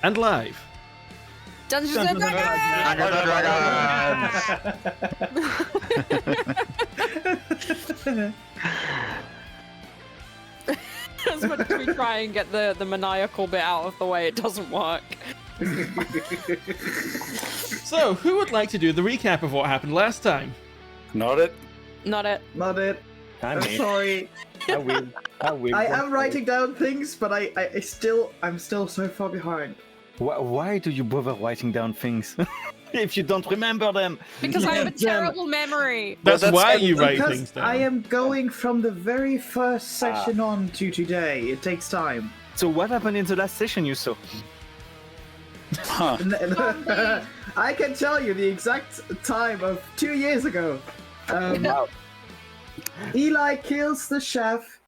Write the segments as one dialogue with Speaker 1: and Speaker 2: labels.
Speaker 1: and live.
Speaker 2: Dungeons and Dragons! As much as we try and get the maniacal bit out of the way, it doesn't work.
Speaker 1: So, who would like to do the recap of what happened last time?
Speaker 3: Not it.
Speaker 2: Not it.
Speaker 4: Not it. I'm sorry.
Speaker 5: I will.
Speaker 4: I am writing down things, but I'm still so far behind.
Speaker 5: Why do you bother writing down things if you don't remember them?
Speaker 2: Because I have a terrible memory.
Speaker 1: That's why you write
Speaker 4: Because
Speaker 1: things down.
Speaker 4: I am going from the very first session on to today. It takes time.
Speaker 5: So what happened in the last session you saw?
Speaker 3: Huh.
Speaker 4: I can tell you the exact time of 2 years ago.
Speaker 5: Wow.
Speaker 4: Eli kills the chef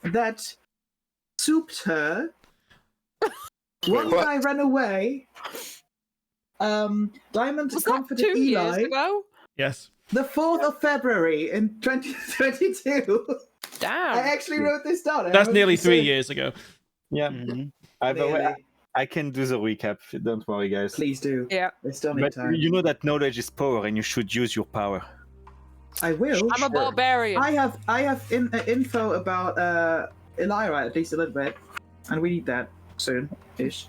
Speaker 4: that souped her. One
Speaker 3: what?
Speaker 4: guy ran away. Diamond
Speaker 2: Was that
Speaker 4: comforted
Speaker 2: 2 years
Speaker 4: Eli.
Speaker 2: ago?
Speaker 1: Yes.
Speaker 4: The 4th of February in 2022.
Speaker 2: Damn.
Speaker 4: I actually wrote this down.
Speaker 1: That's nearly 3 years ago.
Speaker 5: Yeah.
Speaker 4: Nearly.
Speaker 5: I can do the recap. Don't worry, guys.
Speaker 4: Please do.
Speaker 2: Yeah.
Speaker 4: I still need
Speaker 5: But
Speaker 4: time.
Speaker 5: you know that knowledge is power, and you should use your power.
Speaker 4: I will.
Speaker 2: I'm a barbarian.
Speaker 4: I have info about Eliana, at least a little bit, and we need that soon-ish.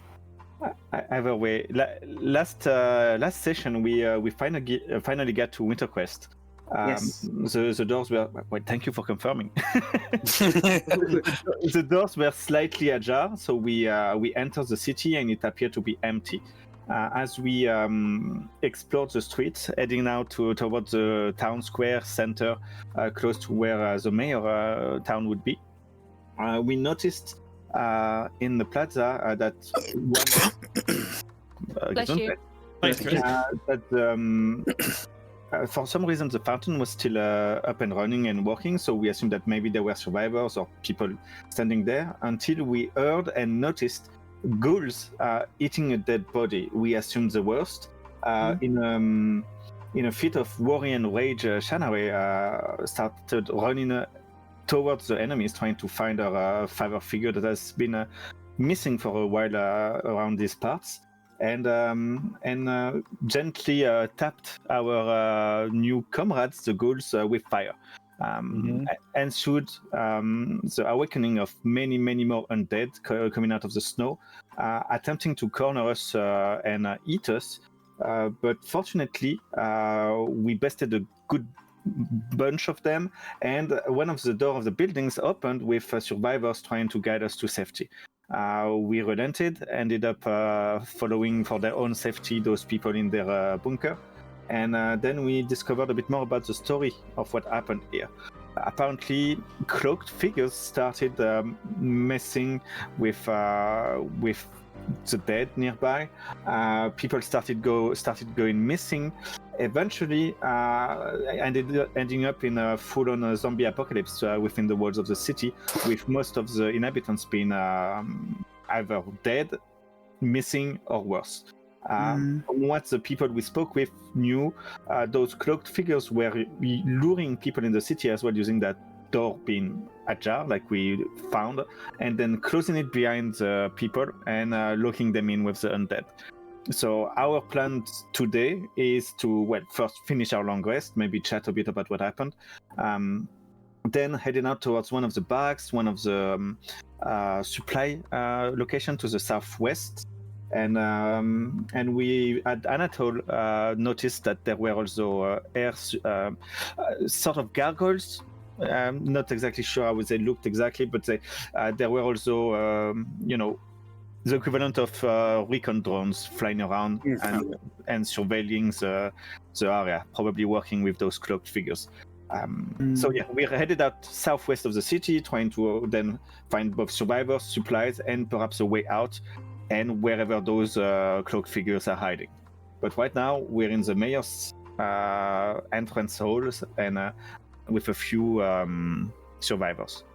Speaker 5: Either way, last session we finally got to Winterquest.
Speaker 4: Yes.
Speaker 5: The doors were. Well, thank you for confirming. The doors were slightly ajar, so we entered the city and it appeared to be empty. As we explored the streets, heading now towards the town square center, close to where the mayor town would be, we noticed in the plaza that
Speaker 2: Bless you.
Speaker 1: Thanks, Chris.
Speaker 5: for some reason the fountain was still up and running and working, so we assumed that maybe there were survivors or people standing there, until we heard and noticed ghouls eating a dead body. We assumed the worst. In a fit of worry and rage, Shanarei started running towards the enemies, trying to find her father figure that has been missing for a while around these parts, and gently tapped our new comrades, the ghouls, with fire. Ensued the awakening of many more undead coming out of the snow, attempting to corner us and eat us. But fortunately, we bested a good bunch of them, and one of the doors of the buildings opened with survivors trying to guide us to safety. We relented, ended up following for their own safety those people in their bunker, and then we discovered a bit more about the story of what happened here. Apparently, cloaked figures started messing with the dead nearby. People started going missing. Eventually, ending up in a full-on zombie apocalypse within the walls of the city, with most of the inhabitants being either dead, missing, or worse. What the people we spoke with knew, those cloaked figures were luring people in the city as well, using that door being ajar, like we found, and then closing it behind the people and locking them in with the undead. So our plan today is to, first finish our long rest, maybe chat a bit about what happened, then heading out towards one of the barracks, one of the supply location to the southwest. And we at Anatole noticed that there were also sort of gargoyles. Not exactly sure how they looked exactly, but there were also the equivalent of recon drones flying around and surveilling the area, probably working with those cloaked figures. So yeah, we're headed out southwest of the city, trying to then find both survivors, supplies, and perhaps a way out, and wherever those cloaked figures are hiding. But right now, we're in the mayor's entrance halls and with a few survivors.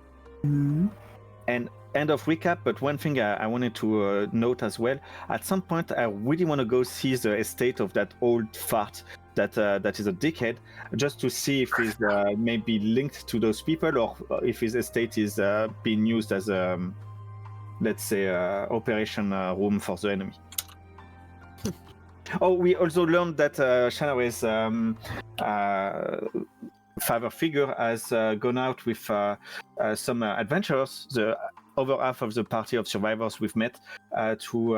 Speaker 5: And end of recap, but one thing I wanted to note as well, at some point I really want to go see the estate of that old fart that is a dickhead, just to see if he's maybe linked to those people, or if his estate is being used as a, let's say, operation room for the enemy. Oh, we also learned that Shanarei's father figure has gone out with some adventurers, the other half of the party of survivors we've met, to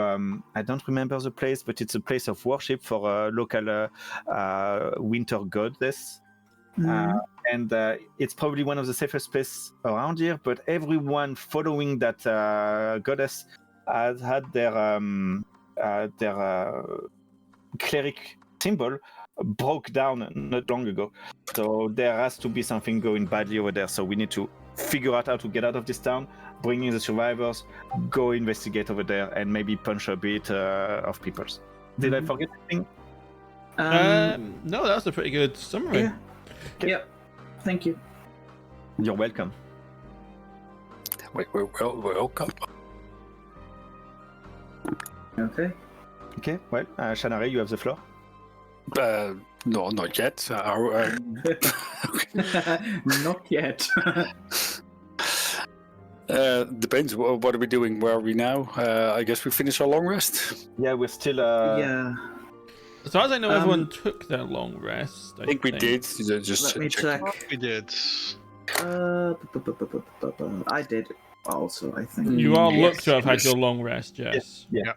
Speaker 5: I don't remember the place, but it's a place of worship for a local winter goddess. And it's probably one of the safest places around here, but everyone following that goddess has had their cleric symbol broke down not long ago. So there has to be something going badly over there. So we need to figure out how to get out of this town, bring in the survivors, go investigate over there, and maybe punch a bit of people. Did I forget anything?
Speaker 1: No, that was a pretty good summary.
Speaker 4: Yeah. Yep. Thank you.
Speaker 5: You're welcome.
Speaker 3: We're welcome.
Speaker 4: Okay.
Speaker 5: Okay, well, Shanarei, you have the floor.
Speaker 3: No, not yet.
Speaker 4: Not yet.
Speaker 3: Depends. What are we doing? Where are we now? I guess we finish our long rest.
Speaker 5: Yeah, we're still.
Speaker 4: Yeah.
Speaker 1: As far as I know, everyone took their long rest.
Speaker 3: I think we did. Just
Speaker 4: Let me check.
Speaker 6: We did.
Speaker 4: I did also, I think.
Speaker 1: You all
Speaker 3: Yes,
Speaker 1: look to have had
Speaker 3: yes.
Speaker 1: your long rest, yes.
Speaker 5: Yeah.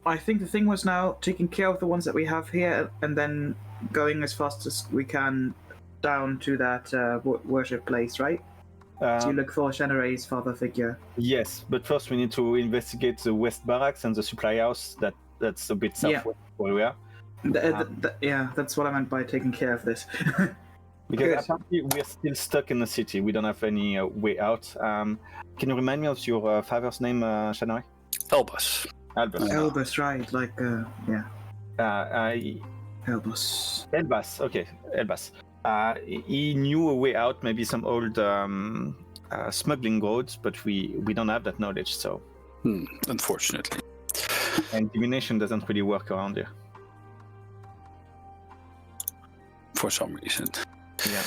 Speaker 4: I think the thing was now taking care of the ones that we have here and then going as fast as we can down to that worship place, right? To look for Shanarei's father figure.
Speaker 5: Yes, but first we need to investigate the West Barracks and the supply house that's a bit southwest where we are.
Speaker 4: Yeah, that's what I meant by taking care of this.
Speaker 5: Because
Speaker 4: Good.
Speaker 5: apparently we're still stuck in the city. We don't have any way out. Can you remind me of your father's name, Shanarei?
Speaker 3: Elbas.
Speaker 5: Albus.
Speaker 4: Elbas, right? Like, yeah. Elbas.
Speaker 5: Elbas, okay, Elbas. He knew a way out, maybe some old smuggling roads, but we don't have that knowledge, so.
Speaker 3: Unfortunately.
Speaker 5: And divination doesn't really work around here.
Speaker 3: For some reason.
Speaker 5: Yeah.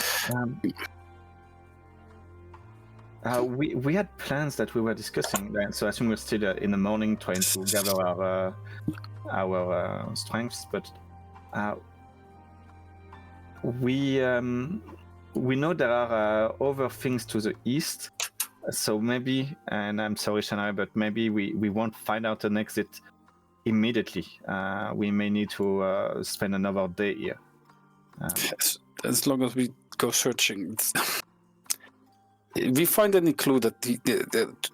Speaker 5: We had plans that we were discussing, right? So I assume we're still in the morning trying to gather our strengths, but we know there are other things to the east. So maybe, and I'm sorry, Shanarei, but maybe we won't find out an exit immediately. We may need to spend another day here.
Speaker 3: Yes, as long as we go searching. If we find any clue that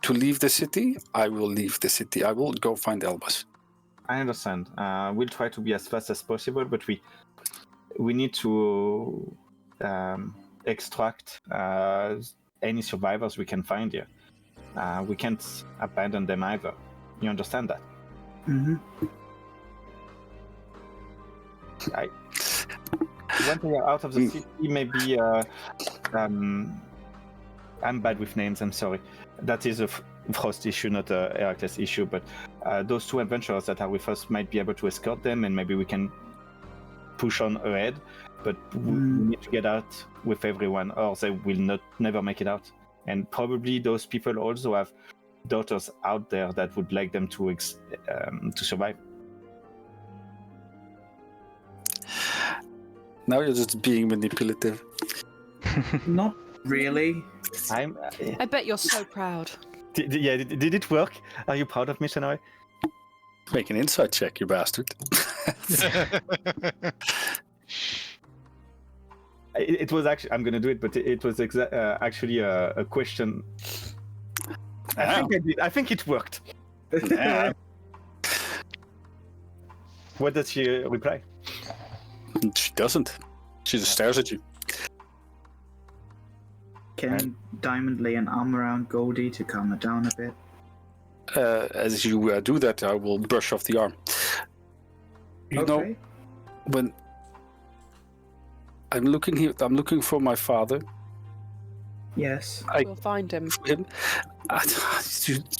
Speaker 3: to leave the city, I will leave the city. I will go find Elbas.
Speaker 5: I understand. We'll try to be as fast as possible, but we need to extract any survivors we can find here. We can't abandon them either. You understand that?
Speaker 4: Mm-hmm.
Speaker 5: Once we are out of the city, maybe I'm bad with names, I'm sorry. That is a Frosth issue, not a Heracles issue, but those two adventurers that are with us might be able to escort them, and maybe we can push on ahead, but we need to get out with everyone, or they will never make it out. And probably those people also have daughters out there that would like them to survive.
Speaker 3: Now you're just being manipulative.
Speaker 4: Not really.
Speaker 2: I bet you're so proud.
Speaker 5: Did it work? Are you proud of me, Shanarei?
Speaker 3: Make an insight check, you bastard.
Speaker 5: It was actually, I'm going to do it, but it was actually a question. I think it worked. What does she reply?
Speaker 3: She doesn't. She just stares at you.
Speaker 4: Can Diamond lay an arm around Goldie to calm her down a bit?
Speaker 3: As you do that, I will brush off the arm. You know, when I'm looking here, I'm looking for my father.
Speaker 4: Yes.
Speaker 2: We'll find him.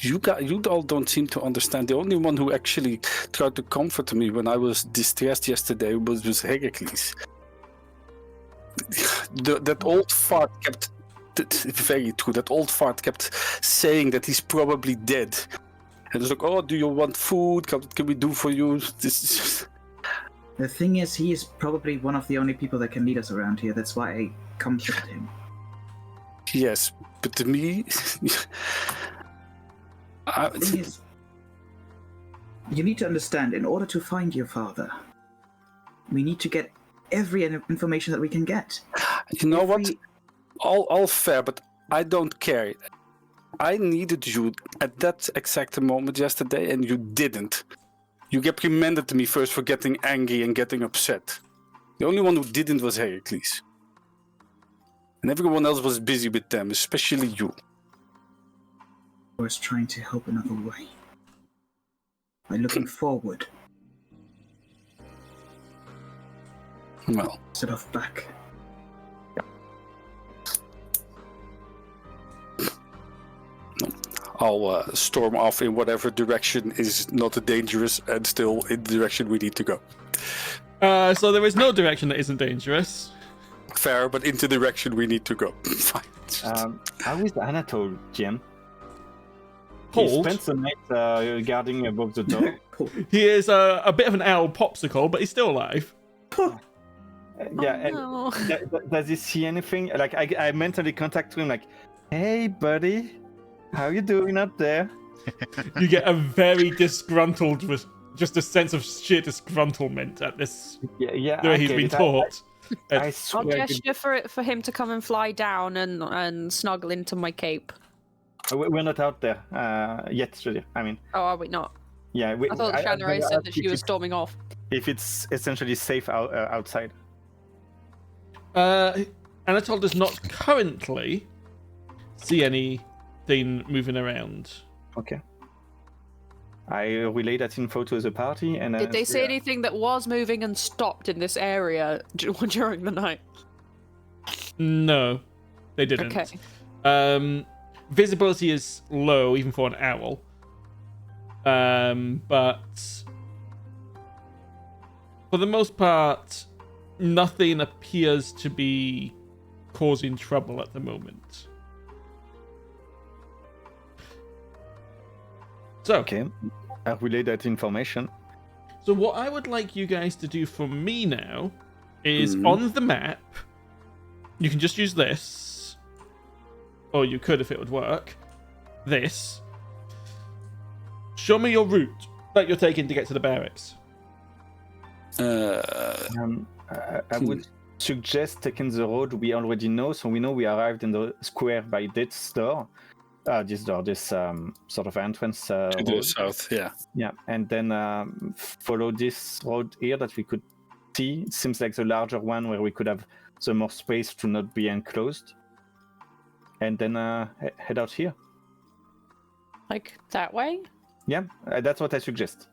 Speaker 3: You all don't seem to understand. The only one who actually tried to comfort me when I was distressed yesterday was Heracles. That old fart kept. Very true. That old fart kept saying that he's probably dead, And it's like, oh, do you want food? What can we do for you? This is just...
Speaker 4: The thing is, he is probably one of the only people that can lead us around here. That's why I comforted him.
Speaker 3: Yes, but to me...
Speaker 4: The thing is, you need to understand, in order to find your father, we need to get every information that we can get.
Speaker 3: You know what? All fair, but I don't care. I needed you at that exact moment yesterday, and you didn't. You reprimanded me first for getting angry and getting upset. The only one who didn't was Heracles. And everyone else was busy with them, especially you.
Speaker 4: I was trying to help another way. By looking forward.
Speaker 3: Well.
Speaker 4: Instead of back.
Speaker 3: I'll storm off in whatever direction is not dangerous and still in the direction we need to go.
Speaker 1: So there is no direction that isn't dangerous.
Speaker 3: Fair, but into the direction we need to go. Fine.
Speaker 5: How is Anatole, Jim?
Speaker 1: Hold.
Speaker 5: He spent the night guarding above the door.
Speaker 1: He is a bit of an owl popsicle, but he's still alive.
Speaker 5: Yeah,
Speaker 2: no.
Speaker 5: and does he see anything? Like, I mentally contact him, like, hey, buddy, how you doing up there?
Speaker 1: You get a very disgruntled, just a sense of sheer disgruntlement at this,
Speaker 5: Yeah,
Speaker 1: the way he's been taught.
Speaker 5: I
Speaker 2: I'll
Speaker 5: swear
Speaker 2: gesture for him to come and fly down and snuggle into my cape.
Speaker 5: we're not out there yet, really. I mean,
Speaker 2: Oh, are we not?
Speaker 5: yeah.
Speaker 2: I thought Shanarei said that she was storming off.
Speaker 5: If it's essentially safe outside.
Speaker 1: Anatole does not currently see anything moving around.
Speaker 5: Okay. I relay that info to the party, and
Speaker 2: Did they say anything that was moving and stopped in this area during the night?
Speaker 1: No, they didn't.
Speaker 2: Okay.
Speaker 1: Visibility is low, even for an owl. But for the most part, nothing appears to be causing trouble at the moment. So,
Speaker 5: Okay, I relay that information.
Speaker 1: So what I would like you guys to do for me now is on the map, you can just use this, or you could if it would work, this. Show me your route that you're taking to get to the barracks.
Speaker 5: I would suggest taking the road we already know, so we know we arrived in the square by this door. This sort of entrance.
Speaker 3: To the
Speaker 5: road.
Speaker 3: south, yeah.
Speaker 5: Yeah, and then follow this road here that we could see. It seems like the larger one where we could have the more space to not be enclosed. And then head out here.
Speaker 2: Like that way?
Speaker 5: Yeah, that's what I suggest.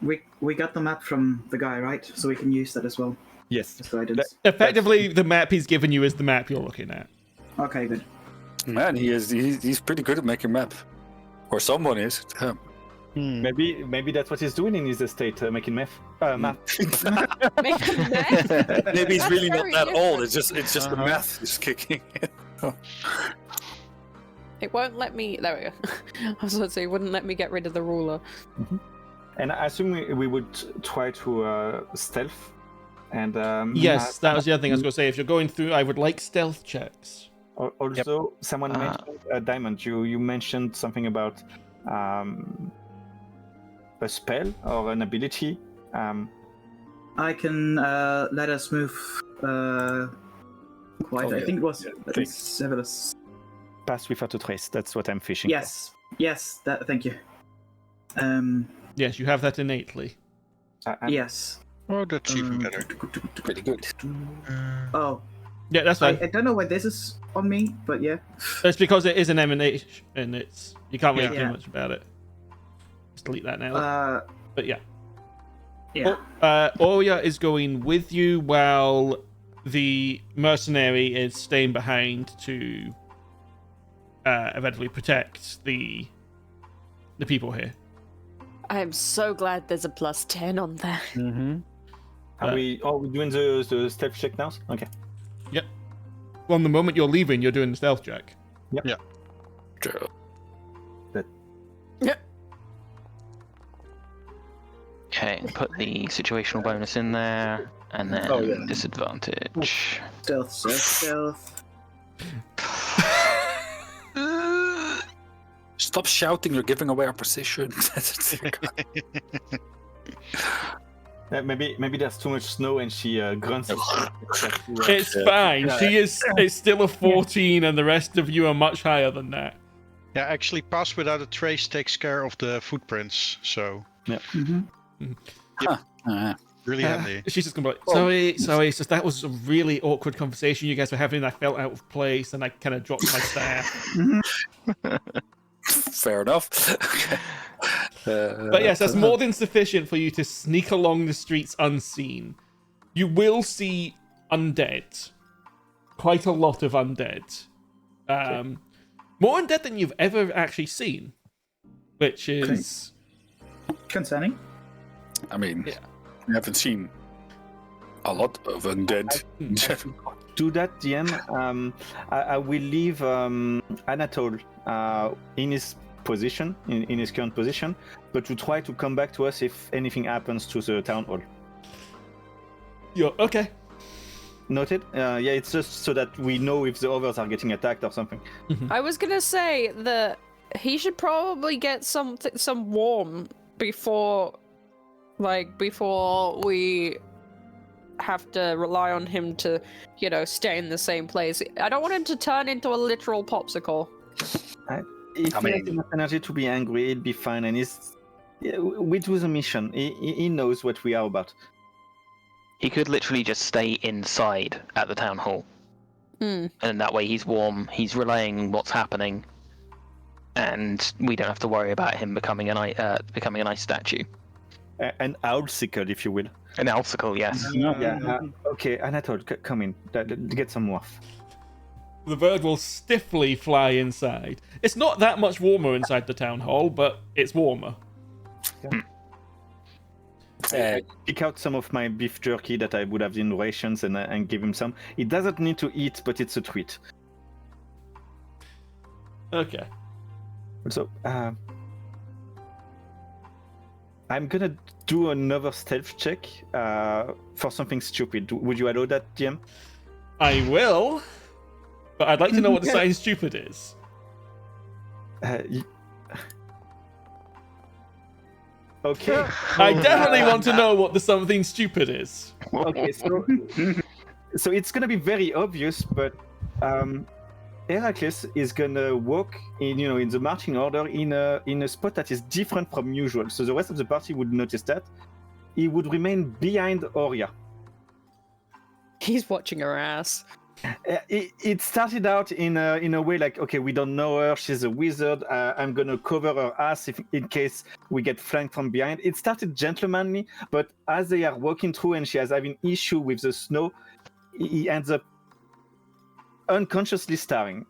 Speaker 4: We got the map from the guy, right? So we can use that as well
Speaker 5: Yes.
Speaker 4: as guidance.
Speaker 1: Effectively, the map he's given you is the map you're looking at.
Speaker 4: Okay, good.
Speaker 3: Man, he's pretty good at making map. Or someone is.
Speaker 5: Maybe that's what he's doing in his estate, making map.
Speaker 2: Make a mess?
Speaker 3: Maybe he's
Speaker 2: That's
Speaker 3: really not
Speaker 2: very
Speaker 3: that old.
Speaker 2: different.
Speaker 3: It's just the math is kicking in.
Speaker 2: It won't let me. There we go. I was going to say, it wouldn't let me get rid of the ruler.
Speaker 5: And I assume we would try to stealth. And
Speaker 1: Yes, that was the other thing I was going to say. If you're going through, I would like stealth checks.
Speaker 5: Also, someone mentioned Diamond. You mentioned something about a spell or an ability.
Speaker 4: I can let us move quite. I think it was Severus.
Speaker 5: Pass without a trace. That's what I'm fishing.
Speaker 4: Yes, thank you.
Speaker 1: Yes, you have that innately.
Speaker 4: Yes.
Speaker 6: Oh, that's even better.
Speaker 3: Pretty good.
Speaker 4: Oh,
Speaker 1: Yeah, that's fine.
Speaker 4: I don't know why this is on me, but yeah.
Speaker 1: It's because it is an emanation, and you can't really do
Speaker 4: Yeah.
Speaker 1: much about it. Just delete that now. But yeah.
Speaker 4: Yeah.
Speaker 1: Oya is going with you while the mercenary is staying behind to eventually protect the people here.
Speaker 2: I am so glad there's a +10 on there.
Speaker 6: Mm-hmm.
Speaker 5: Are we doing the stealth check now? Okay.
Speaker 1: Yep. Well, the moment you're leaving, you're doing the stealth check.
Speaker 5: Yep.
Speaker 6: Yeah.
Speaker 3: True.
Speaker 6: Okay, put the situational bonus in there, and then disadvantage.
Speaker 4: Stealth.
Speaker 3: Stop shouting! You're giving away our position.
Speaker 5: Maybe there's too much snow and she grunts.
Speaker 1: It's fine. It's still a 14, and the rest of you are much higher than that.
Speaker 7: Yeah, actually, pass without a trace takes care of the footprints, so
Speaker 5: Yeah.
Speaker 7: really handy.
Speaker 1: She's just gonna be like, sorry, it's just that was a really awkward conversation you guys were having. I felt out of place, and I kind of dropped my staff.
Speaker 3: Fair enough.
Speaker 1: But yes, that's more than sufficient for you to sneak along the streets unseen. You will see undead. Quite a lot of undead. More undead than you've ever actually seen. Which is...
Speaker 4: Concerning.
Speaker 3: I mean, we haven't seen a lot of undead.
Speaker 5: Do that, DM. I will leave Anatole in his position, in his current position, but to try to come back to us if anything happens to the town hall.
Speaker 1: Okay.
Speaker 5: Noted. It's just so that we know if the others are getting attacked or something.
Speaker 2: I was gonna say that he should probably get some warm before we have to rely on him to, stay in the same place. I don't want him to turn into a literal popsicle.
Speaker 5: If he has enough energy to be angry, he'll be fine, and we do the mission. He knows what we are about.
Speaker 6: He could literally just stay inside at the town hall, and that way he's warm. He's relaying what's happening, and we don't have to worry about him becoming an ice statue.
Speaker 5: An icicle, if you will.
Speaker 6: An icicle, yes.
Speaker 5: Okay, Anatole, come in. Get some warmth.
Speaker 1: The bird will stiffly fly inside. It's not that much warmer inside the town hall, but it's warmer.
Speaker 5: Pick out some of my beef jerky that I would have in rations and give him some. He doesn't need to eat, but it's a treat.
Speaker 1: Okay.
Speaker 5: So, I'm gonna do another stealth check for something stupid. Would you allow that, GM?
Speaker 1: I will, but I'd like to know what the sign stupid is.
Speaker 5: Okay.
Speaker 1: I definitely want to know what the something stupid is.
Speaker 5: Okay, so it's gonna be very obvious, but Heracles is gonna walk in the marching order in a spot that is different from usual. So the rest of the party would notice that. He would remain behind Oria.
Speaker 2: He's watching her ass.
Speaker 5: It started out in a way like, okay, we don't know her, she's a wizard, I'm gonna cover her ass in case we get flanked from behind. It started gentlemanly, but as they are walking through and she has having issue with the snow, he ends up unconsciously staring.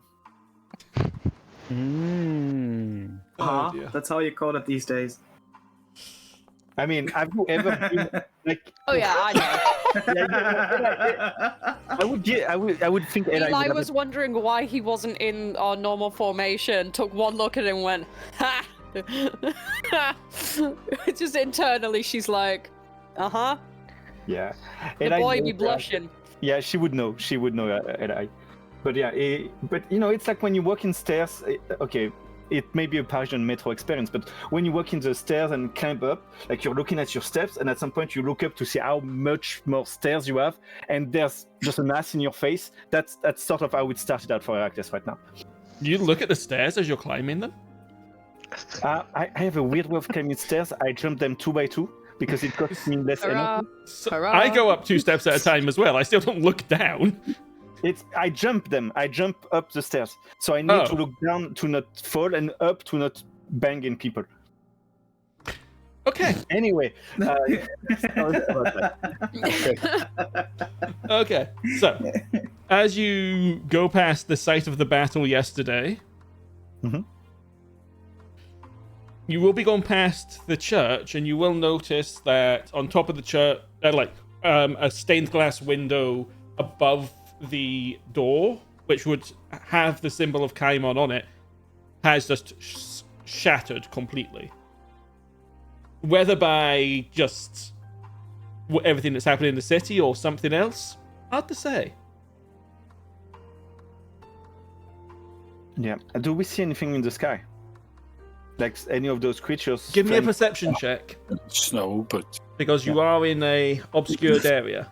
Speaker 1: Oh, dear.
Speaker 4: That's how you call it these days.
Speaker 5: I mean, have you ever been like?
Speaker 2: Oh yeah, I know.
Speaker 5: I would think
Speaker 2: Eli was wondering why he wasn't in our normal formation. Took one look at him and went, ha! Just internally, she's like, uh-huh.
Speaker 5: Yeah.
Speaker 2: The boy be blushing.
Speaker 5: Yeah, she would know. She would know, Eli. But yeah, but it's like when you walk in stairs. Okay, it may be a Parisian metro experience, but when you walk in the stairs and climb up, like you're looking at your steps, and at some point you look up to see how much more stairs you have, and there's just an ass in your face. That's sort of how it started out for Heracles right now.
Speaker 1: You look at the stairs as you're climbing them?
Speaker 5: I have a weird way of climbing stairs. I jump them 2 by 2 because it costs me less energy.
Speaker 1: So I go up 2 steps at a time as well. I still don't look down.
Speaker 5: I jump them. I jump up the stairs. So I need to look down to not fall and up to not bang in people.
Speaker 1: Okay.
Speaker 5: Anyway.
Speaker 1: Okay. So, as you go past the site of the battle yesterday, you will be going past the church, and you will notice that on top of the church, a stained glass window above the door, which would have the symbol of Kaimon on it, has just shattered completely. Whether by just everything that's happening in the city or something else, hard to say.
Speaker 5: Yeah. Do we see anything in the sky? Like any of those creatures?
Speaker 1: Give me a
Speaker 5: flying-
Speaker 1: perception check,
Speaker 3: Snow, but
Speaker 1: because you are in a obscured area.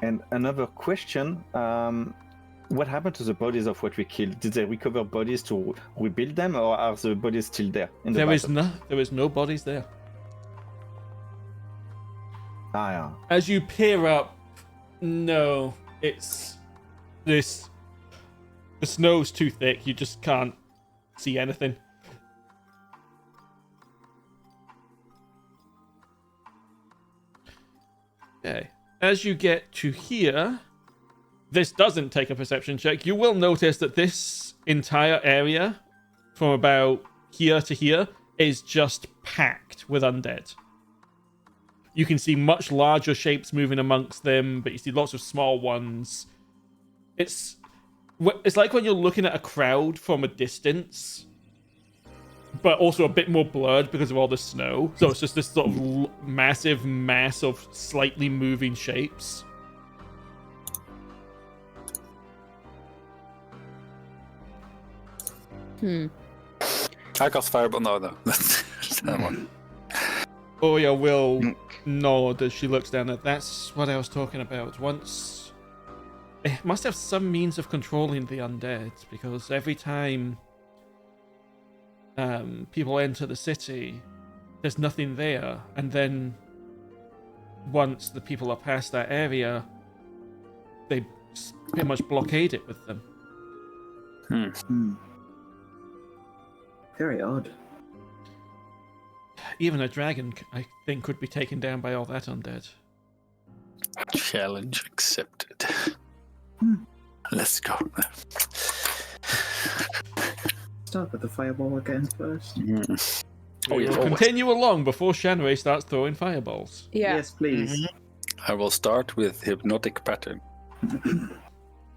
Speaker 5: And another question: what happened to the bodies of what we killed? Did they recover bodies to rebuild them, or are the bodies still there in the battle?
Speaker 1: There is no bodies there.
Speaker 5: Ah, yeah.
Speaker 1: As you peer up, no, it's this. The snow's too thick. You just can't see anything. Okay. As you get to here, this doesn't take a perception check. You will notice that this entire area, from about here to here, is just packed with undead. You can see much larger shapes moving amongst them, but you see lots of small ones. It's like when you're looking at a crowd from a distance, but also a bit more blurred because of all the snow. So it's just this sort of massive mass of slightly moving shapes.
Speaker 3: I cast Fireball. No. That's that one.
Speaker 1: Oya will nod as she looks down at that's what I was talking about. Once it must have some means of controlling the undead, because every time people enter the city, there's nothing there, and then once the people are past that area, they pretty much blockade it with them.
Speaker 4: Very odd.
Speaker 1: Even a dragon, I think, could be taken down by all that undead.
Speaker 3: Challenge accepted. Let's go.
Speaker 4: Start with the fireball again first.
Speaker 1: We will continue along before Shanarei starts throwing fireballs.
Speaker 2: Yeah.
Speaker 4: Yes, please.
Speaker 3: I will start with hypnotic pattern.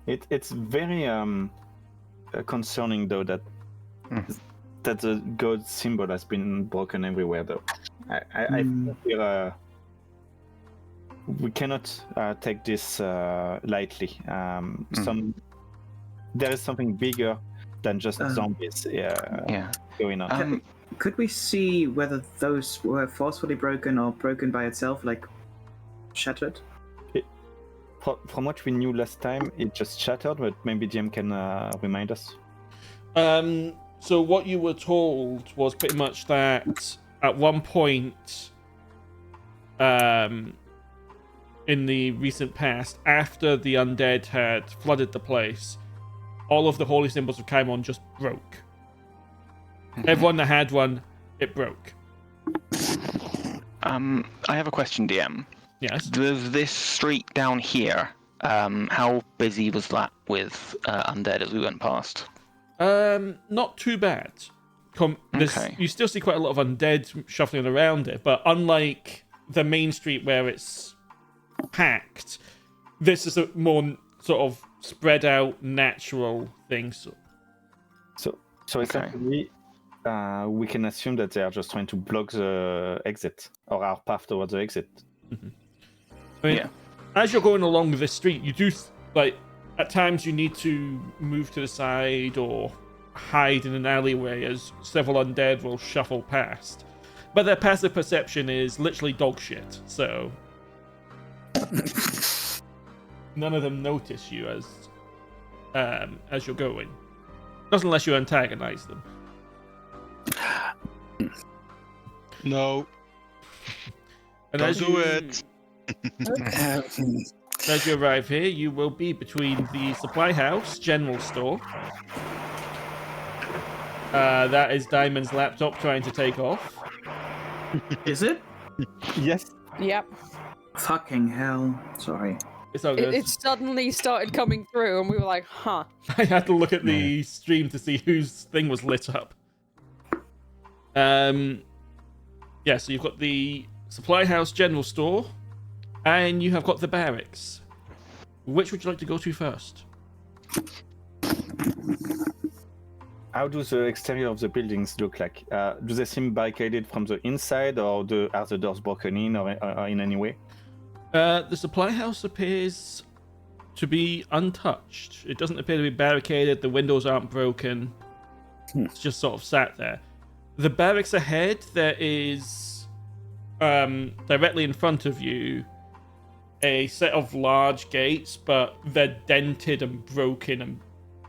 Speaker 5: It's very concerning though that the god symbol has been broken everywhere though. I feel we cannot take this lightly. There is something bigger than just zombies going on.
Speaker 4: Could we see whether those were forcefully broken or broken by itself, like shattered?
Speaker 5: From what we knew last time, it just shattered, but maybe GM can remind us.
Speaker 1: So what you were told was pretty much that at one point in the recent past, after the undead had flooded the place, all of the holy symbols of Kaimon just broke. Everyone that had one, it broke.
Speaker 6: I have a question, DM.
Speaker 1: Yes?
Speaker 6: With this street down here, how busy was that with undead as we went past?
Speaker 1: Not too bad.
Speaker 6: Okay.
Speaker 1: You still see quite a lot of undead shuffling around it, but unlike the main street where it's packed, this is a more sort of spread out, natural thing.
Speaker 5: So essentially, we can assume that they are just trying to block the exit or our path towards the exit.
Speaker 1: Mm-hmm. I mean, as you're going along this street, you do at times you need to move to the side or hide in an alleyway as several undead will shuffle past. But their passive perception is literally dog shit, so none of them notice you as you're going. Not unless you antagonize them.
Speaker 7: No.
Speaker 1: And
Speaker 7: Don't
Speaker 1: as
Speaker 7: do it.
Speaker 1: As you arrive here, you will be between the supply house, general store. That is Diamond's laptop trying to take off.
Speaker 4: Is it?
Speaker 5: Yes.
Speaker 2: Yep.
Speaker 4: Fucking hell. Sorry.
Speaker 1: It's all good.
Speaker 2: It suddenly started coming through, and we were like, huh.
Speaker 1: I had to look at the stream to see whose thing was lit up. Yeah, so you've got the supply house general store, and you have got the barracks. Which would you like to go to first?
Speaker 5: how do the exterior of the buildings look like? Do they seem barricaded from the inside, or are the doors broken in, or in any way?
Speaker 1: The supply house appears to be untouched. It doesn't appear to be barricaded. The windows aren't broken. It's just sort of sat there. The barracks ahead, there is directly in front of you a set of large gates, but they're dented and broken and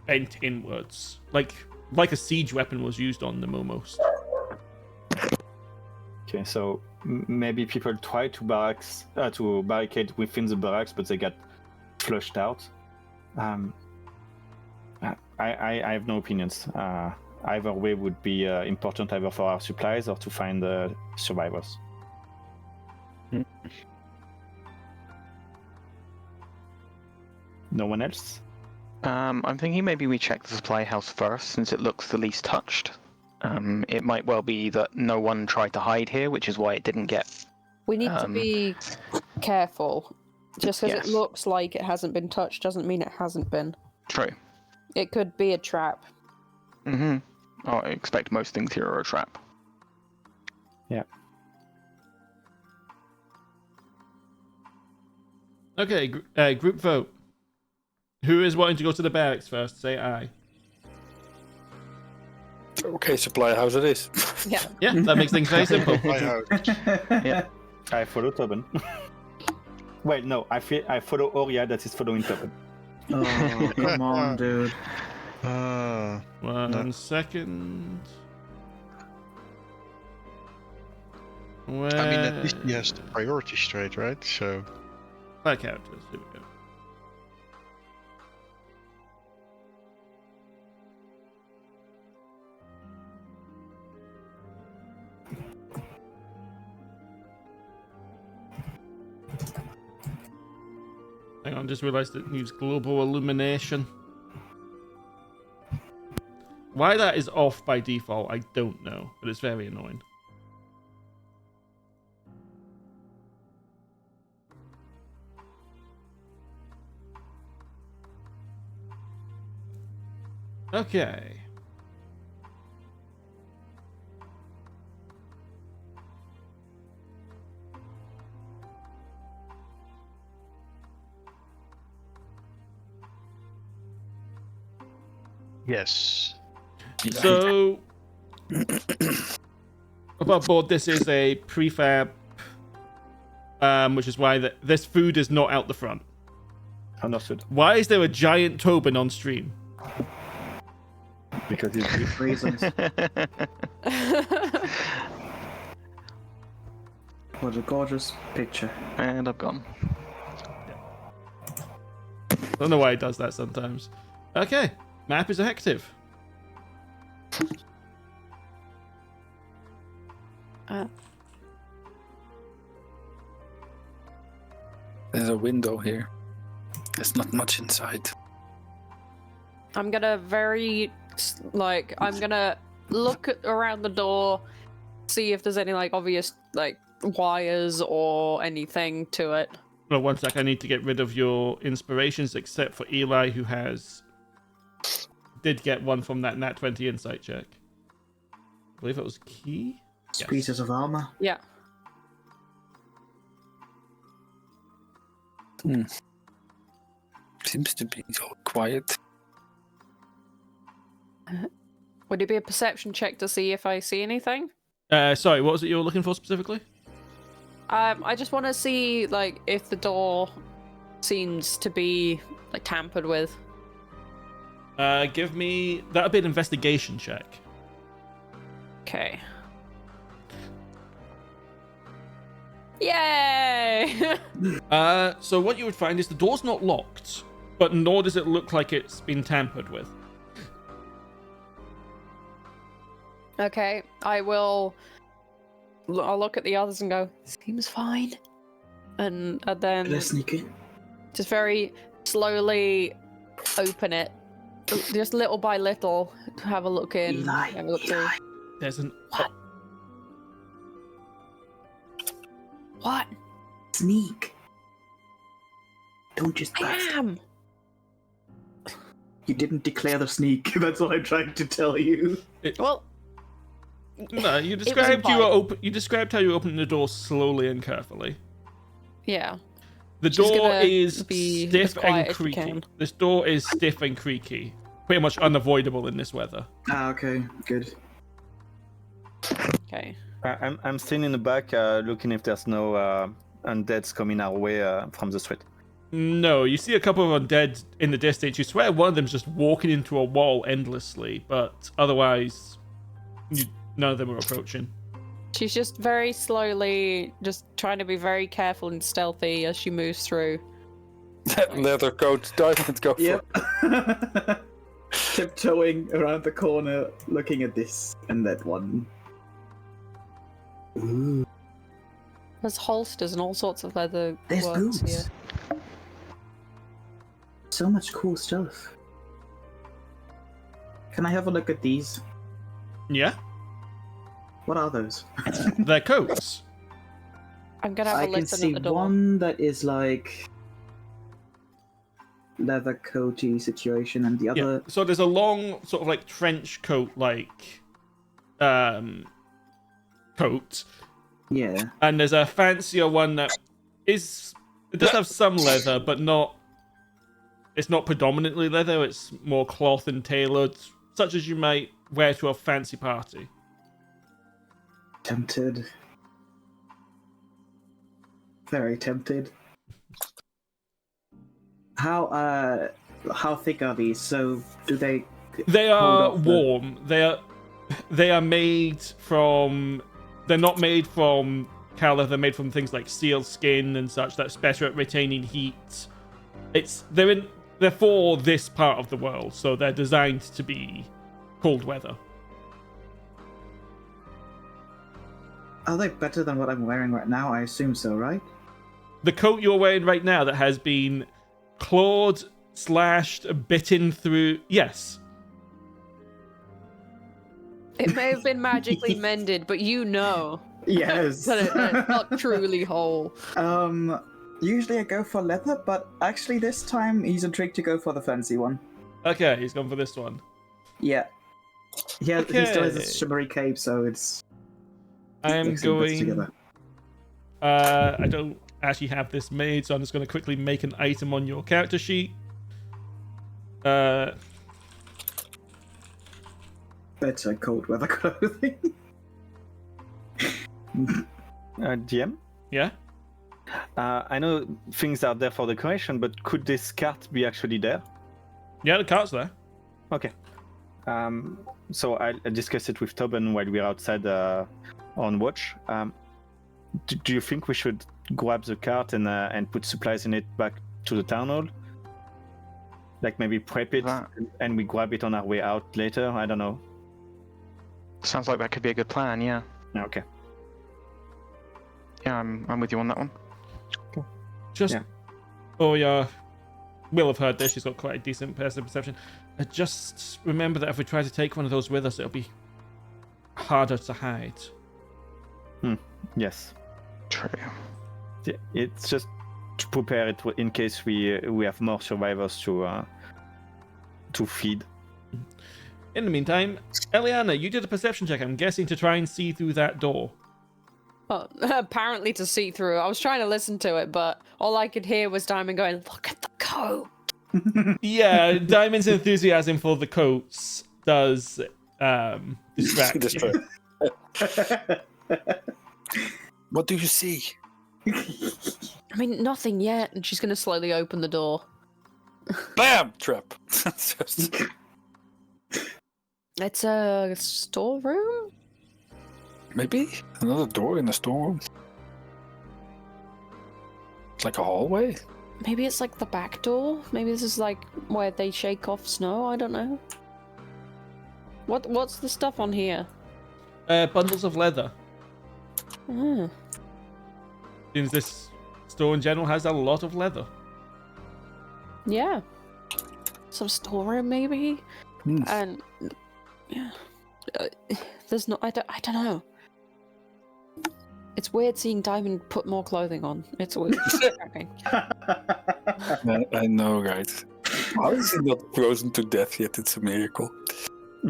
Speaker 1: bent inwards, like a siege weapon was used on them almost.
Speaker 5: Okay, so maybe people try to barricade within the barracks, but they got flushed out. I have no opinions. Either way would be important, either for our supplies or to find survivors. No one else?
Speaker 6: I'm thinking maybe we check the supply house first, since it looks the least touched. It might well be that no one tried to hide here, which is why it didn't get...
Speaker 2: We need to be careful. Just because
Speaker 6: Yes.
Speaker 2: it looks like it hasn't been touched doesn't mean it hasn't been.
Speaker 6: True.
Speaker 2: It could be a trap.
Speaker 6: Mm-hmm. I expect most things here are a trap.
Speaker 5: Yeah.
Speaker 1: Okay, group vote. Who is wanting to go to the barracks first? Say aye.
Speaker 3: Okay, supply house it is.
Speaker 2: Yeah.
Speaker 1: Yeah, that makes things very simple.
Speaker 5: Yeah. I follow Toben. Well, no, I follow Oria that is following Toben.
Speaker 4: Oh, come on, dude.
Speaker 1: 1 second. Where...
Speaker 7: I mean, at least he has the priority straight, right? So.
Speaker 1: By characters. Here we go. Hang on, just realised it needs global illumination. Why that is off by default, I don't know, but it's very annoying. Okay.
Speaker 7: Yes.
Speaker 1: So, above board, this is a prefab, which is why this food is not out the front.
Speaker 5: Understood.
Speaker 1: Why is there a giant Toben on stream?
Speaker 5: Because it's
Speaker 4: Reasons. What a gorgeous picture.
Speaker 6: And I've gone.
Speaker 1: I don't know why it does that sometimes. Okay, map is active.
Speaker 3: There's a window here. There's not much inside.
Speaker 2: I'm gonna I'm gonna look around the door, see if there's any obvious wires or anything to it.
Speaker 1: Well, 1 sec, I need to get rid of your inspirations, except for Eli, who did get one from that Nat 20 insight check. I believe it was key. Yes.
Speaker 4: Pieces of armor.
Speaker 2: Yeah.
Speaker 3: Seems to be all quiet.
Speaker 2: Would it be a perception check to see if I see anything?
Speaker 1: Sorry, what was it you were looking for specifically?
Speaker 2: I just want to see if the door seems to be tampered with.
Speaker 1: Give me... That'll be an investigation check.
Speaker 2: Okay. Yay!
Speaker 1: So what you would find is the door's not locked, but nor does it look like it's been tampered with.
Speaker 2: Okay, I'll look at the others and go, seems fine. And then
Speaker 4: Let's sneak in.
Speaker 2: just very slowly open it. Just little by little, have a look in.
Speaker 4: Eli,
Speaker 2: have a look through.
Speaker 1: There's an...
Speaker 2: What? What?
Speaker 4: Sneak. Don't just
Speaker 2: I
Speaker 4: burst.
Speaker 2: am!
Speaker 4: You didn't declare the sneak. That's what I'm trying to tell you.
Speaker 2: Well,
Speaker 1: No, you
Speaker 2: was
Speaker 1: described
Speaker 2: implied.
Speaker 1: You described how you opened the door slowly and carefully.
Speaker 2: yeah.
Speaker 1: The
Speaker 2: She's
Speaker 1: door
Speaker 2: gonna
Speaker 1: is
Speaker 2: be
Speaker 1: stiff
Speaker 2: as quiet
Speaker 1: and
Speaker 2: as she
Speaker 1: creaky.
Speaker 2: can.
Speaker 1: This door is stiff and creaky. Pretty much unavoidable in this weather.
Speaker 4: Ah, okay, good.
Speaker 2: Okay.
Speaker 5: I'm still in the back, looking if there's no undeads coming our way from the street.
Speaker 1: No, you see a couple of undead in the distance. You swear one of them's just walking into a wall endlessly, but otherwise, none of them are approaching.
Speaker 2: She's just very slowly, just trying to be very careful and stealthy as she moves through.
Speaker 3: Leather coat, diamond, go
Speaker 4: Yep. Tiptoeing around the corner, looking at this and that one. Ooh.
Speaker 2: There's holsters and all sorts of leather
Speaker 4: There's
Speaker 2: works
Speaker 4: boots.
Speaker 2: here.
Speaker 4: So much cool stuff. Can I have a look at these?
Speaker 1: Yeah,
Speaker 4: What are those?
Speaker 1: they're coats.
Speaker 2: I'm gonna have
Speaker 4: I
Speaker 2: a
Speaker 4: can
Speaker 2: listen
Speaker 4: see
Speaker 2: at the door.
Speaker 4: one that is like leather coaty situation, and the
Speaker 1: Yeah.
Speaker 4: other.
Speaker 1: So there's a long sort of like trench coat like coat,
Speaker 4: Yeah.
Speaker 1: and there's a fancier one that is it does have some leather, but not. It's not predominantly leather. It's more cloth and tailored, such as you might wear to a fancy party.
Speaker 4: Tempted. Very tempted. How thick are these? So do they?
Speaker 1: They are
Speaker 4: hold up the-
Speaker 1: warm. They are made from. They're not made from cow leather. They're made from things like seal skin and such. That's better at retaining heat. They're for this part of the world, so they're designed to be cold weather.
Speaker 4: Are they better than what I'm wearing right now? I assume so, right?
Speaker 1: The coat you're wearing right now that has been clawed, slashed, bitten through. Yes.
Speaker 2: It may have been magically mended, but you know
Speaker 4: Yes.
Speaker 2: that it's not truly whole.
Speaker 4: Usually I go for leather, but actually this time he's intrigued to go for the fancy one.
Speaker 1: Okay, he's gone for this one.
Speaker 4: Yeah. Yeah, he still has a
Speaker 1: Okay.
Speaker 4: shimmery cape, so it's.
Speaker 1: I'm
Speaker 4: mixing bits
Speaker 1: going.
Speaker 4: together.
Speaker 1: I don't actually have this made, so I'm just going to quickly make an item on your character sheet.
Speaker 4: Better cold weather clothing.
Speaker 5: GM?
Speaker 1: Yeah.
Speaker 5: I know things are there for decoration, but could this cart be actually there?
Speaker 1: Yeah, the cart's there.
Speaker 5: Okay. So I discussed it with Toben while we're outside on watch. Do you think we should grab the cart and put supplies in it back to the town hall? Like maybe prep it and we grab it on our way out later? I don't know.
Speaker 6: Sounds like that could be a good plan, yeah.
Speaker 5: Okay.
Speaker 6: Yeah, I'm with you on that one.
Speaker 1: Just.
Speaker 5: Yeah.
Speaker 1: Oh, yeah. Will have heard this. She's got quite a decent person perception. Just remember that if we try to take one of those with us, it'll be harder to hide.
Speaker 5: Yes.
Speaker 6: True.
Speaker 5: It's just to prepare it in case we have more survivors to feed.
Speaker 1: In the meantime, Eliana, you did a perception check, I'm guessing, to try and see through that door.
Speaker 2: Well, apparently to see through. I was trying to listen to it, but all I could hear was Diamond going, "Look at the coat."
Speaker 1: Yeah, Diamond's enthusiasm for the coats does distract you.
Speaker 3: What do you see?
Speaker 2: I mean, nothing yet, and she's gonna slowly open the door.
Speaker 3: Bam! Trap. Just-
Speaker 2: It's a storeroom?
Speaker 3: Maybe another door in the storeroom. It's like a hallway.
Speaker 2: Maybe it's like the back door? Maybe this is like where they shake off snow? I don't know. What's the stuff on here?
Speaker 1: Bundles of leather.
Speaker 2: Hmm.
Speaker 1: Since this store in general has a lot of leather.
Speaker 2: Yeah. Some storeroom maybe? And yeah. There's no I don't know. It's weird seeing Diamond put more clothing on. It's weird. Okay.
Speaker 3: I know, right? How is he not frozen to death yet? It's a miracle.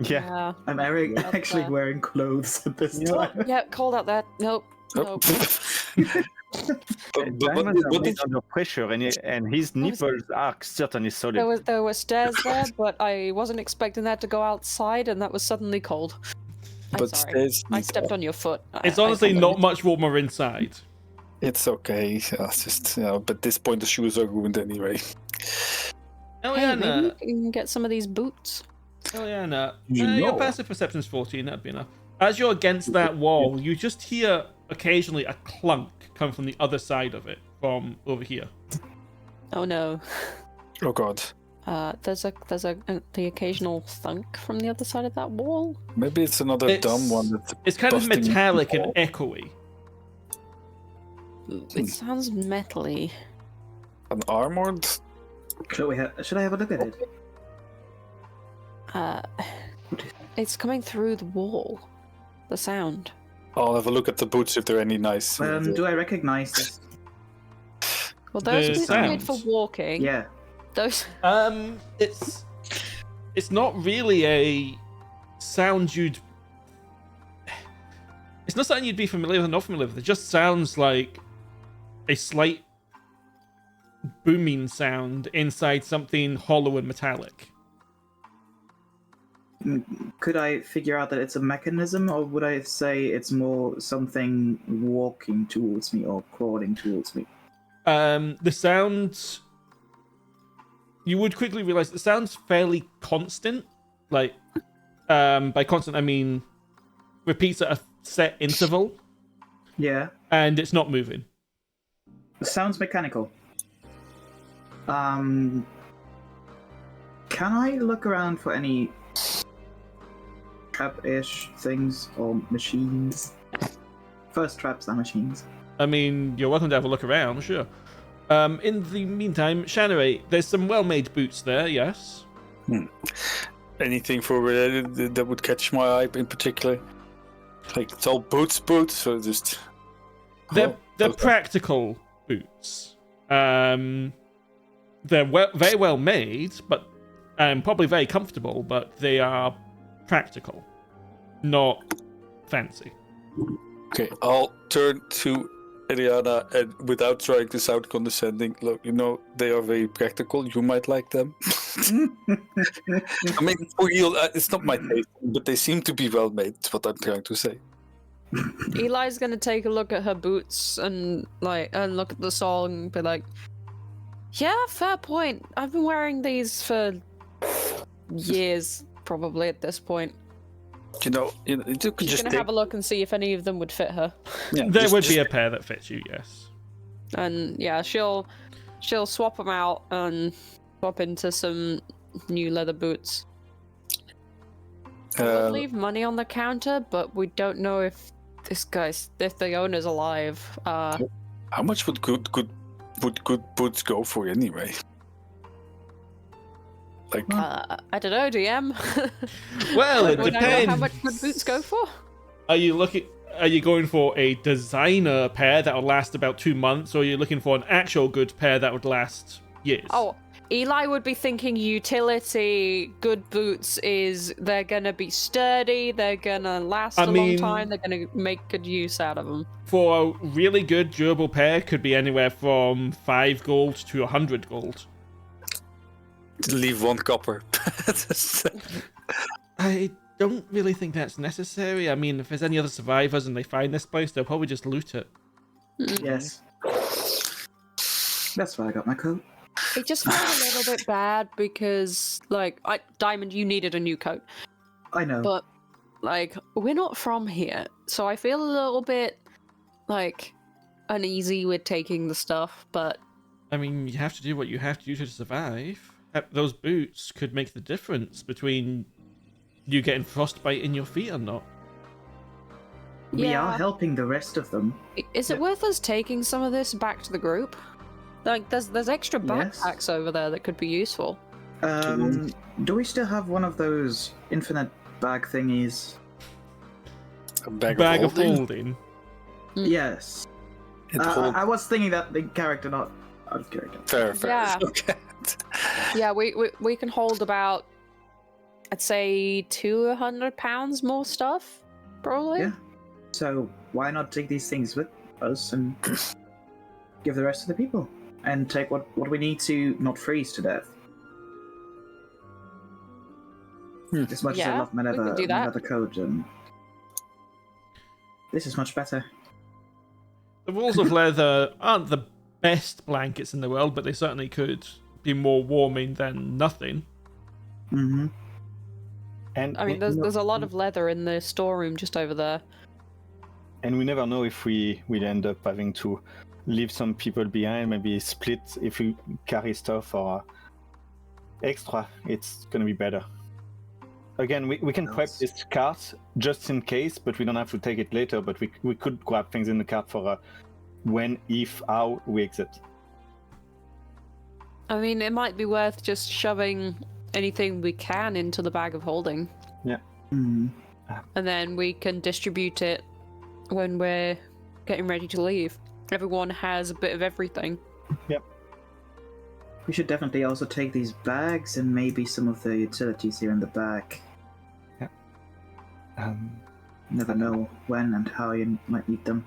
Speaker 5: Yeah.
Speaker 4: I'm actually
Speaker 2: fair.
Speaker 4: wearing clothes at this time.
Speaker 2: Yeah, cold out there. Nope.
Speaker 3: Oh.
Speaker 2: Nope.
Speaker 5: Diamonds are made under pressure, and his nipples are certainly solid.
Speaker 2: There were stairs there, but I wasn't expecting that to go outside, and that was suddenly cold. I'm
Speaker 3: But
Speaker 2: sorry.
Speaker 3: stairs
Speaker 2: I
Speaker 3: need-
Speaker 2: stepped on your foot.
Speaker 1: It's
Speaker 2: I
Speaker 1: honestly not
Speaker 2: apologize.
Speaker 1: much warmer inside.
Speaker 3: It's okay. It's just, but at this point the shoes are ruined anyway.
Speaker 2: Hey, maybe
Speaker 1: Eliana,
Speaker 2: we can get some of these boots.
Speaker 1: Eliana,
Speaker 3: You
Speaker 1: your
Speaker 3: know.
Speaker 1: passive perception's 14, that'd be enough. As you're against that wall, you just hear occasionally a clunk come from the other side of it, from over here.
Speaker 2: Oh no.
Speaker 3: Oh god.
Speaker 2: There's the occasional thunk from the other side of that wall.
Speaker 3: Maybe it's another
Speaker 1: It's-
Speaker 3: dumb one. That's
Speaker 1: It's kind of
Speaker 3: busting
Speaker 1: metallic
Speaker 3: the
Speaker 1: and
Speaker 3: wall.
Speaker 1: echoey.
Speaker 2: It sounds metally.
Speaker 3: An armored.
Speaker 4: Should I have a look at it?
Speaker 2: It's coming through the wall. The sound.
Speaker 3: I'll have a look at the boots if they're any nice.
Speaker 4: Do I recognize this?
Speaker 2: Well, those
Speaker 1: The
Speaker 2: boots are made for
Speaker 1: sounds.
Speaker 2: walking.
Speaker 4: Yeah.
Speaker 2: Those.
Speaker 1: It's not really a sound you'd. It's not something you'd be familiar with or not familiar with. It just sounds like a slight booming sound inside something hollow and metallic.
Speaker 4: Could I figure out that it's a mechanism, or would I say it's more something walking towards me or crawling towards me?
Speaker 1: The sound. You would quickly realize the sound's fairly constant. Like, by constant I mean repeats at a set interval,
Speaker 4: Yeah.
Speaker 1: and it's not moving.
Speaker 4: It sounds mechanical. Can I look around for any trap-ish things or machines? First traps are machines.
Speaker 1: I mean, you're welcome to have a look around, sure. In the meantime, Shanarei, there's some well-made boots there, yes.
Speaker 3: Anything for that would catch my eye in particular? Like it's all boots, so just.
Speaker 1: They're
Speaker 3: okay.
Speaker 1: practical boots. They're very well made, but probably very comfortable. But they are practical, not fancy.
Speaker 3: Okay, I'll turn to Eliana and without trying to sound condescending, look, they are very practical. You might like them. I mean, for real, it's not my taste, but they seem to be well made. That's what I'm trying to say.
Speaker 2: Eli's gonna take a look at her boots and look at the sole and be like, "Yeah, fair point. I've been wearing these for years, probably at this point."
Speaker 3: You could
Speaker 2: She's
Speaker 3: just
Speaker 2: gonna
Speaker 3: take.
Speaker 2: have a look and see if any of them would fit her.
Speaker 3: Yeah,
Speaker 1: There would be a pair that fits you, yes.
Speaker 2: And yeah, she'll swap them out and swap into some new leather boots. We'll leave money on the counter, but we don't know if the owner's alive.
Speaker 3: How much would good boots go for anyway? Like,
Speaker 2: I don't know, DM.
Speaker 1: Well, it
Speaker 2: Would I know how
Speaker 1: depends.
Speaker 2: much good boots go for?
Speaker 1: Are you going for a designer pair that will last about 2 months, or are you looking for an actual good pair that would last years?
Speaker 2: Oh, Eli would be thinking utility. Good boots is they're gonna be sturdy, they're gonna last a long time, they're gonna make good use out of them.
Speaker 1: For a really good durable pair, could be anywhere from 5 gold to 100 gold.
Speaker 3: leave 1 copper.
Speaker 1: I don't really think that's necessary. I mean, if there's any other survivors and they find this place, they'll probably just loot it.
Speaker 4: Yes. That's why I got my coat.
Speaker 2: It just felt a little bit bad because, Diamond, you needed a new coat.
Speaker 4: I know.
Speaker 2: But, we're not from here, so I feel a little bit, uneasy with taking the stuff, but...
Speaker 1: I mean, you have to do what you have to do to survive. Those boots could make the difference between you getting frostbite in your feet or not.
Speaker 4: We
Speaker 2: Yeah.
Speaker 4: are helping the rest of them.
Speaker 2: Is it worth us taking some of this back to the group? There's extra
Speaker 4: Yes.
Speaker 2: backpacks over there that could be useful.
Speaker 4: Do we still have one of those infinite bag thingies?
Speaker 3: A bag
Speaker 1: Bag
Speaker 3: of holding.
Speaker 1: holding.
Speaker 4: Yes.
Speaker 3: It hold-
Speaker 4: I was thinking that the character, not out of character.
Speaker 3: Fair.
Speaker 2: Yeah.
Speaker 3: Okay.
Speaker 2: Yeah, we can hold about, I'd say, 200 pounds more stuff, probably.
Speaker 4: Yeah. So why not take these things with us and give the rest to the people, and take what we need to not freeze to death. As much as I
Speaker 2: Yeah,
Speaker 4: love my
Speaker 2: we can do that.
Speaker 4: leather coat, this is much better.
Speaker 1: The walls of leather aren't the best blankets in the world, but they certainly could be more warming than nothing.
Speaker 4: Mm-hmm.
Speaker 5: And
Speaker 2: I mean, there's a lot of leather in the storeroom just over there.
Speaker 5: And we never know if we'll end up having to leave some people behind, maybe split if we carry stuff or extra. It's gonna be better. Again, we can prep this cart just in case, but we don't have to take it later. But we could grab things in the cart for when, if, how we exit.
Speaker 2: I mean, it might be worth just shoving anything we can into the bag of holding.
Speaker 5: Yeah.
Speaker 4: Mm.
Speaker 2: And then we can distribute it when we're getting ready to leave. Everyone has a bit of everything.
Speaker 5: Yep.
Speaker 4: We should definitely also take these bags and maybe some of the utilities here in the back.
Speaker 5: Yeah.
Speaker 4: Never know when and how you might need them.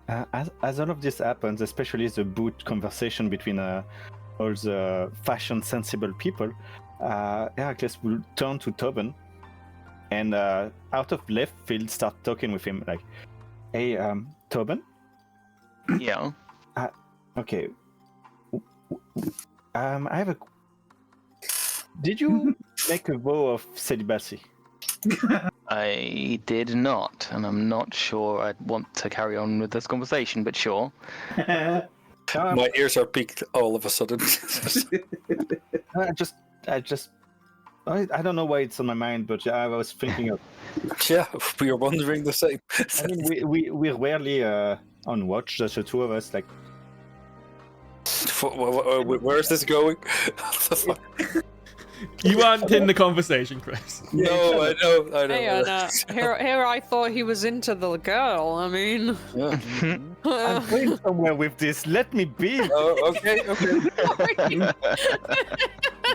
Speaker 5: As all of this happens, especially the boot conversation between all the fashion-sensible people, Heracles will turn to Toben and out of left field start talking with him like, "Hey, Toben?
Speaker 6: Yeah.
Speaker 5: Okay. I have a... Did you make a vow of celibacy?"
Speaker 6: I did not, and I'm not sure I'd want to carry on with this conversation, but sure.
Speaker 3: My ears are peaked all of a sudden.
Speaker 5: I don't know why it's on my mind, but I was thinking of...
Speaker 3: Yeah, we are wondering the same.
Speaker 5: I mean, we're rarely on watch, just the two of us, like...
Speaker 3: Where is this going? What the fuck?
Speaker 1: You aren't in the conversation, Chris.
Speaker 3: No, I know.
Speaker 2: Hey, here I thought he was into the girl. I mean,
Speaker 3: Yeah.
Speaker 5: I'm going somewhere with this, let me be!
Speaker 3: Oh, okay.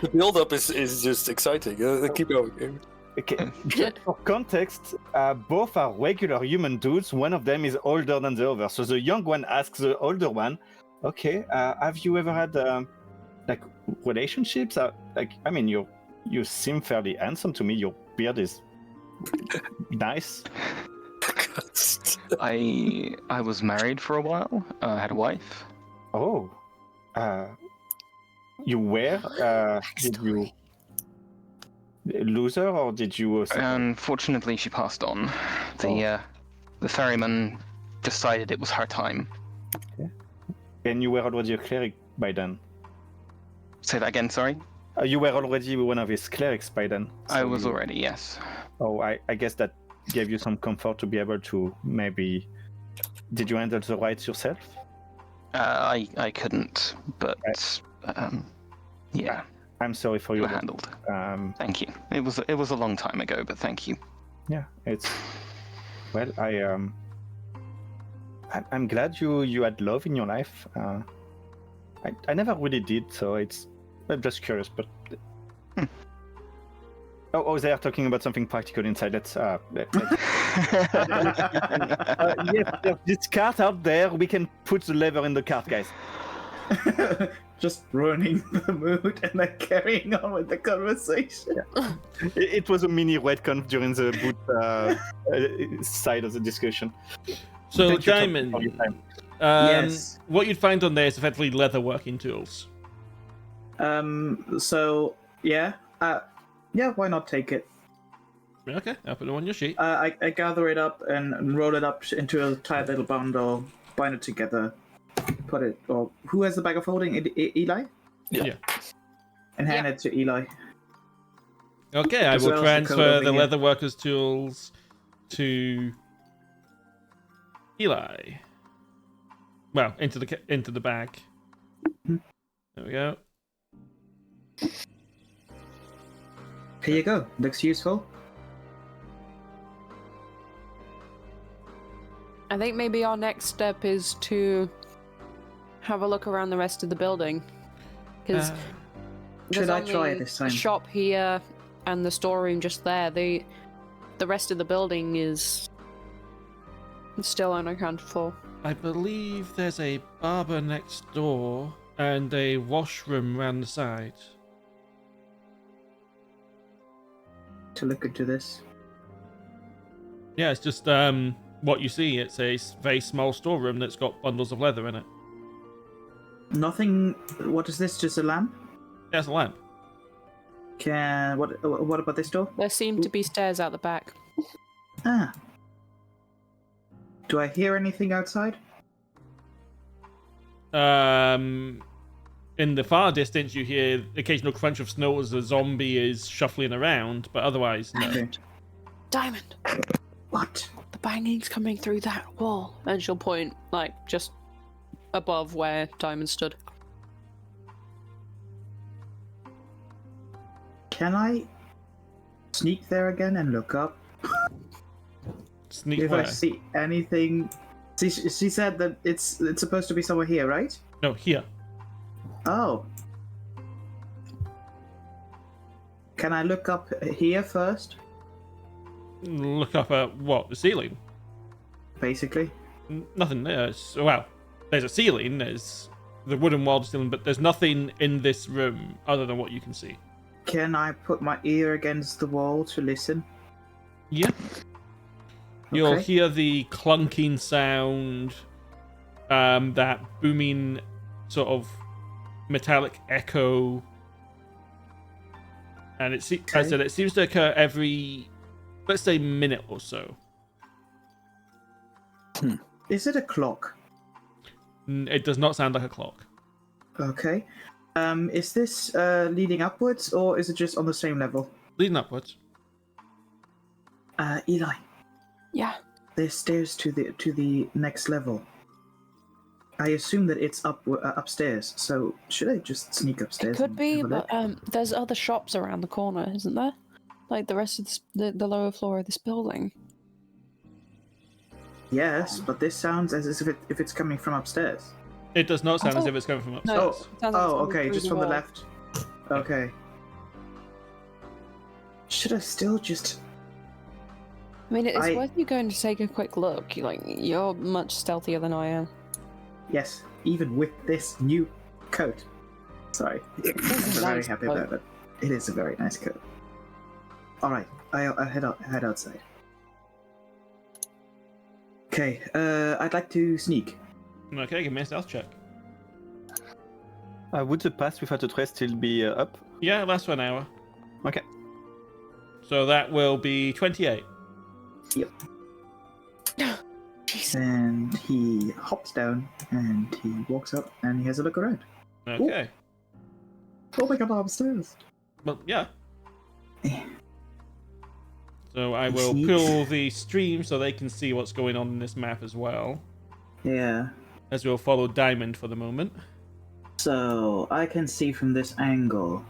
Speaker 3: The build-up is just exciting. Keep going.
Speaker 5: Okay, just for context, both are regular human dudes. One of them is older than the other. So the young one asks the older one, "Okay, have you ever had like relationships? I mean, you seem fairly handsome to me. Your beard is nice."
Speaker 6: I was married for a while. I had a wife.
Speaker 5: Oh, you were? Did you lose her, or did you?
Speaker 6: Unfortunately, she passed on. The ferryman decided it was her time.
Speaker 5: Okay. And you were already a cleric by then.
Speaker 6: Say that again, sorry?
Speaker 5: You were already one of his clerics by then.
Speaker 6: I was already, yes.
Speaker 5: Oh, I guess that gave you some comfort to be able to maybe... Did you handle the rites yourself?
Speaker 6: I couldn't, but yeah.
Speaker 5: I'm sorry for
Speaker 6: you
Speaker 5: you.
Speaker 6: were handled. Thank you. It was a long time ago, but thank you.
Speaker 5: Yeah, it's... Well, I'm glad you had love in your life. I never really did, so I'm just curious, but... Oh, they are talking about something practical inside. Let's yes, there's this cart out there. We can put the lever in the cart, guys.
Speaker 4: Just ruining the mood and then carrying on with the conversation.
Speaker 5: Yeah. It was a mini retcon during the boot side of the discussion.
Speaker 1: So,
Speaker 5: Thank you, Tom,
Speaker 1: Diamond,
Speaker 5: for your time.
Speaker 4: Yes.
Speaker 1: What you'd find on there is effectively leather working tools.
Speaker 4: So, yeah. Yeah, why not take it?
Speaker 1: Okay, I'll put it on your sheet.
Speaker 4: I gather it up and roll it up into a tight little bundle, bind it together, put it... Or who has the bag of holding? Eli?
Speaker 1: Yeah.
Speaker 4: And hand it to Eli.
Speaker 1: Okay, I
Speaker 4: As
Speaker 1: will
Speaker 4: well as the code
Speaker 1: transfer
Speaker 4: over
Speaker 1: the
Speaker 4: here.
Speaker 1: leather workers tools to Eli. Well, into the bag. There we go.
Speaker 4: Here you go. Looks useful.
Speaker 2: I think maybe our next step is to have a look around the rest of the building. Because
Speaker 4: Should I
Speaker 2: There's
Speaker 4: try it
Speaker 2: only
Speaker 4: this time?
Speaker 2: a shop here and the storeroom just there. The rest of the building is still unaccounted for.
Speaker 1: I believe there's a barber next door and a washroom round the side.
Speaker 4: To look into this.
Speaker 1: Yeah, it's just what you see. It's a very small storeroom that's got bundles of leather in it.
Speaker 4: Nothing. What is this? Just a lamp?
Speaker 1: There's a lamp.
Speaker 4: What about this door?
Speaker 2: There seem to be stairs out the back.
Speaker 4: Ah. Do I hear anything outside?
Speaker 1: In the far distance, you hear occasional crunch of snow as a zombie is shuffling around, but otherwise, no.
Speaker 4: Okay.
Speaker 2: Diamond!
Speaker 4: What?
Speaker 2: The banging's coming through that wall. And she'll point, like, just above where Diamond stood.
Speaker 4: Can I sneak there again and look up?
Speaker 1: Sneak
Speaker 4: If
Speaker 1: where?
Speaker 4: I see anything. See, she said that it's supposed to be somewhere here, right?
Speaker 1: No, here.
Speaker 4: Oh. Can I look up here first?
Speaker 1: Look up at what? The ceiling?
Speaker 4: Basically.
Speaker 1: Nothing there. Well, there's a ceiling, there's the wooden wall ceiling, but there's nothing in this room other than what you can see.
Speaker 4: Can I put my ear against the wall to listen?
Speaker 1: Yeah. You'll
Speaker 4: Okay.
Speaker 1: hear the clunking sound, that booming sort of metallic echo, and as I said, it seems to occur every, let's say, minute or so.
Speaker 4: Is it a clock?
Speaker 1: It does not sound like a clock.
Speaker 4: Okay. Is this leading upwards or is it just on the same level?
Speaker 1: Leading upwards.
Speaker 4: Eli,
Speaker 2: Yeah.
Speaker 4: there's stairs to the next level. I assume that it's upstairs, so should I just sneak
Speaker 2: It
Speaker 4: upstairs?
Speaker 2: could
Speaker 4: and
Speaker 2: be,
Speaker 4: have a
Speaker 2: but
Speaker 4: look?
Speaker 2: there's other shops around the corner, isn't there? Like the rest of the lower floor of this building.
Speaker 4: Yes, but this sounds as if it's coming from upstairs.
Speaker 1: It does not sound as
Speaker 2: thought-
Speaker 1: if it's coming from
Speaker 2: No,
Speaker 1: upstairs.
Speaker 4: Oh,
Speaker 2: it sounds like it's coming
Speaker 4: okay,
Speaker 2: through
Speaker 4: just
Speaker 2: the
Speaker 4: from the
Speaker 2: wall.
Speaker 4: left. Okay. Should I still just?
Speaker 2: I mean, it's
Speaker 4: I-
Speaker 2: worth you going to take a quick look. You're much stealthier than I am.
Speaker 4: Yes, even with this new coat. Sorry, I'm
Speaker 2: a
Speaker 4: very
Speaker 2: nice
Speaker 4: happy
Speaker 2: coat.
Speaker 4: about it. It is a very nice coat. All right, I'll head outside. Okay, I'd like to sneak.
Speaker 1: Okay, give me a stealth check.
Speaker 5: Would the pass without a trace still be up?
Speaker 1: Yeah, it lasts for an hour.
Speaker 5: Okay.
Speaker 1: So that will be 28.
Speaker 4: Yep.
Speaker 2: Jeez.
Speaker 4: And he hops down and he walks up and he has a look around.
Speaker 1: Okay.
Speaker 4: Oh my god, I'm upstairs.
Speaker 1: Well, yeah.
Speaker 4: Eh.
Speaker 1: So I will
Speaker 4: Sneak.
Speaker 1: pull the stream so they can see what's going on in this map as well.
Speaker 4: Yeah.
Speaker 1: As we'll follow Diamond for the moment.
Speaker 4: So I can see from this angle.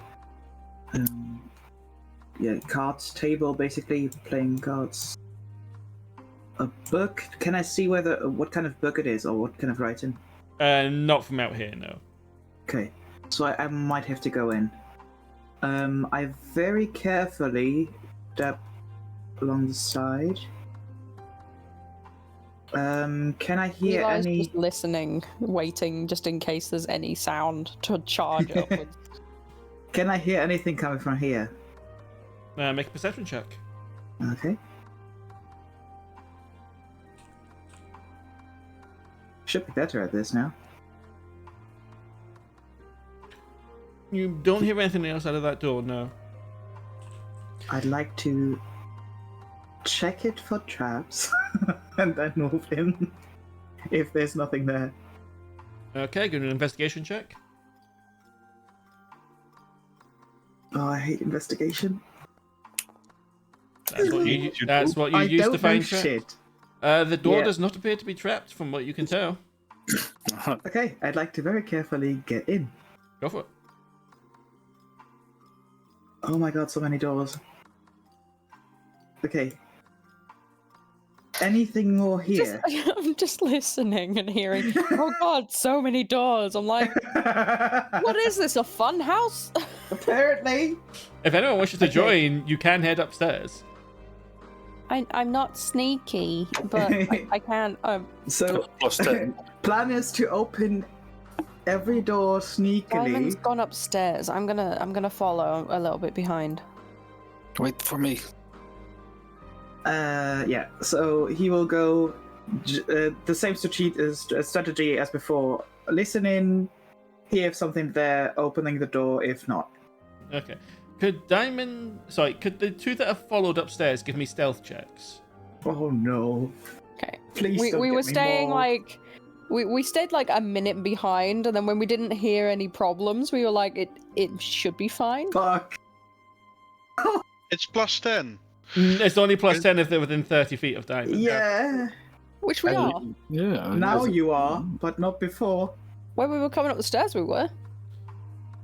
Speaker 4: Yeah, cards table, basically playing cards. A book. Can I see what kind of book it is or what kind of writing?
Speaker 1: Not from out here, no.
Speaker 4: Okay, so I might have to go in. I very carefully step along the side. Can I hear
Speaker 2: Eli's
Speaker 4: any?
Speaker 2: just listening, waiting, just in case there's any sound to charge upwards.
Speaker 4: Can I hear anything coming from here?
Speaker 1: Make a perception check.
Speaker 4: Okay. Should be better at this now.
Speaker 1: You don't hear anything else out of that door, no.
Speaker 4: I'd like to check it for traps and then move in if there's nothing there.
Speaker 1: Okay, give me an investigation check.
Speaker 4: Oh, I hate investigation.
Speaker 1: That's what you
Speaker 4: I
Speaker 1: use
Speaker 4: don't
Speaker 1: to find
Speaker 4: know
Speaker 1: traps.
Speaker 4: shit.
Speaker 1: The door
Speaker 4: Yeah.
Speaker 1: does not appear to be trapped, from what you can tell.
Speaker 4: Okay, I'd like to very carefully get in.
Speaker 1: Go for it.
Speaker 4: Oh my god, so many doors. Okay. Anything more here?
Speaker 2: I'm just listening and hearing, oh god, so many doors. I'm like, what is this, a fun house?
Speaker 4: Apparently.
Speaker 1: If anyone wishes to join, you can head upstairs.
Speaker 2: I'm not sneaky, but I can.
Speaker 4: So,
Speaker 3: Plus 10.
Speaker 4: plan is to open every door sneakily.
Speaker 2: Diamond's gone upstairs. I'm gonna follow a little bit behind.
Speaker 3: Wait for me.
Speaker 4: Yeah. So he will go the same strategy as before. Listen in, hear if something there, opening the door. If not,
Speaker 1: Okay. Could the two that have followed upstairs give me stealth checks?
Speaker 4: oh no!
Speaker 2: Okay.
Speaker 4: Please.
Speaker 2: We
Speaker 4: don't
Speaker 2: were
Speaker 4: get me
Speaker 2: staying
Speaker 4: mauled.
Speaker 2: like we stayed like a minute behind, and then when we didn't hear any problems, we were like, it should be fine.
Speaker 4: Fuck.
Speaker 7: It's plus 10.
Speaker 1: It's only plus 10 if they're within 30 feet of Diamond.
Speaker 4: Yeah.
Speaker 2: Which we are.
Speaker 3: Yeah.
Speaker 4: Now you are, but not before.
Speaker 2: When we were coming up the stairs, we were.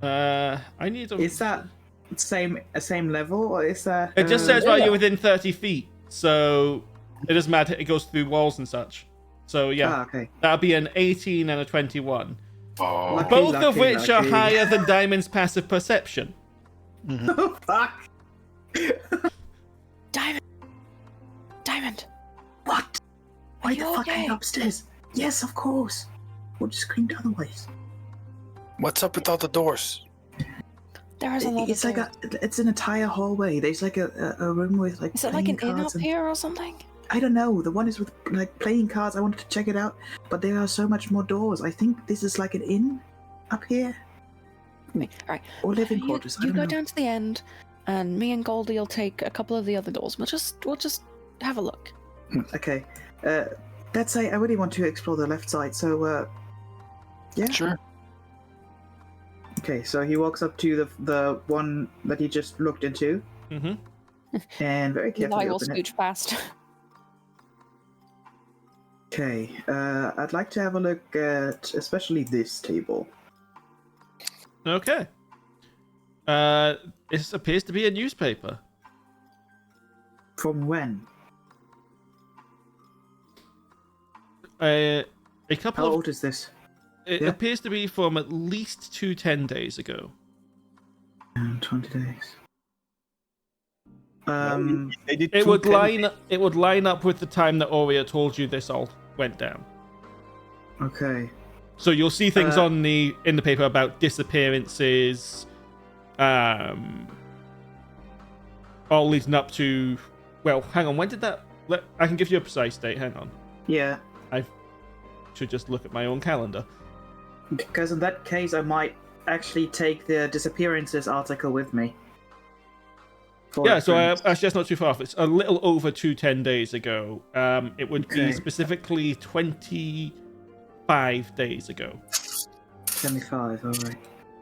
Speaker 1: I need to...
Speaker 4: Is that same level, or is that?
Speaker 1: It just says
Speaker 2: yeah.
Speaker 1: you're within 30 feet, so it doesn't matter. It goes through walls and such. So yeah,
Speaker 4: Ah, okay.
Speaker 1: that'll be an 18 and a 21.
Speaker 3: Oh.
Speaker 4: Lucky,
Speaker 1: Both of
Speaker 4: lucky,
Speaker 1: which are
Speaker 4: lucky.
Speaker 1: higher than Diamond's passive perception.
Speaker 4: Oh, fuck.
Speaker 2: Diamond.
Speaker 4: What? Why
Speaker 2: Are
Speaker 4: the
Speaker 2: you
Speaker 4: fuck are you
Speaker 2: okay?
Speaker 4: upstairs? Yes, of course. Would you screamed otherwise?
Speaker 3: What's up with all the doors?
Speaker 2: There is a lot
Speaker 4: It's
Speaker 2: of
Speaker 4: like
Speaker 2: doors.
Speaker 4: it's an entire hallway. There's like a room with like.
Speaker 2: Is it like an
Speaker 4: playing
Speaker 2: inn up
Speaker 4: cards and-
Speaker 2: here or something?
Speaker 4: I don't know. The one is with like playing cards. I wanted to check it out, but there are so much more doors. I think this is like an inn up here
Speaker 2: Alright.
Speaker 4: or living quarters. I
Speaker 2: You
Speaker 4: don't
Speaker 2: go
Speaker 4: know.
Speaker 2: down to the end, and me and Goldie will take a couple of the other doors. We'll just have a look.
Speaker 4: Okay. Let's say I really want to explore the left side. So yeah.
Speaker 3: Sure.
Speaker 4: Okay. So he walks up to the one that he just looked into
Speaker 1: Mm-hmm.
Speaker 4: and very
Speaker 2: And
Speaker 4: carefully
Speaker 2: I will
Speaker 4: open it.
Speaker 2: scooch past.
Speaker 4: Okay, I'd like to have a look at especially this table.
Speaker 1: Okay. This appears to be a newspaper.
Speaker 4: From when?
Speaker 1: A couple
Speaker 4: How
Speaker 1: of...
Speaker 4: old is this?
Speaker 1: It
Speaker 4: yeah.
Speaker 1: appears to be from at least 10 days ago.
Speaker 4: 20 days.
Speaker 5: They did
Speaker 1: It
Speaker 5: two
Speaker 1: would
Speaker 5: 10
Speaker 1: line up with the time that Aurea told you this all went down.
Speaker 4: Okay.
Speaker 1: So you'll see things
Speaker 4: Uh,
Speaker 1: in the paper about disappearances, all leading up to. Well, hang on. When did that? I can give you a precise date. Hang on.
Speaker 4: Yeah,
Speaker 1: I should just look at my own calendar.
Speaker 4: because in that case, I might actually take the disappearances article with me. For
Speaker 1: Yeah, so
Speaker 4: reference.
Speaker 1: actually that's not too far off. It's a little over 10 days ago. It would be
Speaker 4: Okay.
Speaker 1: specifically 25 days ago,
Speaker 4: 75. All right.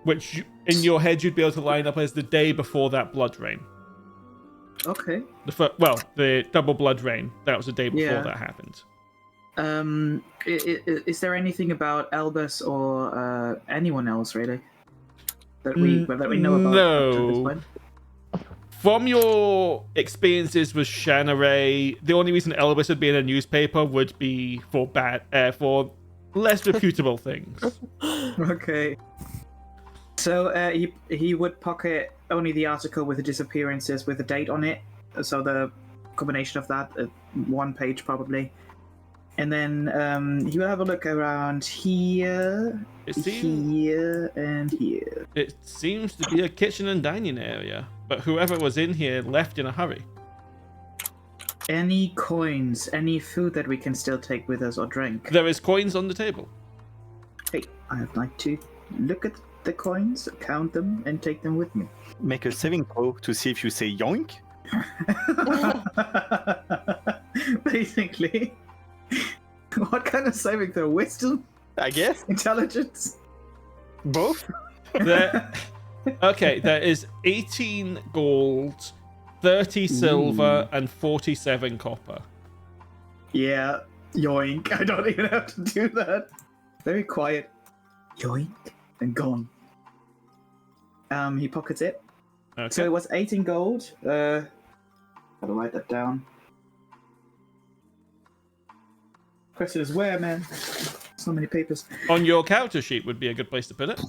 Speaker 1: which in your head you'd be able to line up as the day before that blood rain.
Speaker 4: Okay.
Speaker 1: The double blood rain. That was the day before
Speaker 4: Yeah.
Speaker 1: that happened.
Speaker 4: Is there anything about Albus or anyone else really that we know about? up to this
Speaker 1: No.
Speaker 4: point?
Speaker 1: From your experiences with Shanarei, the only reason Elvis would be in a newspaper would be for less reputable things.
Speaker 4: Okay. So he would pocket only the article with the disappearances with the date on it. So the combination of that, 1 page probably. And then he will have a look around here,
Speaker 1: It seems
Speaker 4: here, and here.
Speaker 1: it seems to be a kitchen and dining area, but whoever was in here left in a hurry.
Speaker 4: Any coins, any food that we can still take with us or drink?
Speaker 1: There is coins on the table.
Speaker 4: Hey, I'd like to look at the coins, count them, and take them with me.
Speaker 5: Make a saving throw to see if you say yoink.
Speaker 4: Basically. What kind of saving throw? Wisdom?
Speaker 5: I guess
Speaker 4: Intelligence?
Speaker 5: both.
Speaker 1: There is 18 gold, 30 silver, and 47 copper.
Speaker 4: Yeah, yoink. I don't even have to do that. Very quiet. Yoink. And gone. He pockets it.
Speaker 1: Okay.
Speaker 4: So it was 18 gold. Gotta write that down. Question is where, man? So many papers.
Speaker 1: On your character sheet would be a good place to put it.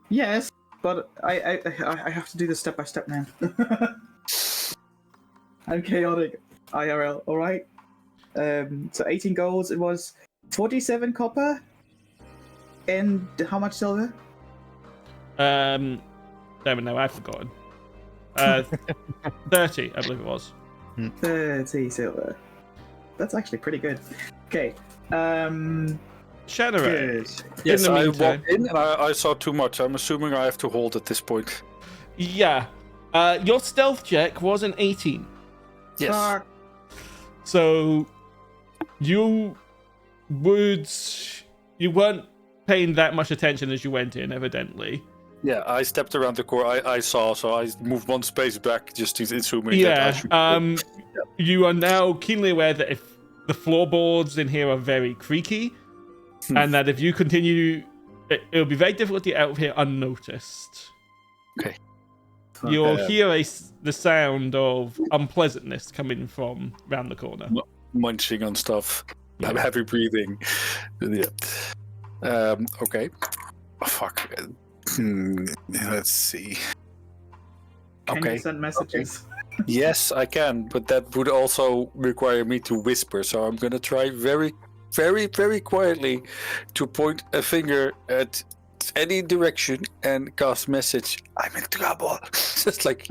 Speaker 4: Yes. but I have to do this step by step now. I'm chaotic IRL. All right. So 18 golds. It was 47 copper. And how much silver?
Speaker 1: Damn it, no, I've forgotten. 30, I believe it was.
Speaker 4: 30 silver. That's actually pretty good. Okay.
Speaker 1: Shanarei.
Speaker 3: Yes,
Speaker 1: In the
Speaker 3: I
Speaker 1: meantime-
Speaker 3: walked in and I saw too much. I'm assuming I have to hold at this point.
Speaker 1: Yeah. Your stealth check was an 18.
Speaker 3: Yes.
Speaker 4: Fuck.
Speaker 1: So you weren't paying that much attention as you went in, evidently.
Speaker 3: Yeah, I stepped around the corner. I saw, so I moved one space back just to assuming that I should.
Speaker 1: You are now keenly aware that if the floorboards in here are very creaky, and that if you continue, it'll be very difficult to get out of here unnoticed.
Speaker 3: Okay.
Speaker 1: You'll hear the sound of unpleasantness coming from round the corner.
Speaker 3: Munching on stuff.
Speaker 1: Yeah.
Speaker 3: I'm heavy breathing. Yeah. Okay. Oh, fuck. Let's see.
Speaker 4: Can
Speaker 3: Okay.
Speaker 4: you send messages?
Speaker 3: Yes, I can, but that would also require me to whisper. So I'm gonna try very, very, very quietly to point a finger at any direction and cast message. I'm in trouble. Just like.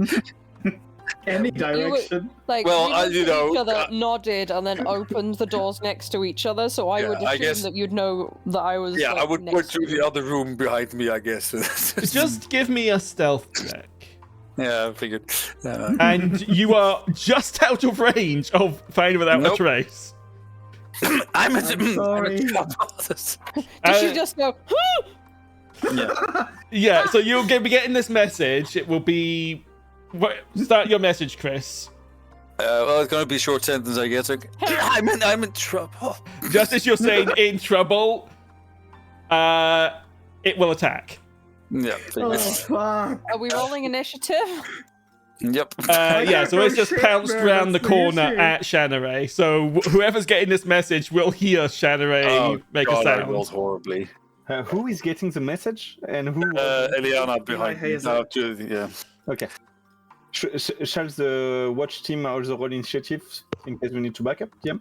Speaker 4: Any direction.
Speaker 2: Like,
Speaker 3: Well,
Speaker 2: we
Speaker 3: I-
Speaker 2: looked
Speaker 3: you
Speaker 2: at
Speaker 3: know,
Speaker 2: each other, nodded, and then opened the doors next to each other. So I
Speaker 3: Yeah,
Speaker 2: would
Speaker 3: I
Speaker 2: assume
Speaker 3: guess-
Speaker 2: that you'd know that I was.
Speaker 3: Yeah,
Speaker 2: like,
Speaker 3: I would
Speaker 2: next
Speaker 3: point
Speaker 2: to
Speaker 3: to
Speaker 2: you.
Speaker 3: the other room behind me, I guess.
Speaker 1: Just give me a stealth check.
Speaker 3: Yeah, I figured.
Speaker 1: And you are just out of range of Find Without
Speaker 3: Nope.
Speaker 1: a Trace.
Speaker 3: I'm
Speaker 4: sorry.
Speaker 2: Did
Speaker 1: Uh,
Speaker 2: she just go?
Speaker 3: Yeah.
Speaker 1: Yeah, so you'll be getting this message. It will be... Start your message, Chris.
Speaker 3: Well, it's gonna be a short sentence, I guess. Okay. I'm in trouble.
Speaker 1: Just as you're saying in trouble, it will attack.
Speaker 3: Yeah.
Speaker 4: Oh, fuck.
Speaker 2: Are we rolling initiative?
Speaker 3: Yep.
Speaker 1: Yeah, so it's just
Speaker 4: shit,
Speaker 1: pounced
Speaker 4: man,
Speaker 1: round the
Speaker 4: that's the
Speaker 1: corner
Speaker 4: issue.
Speaker 1: at Shanarei. So whoever's getting this message will hear Shanarei make
Speaker 3: God,
Speaker 1: a
Speaker 3: I
Speaker 1: sound.
Speaker 3: rolled horribly.
Speaker 5: Who is getting the message and who?
Speaker 3: Eliana behind me.
Speaker 4: Hazel.
Speaker 3: Yeah.
Speaker 5: Okay. Shall the watch team also roll initiative in case we need to back up? Yeah.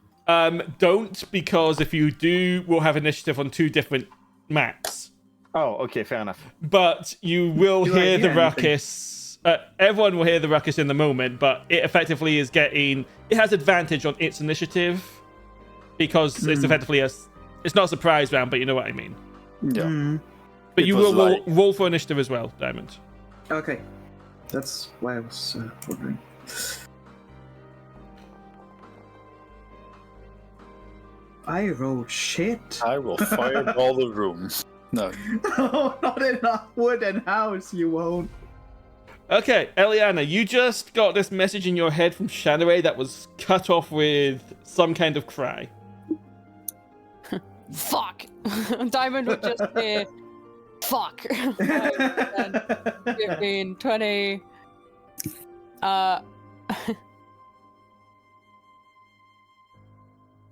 Speaker 1: Don't, because if you do, we'll have initiative on 2 different maps.
Speaker 5: Oh, okay, fair enough.
Speaker 1: But you will
Speaker 4: Do I
Speaker 1: hear
Speaker 4: hear
Speaker 1: the
Speaker 4: anything?
Speaker 1: ruckus. Everyone will hear the ruckus in the moment, but it effectively is getting... It has advantage on its initiative because it's effectively it's not a surprise round, but you know what I mean.
Speaker 3: Yeah.
Speaker 1: But
Speaker 3: It
Speaker 1: you
Speaker 3: was
Speaker 1: will
Speaker 3: like-
Speaker 1: roll for initiative as well, Diamond.
Speaker 4: Okay. That's why I was wondering. I rolled shit.
Speaker 3: I will fire all the rooms. No.
Speaker 4: Oh, not in a wooden house, you won't.
Speaker 1: Okay, Eliana, you just got this message in your head from Shanarei that was cut off with some kind of cry.
Speaker 2: Fuck. Diamond would just hear. Fuck. 15, 20.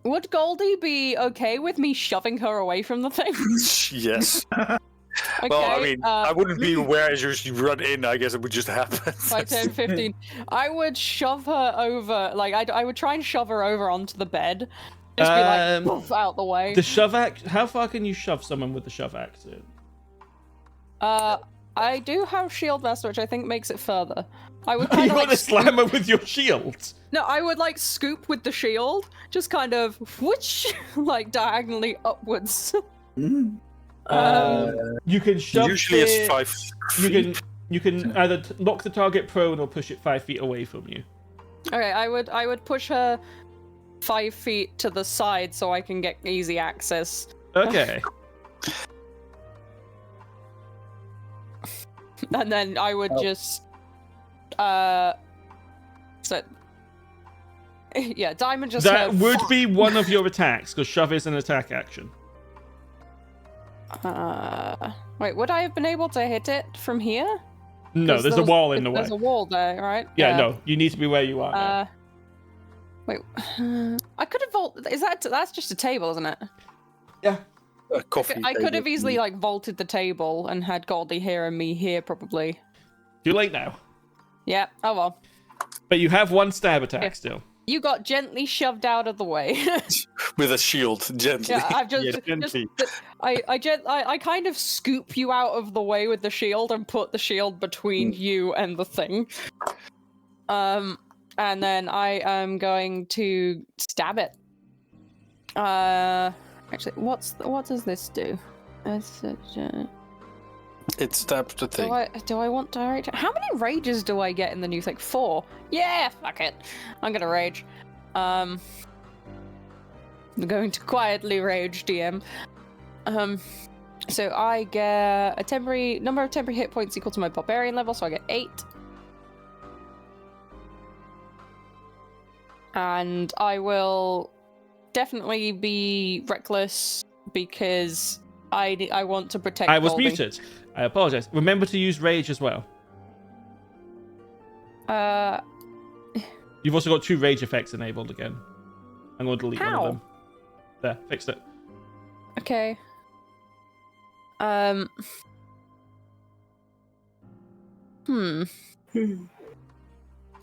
Speaker 2: Would Goldie be okay with me shoving her away from the thing?
Speaker 3: Yes.
Speaker 2: Okay,
Speaker 3: Well, I mean, I wouldn't be
Speaker 4: please.
Speaker 3: aware as you run in. I guess it would just happen.
Speaker 2: 5, 10, 15. I would shove her over. Like, I would try and shove her over onto the bed. Just be like, poof, out the way.
Speaker 1: The shove axe. How far can you shove someone with the shove axe in?
Speaker 2: I do have shield master, which I think makes it further. I would
Speaker 1: You
Speaker 2: kind of
Speaker 1: want
Speaker 2: like
Speaker 1: to slam her with your shield?
Speaker 2: No, I would like scoop with the shield, just kind of whoosh, like diagonally upwards.
Speaker 1: You can shove.
Speaker 3: Usually
Speaker 1: it,
Speaker 3: it's 5 feet.
Speaker 1: You can either lock the target prone or push it 5 feet away from you.
Speaker 2: Okay, I would push her 5 feet to the side so I can get easy access.
Speaker 1: Okay.
Speaker 2: And then I would just so yeah, Diamond just
Speaker 1: That
Speaker 2: heard,
Speaker 1: would
Speaker 2: "Fuck."
Speaker 1: be one of your attacks, because shove is an attack action.
Speaker 2: Wait, would I have been able to hit it from here?
Speaker 1: No,
Speaker 2: 'Cause
Speaker 1: there's a wall in the way.
Speaker 2: There's a wall there, right?
Speaker 1: Yeah, no, you need to be where you are now.
Speaker 2: Wait, I could have vaulted. That's just a table, isn't it?
Speaker 1: Yeah.
Speaker 3: coffee.
Speaker 2: I could have
Speaker 3: table.
Speaker 2: easily like vaulted the table and had Goldie here and me here probably.
Speaker 1: Too late now.
Speaker 2: Yeah. Oh well.
Speaker 1: But you have one stab attack still.
Speaker 2: You got gently shoved out of the way.
Speaker 3: With a shield, gently.
Speaker 2: Yeah, I've just,
Speaker 5: Yeah, gently.
Speaker 2: I kind of scoop you out of the way with the shield and put the shield between you and the thing. And then I am going to stab it. Actually, what does this do?
Speaker 3: It stabs the thing.
Speaker 2: Do I want to rage? How many rages do I get in the new thing? 4. Yeah, fuck it. I'm gonna rage. I'm going to quietly rage, DM. So I get a temporary number of temporary hit points equal to my barbarian level, so I get 8. And I will definitely be reckless because I want to protect.
Speaker 1: I was
Speaker 2: Goldie.
Speaker 1: muted. I apologize. Remember to use rage as well. You've also got 2 rage effects enabled again. I'm going to delete one
Speaker 2: How?
Speaker 1: of them. There, fixed it.
Speaker 2: Okay.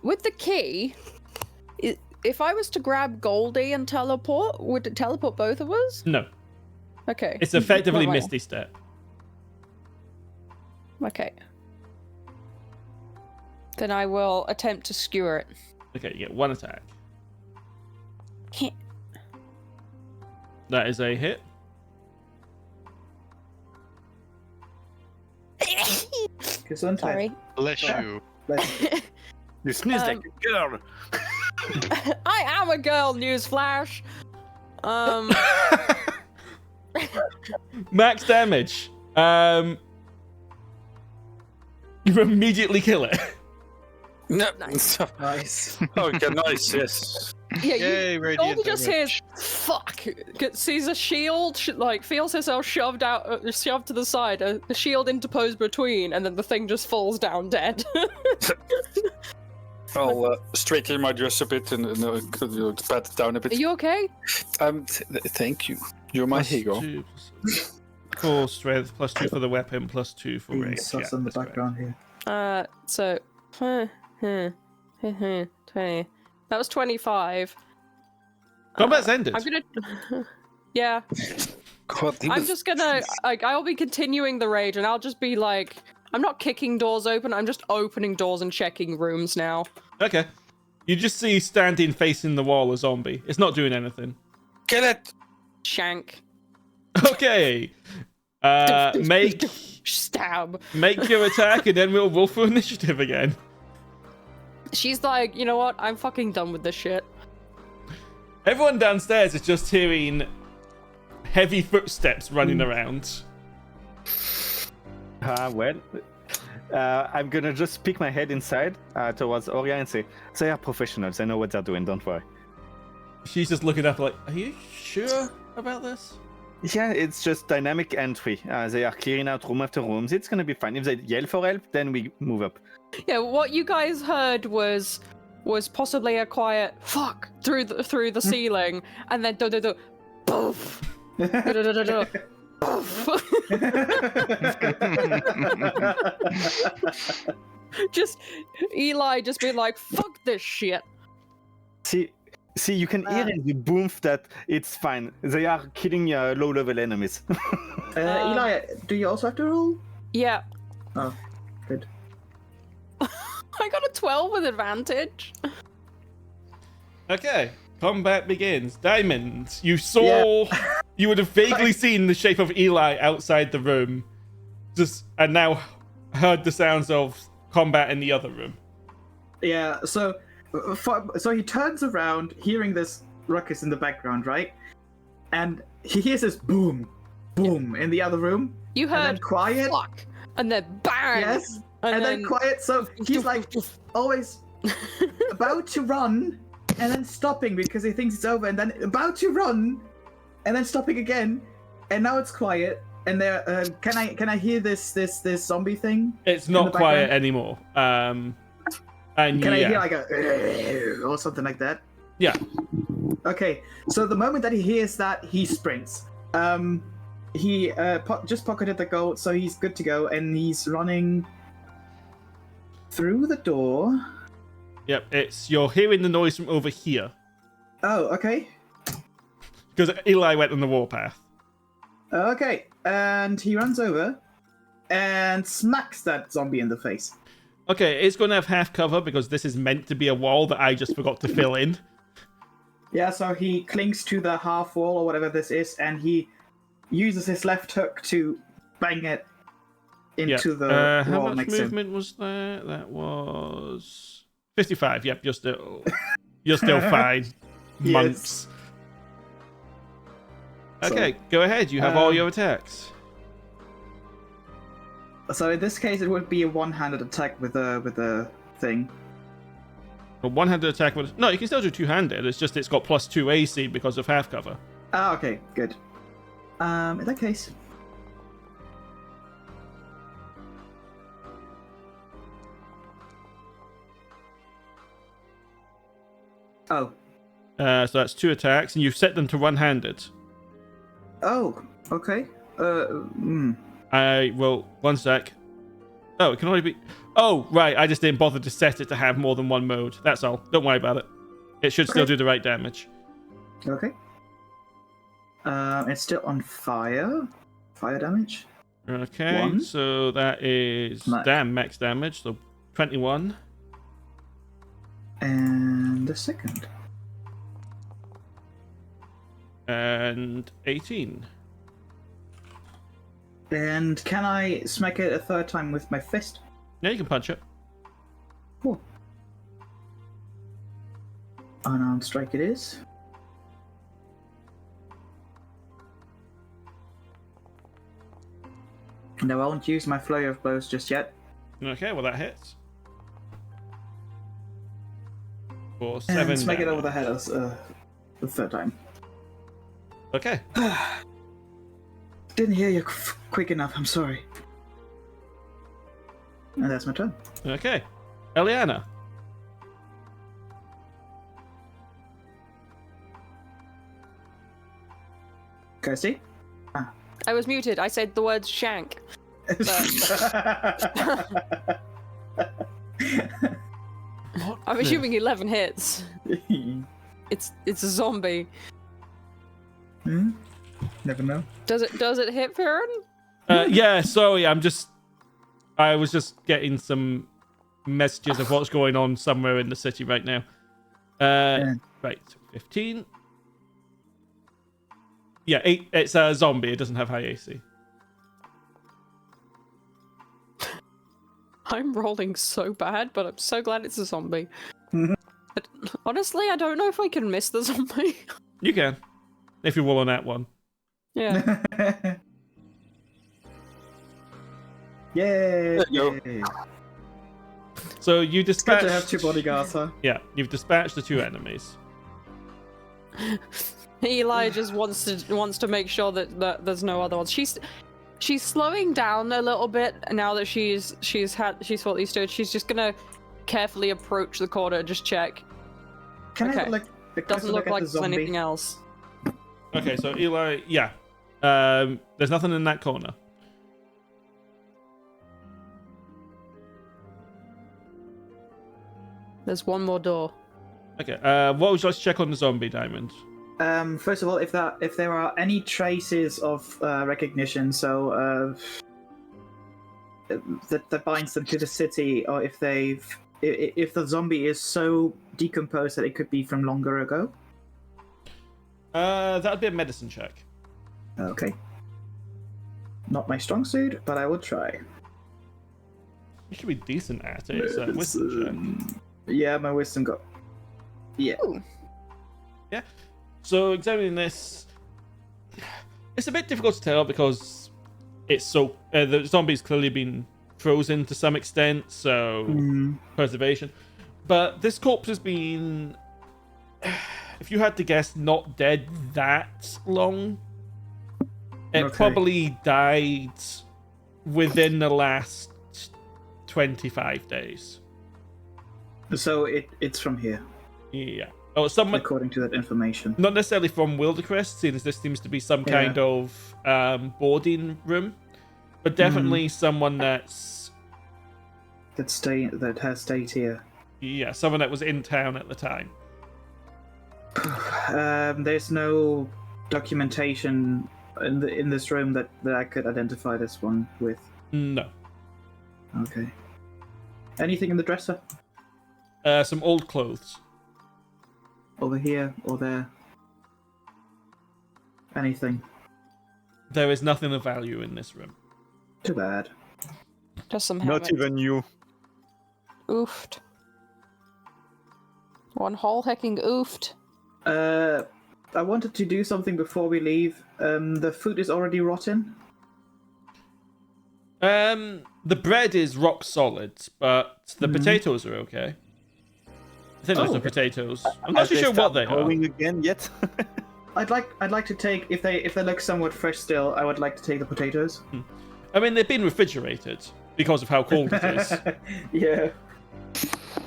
Speaker 2: With the key, if I was to grab Goldie and teleport, would it teleport both of us?
Speaker 1: No,
Speaker 2: Okay.
Speaker 1: it's effectively
Speaker 2: Well,
Speaker 1: Misty Step.
Speaker 2: Okay. Then I will attempt to skewer it.
Speaker 1: Okay, you get 1 attack. That is a hit.
Speaker 4: Gesundheit.
Speaker 2: Sorry.
Speaker 7: Bless you.
Speaker 3: You sneeze like a girl.
Speaker 2: I am a girl, newsflash.
Speaker 1: Max damage. You immediately kill it.
Speaker 3: No.
Speaker 4: Nice.
Speaker 3: Okay, nice, yes.
Speaker 2: Yeah,
Speaker 7: Yay,
Speaker 2: you
Speaker 7: radiant
Speaker 2: Goldie just
Speaker 7: damage.
Speaker 2: hears fuck. Sees a shield, like feels herself shoved to the side. A shield interposed between, and then the thing just falls down dead.
Speaker 3: I'll straighten my dress a bit and pat it down a bit.
Speaker 2: Are you okay?
Speaker 3: Thank you. You're my hero.
Speaker 1: +2 for strength, +2 for the weapon, +2 for
Speaker 4: Being
Speaker 1: rage.
Speaker 4: sus
Speaker 1: Yeah,
Speaker 4: in the
Speaker 1: that's right.
Speaker 4: background here.
Speaker 2: So 20. That was 25.
Speaker 1: Combat's ended.
Speaker 2: I'm gonna. Yeah.
Speaker 3: God,
Speaker 2: I'm just gonna. I'll be continuing the rage, and I'll just be like, I'm not kicking doors open. I'm just opening doors and checking rooms now.
Speaker 1: Okay. You just see standing facing the wall a zombie. It's not doing anything.
Speaker 3: Kill it!
Speaker 2: Shank.
Speaker 1: Okay. Make
Speaker 2: Stab.
Speaker 1: your attack, and then we'll roll for initiative again.
Speaker 2: She's like, you know what? I'm fucking done with this shit.
Speaker 1: Everyone downstairs is just hearing heavy footsteps running around.
Speaker 5: I'm gonna just peek my head inside towards Oria and say, they are professionals. They know what they're doing. Don't worry.
Speaker 1: She's just looking up like, are you sure about this?
Speaker 5: Yeah, it's just dynamic entry. They are clearing out room after room. It's gonna be fine. If they yell for help, then we move up.
Speaker 2: Yeah, what you guys heard was possibly a quiet fuck through the ceiling, and then poof, poof. Just Eli just being like, fuck this shit.
Speaker 5: See, you can hear in the boom that it's fine. They are killing low-level enemies.
Speaker 4: Eli, do you also have to roll?
Speaker 2: Yeah.
Speaker 4: Oh, good.
Speaker 2: I got a 12 with advantage.
Speaker 1: Okay. Combat begins. Diamond, you saw... You would have vaguely seen the shape of Eli outside the room. And now heard the sounds of combat in the other room.
Speaker 4: Yeah, so he turns around, hearing this ruckus in the background, right? And he hears this boom, boom in the other room.
Speaker 2: You
Speaker 4: And then
Speaker 2: heard
Speaker 4: quiet.
Speaker 2: fuck, and then bang.
Speaker 4: Yes. And then quiet. So he's like always about to run and then stopping because he thinks it's over, and then about to run and then stopping again. And now it's quiet. And there, can I hear this zombie thing?
Speaker 1: It's
Speaker 4: in
Speaker 1: not
Speaker 4: the
Speaker 1: quiet
Speaker 4: background?
Speaker 1: anymore. And
Speaker 4: Can I
Speaker 1: yeah.
Speaker 4: hear like a or something like that?
Speaker 1: Yeah.
Speaker 4: Okay, so the moment that he hears that, he sprints. He just pocketed the gold, so he's good to go, and he's running through the door.
Speaker 1: Yep, you're hearing the noise from over here.
Speaker 4: Oh, okay.
Speaker 1: Because Eli went on the warpath.
Speaker 4: Okay, and he runs over and smacks that zombie in the face.
Speaker 1: Okay, it's going to have half cover because this is meant to be a wall that I just forgot to fill in.
Speaker 4: Yeah, so he clings to the half wall or whatever this is, and he uses his left hook to bang it into the wall.
Speaker 1: How much
Speaker 4: next to him.
Speaker 1: movement was there? That was 55. Yep, you're still fine.
Speaker 4: Yes.
Speaker 1: Months. Okay, go ahead. You have all your attacks.
Speaker 4: So in this case, it would be a one-handed attack with a thing.
Speaker 1: A one-handed attack with... No, you can still do two-handed. It's just it's got +2 AC because of half cover.
Speaker 4: Ah, okay, good. In that case... Oh.
Speaker 1: So that's 2 attacks, and you've set them to one-handed.
Speaker 4: Oh, okay.
Speaker 1: I will... One sec. Oh, it can only be... Oh, right. I just didn't bother to set it to have more than one mode. That's all. Don't worry about it. It should still do the right damage.
Speaker 4: Okay. It's still on fire. Fire damage.
Speaker 1: Okay,
Speaker 4: 1.
Speaker 1: so that is... max damage. So 21.
Speaker 4: And the second.
Speaker 1: And 18.
Speaker 4: And can I smack it a third time with my fist?
Speaker 1: Yeah, you can punch it.
Speaker 4: Cool. Unarmed strike it is. And I won't use my flurry of blows just yet.
Speaker 1: Okay, well that hits. For 7
Speaker 4: And smack it
Speaker 1: damage.
Speaker 4: over the head the third time.
Speaker 1: Okay.
Speaker 4: Didn't hear you quick enough, I'm sorry. And that's my turn.
Speaker 1: Okay. Eliana.
Speaker 4: Kirsty?
Speaker 2: I was muted. I said the word shank. I'm assuming 11 hits. It's a zombie.
Speaker 4: Never know.
Speaker 2: Does it hit Faedrun?
Speaker 1: Yeah, sorry, I was just getting some messages of what's going on somewhere in the city right now. Right, 15. Yeah, 8. It's a zombie. It doesn't have high AC.
Speaker 2: I'm rolling so bad, but I'm so glad it's a zombie. But honestly, I don't know if I can miss the zombie.
Speaker 1: You can, if you roll on that one.
Speaker 2: Yeah.
Speaker 4: Yay!
Speaker 1: So you
Speaker 4: Good
Speaker 1: dispatch.
Speaker 4: to have 2 bodyguards, huh?
Speaker 1: Yeah, you've dispatched the 2 enemies.
Speaker 2: Eli just wants to make sure that there's no other ones. She's slowing down a little bit now that she's fought these 2. She's just gonna carefully approach the corner and just check.
Speaker 4: Can I
Speaker 2: Okay.
Speaker 4: have a look?
Speaker 2: Doesn't look like there's anything else.
Speaker 1: Okay, so Eli, yeah. There's nothing in that corner.
Speaker 2: There's one more door.
Speaker 1: Okay, what would you like to check on the zombie, Diamond?
Speaker 4: First of all, if there are any traces of recognition, so that binds them to the city, or if the zombie is so decomposed that it could be from longer ago.
Speaker 1: That would be a medicine check.
Speaker 4: Okay. Not my strong suit, but I will try.
Speaker 1: You should be decent at it. It's a wisdom
Speaker 4: Yeah, my wisdom got. Yeah.
Speaker 2: Ooh.
Speaker 1: check. So examining this, it's a bit difficult to tell because it's so the zombie's clearly been frozen to some extent, so preservation. But this corpse has been, if you had to guess, not dead that long. It probably died within the last 25 days.
Speaker 4: So it's from here.
Speaker 1: Yeah. or someone,
Speaker 4: according to that information.
Speaker 1: not necessarily from Wildercrest, seeing as this seems to be some kind of boarding room, but definitely someone that
Speaker 4: has stayed here.
Speaker 1: Yeah, someone that was in town at the time.
Speaker 4: There's no documentation in this room that I could identify this one with.
Speaker 1: No.
Speaker 4: Okay. Anything in the dresser?
Speaker 1: Some old clothes.
Speaker 4: Over here or there? Anything?
Speaker 1: There is nothing of value in this room.
Speaker 4: Too bad.
Speaker 2: Just some
Speaker 5: Not
Speaker 2: helmets.
Speaker 5: even you.
Speaker 2: Oofed. One whole hecking oofed.
Speaker 4: I wanted to do something before we leave. The food is already rotten.
Speaker 1: The bread is rock solid, but the potatoes are okay. I think those are potatoes. I'm not too sure what they are.
Speaker 5: Going again yet?
Speaker 4: I'd like to take, if they look somewhat fresh still, I would like to take the potatoes.
Speaker 1: I mean, they've been refrigerated because of how cold it is.
Speaker 4: Yeah.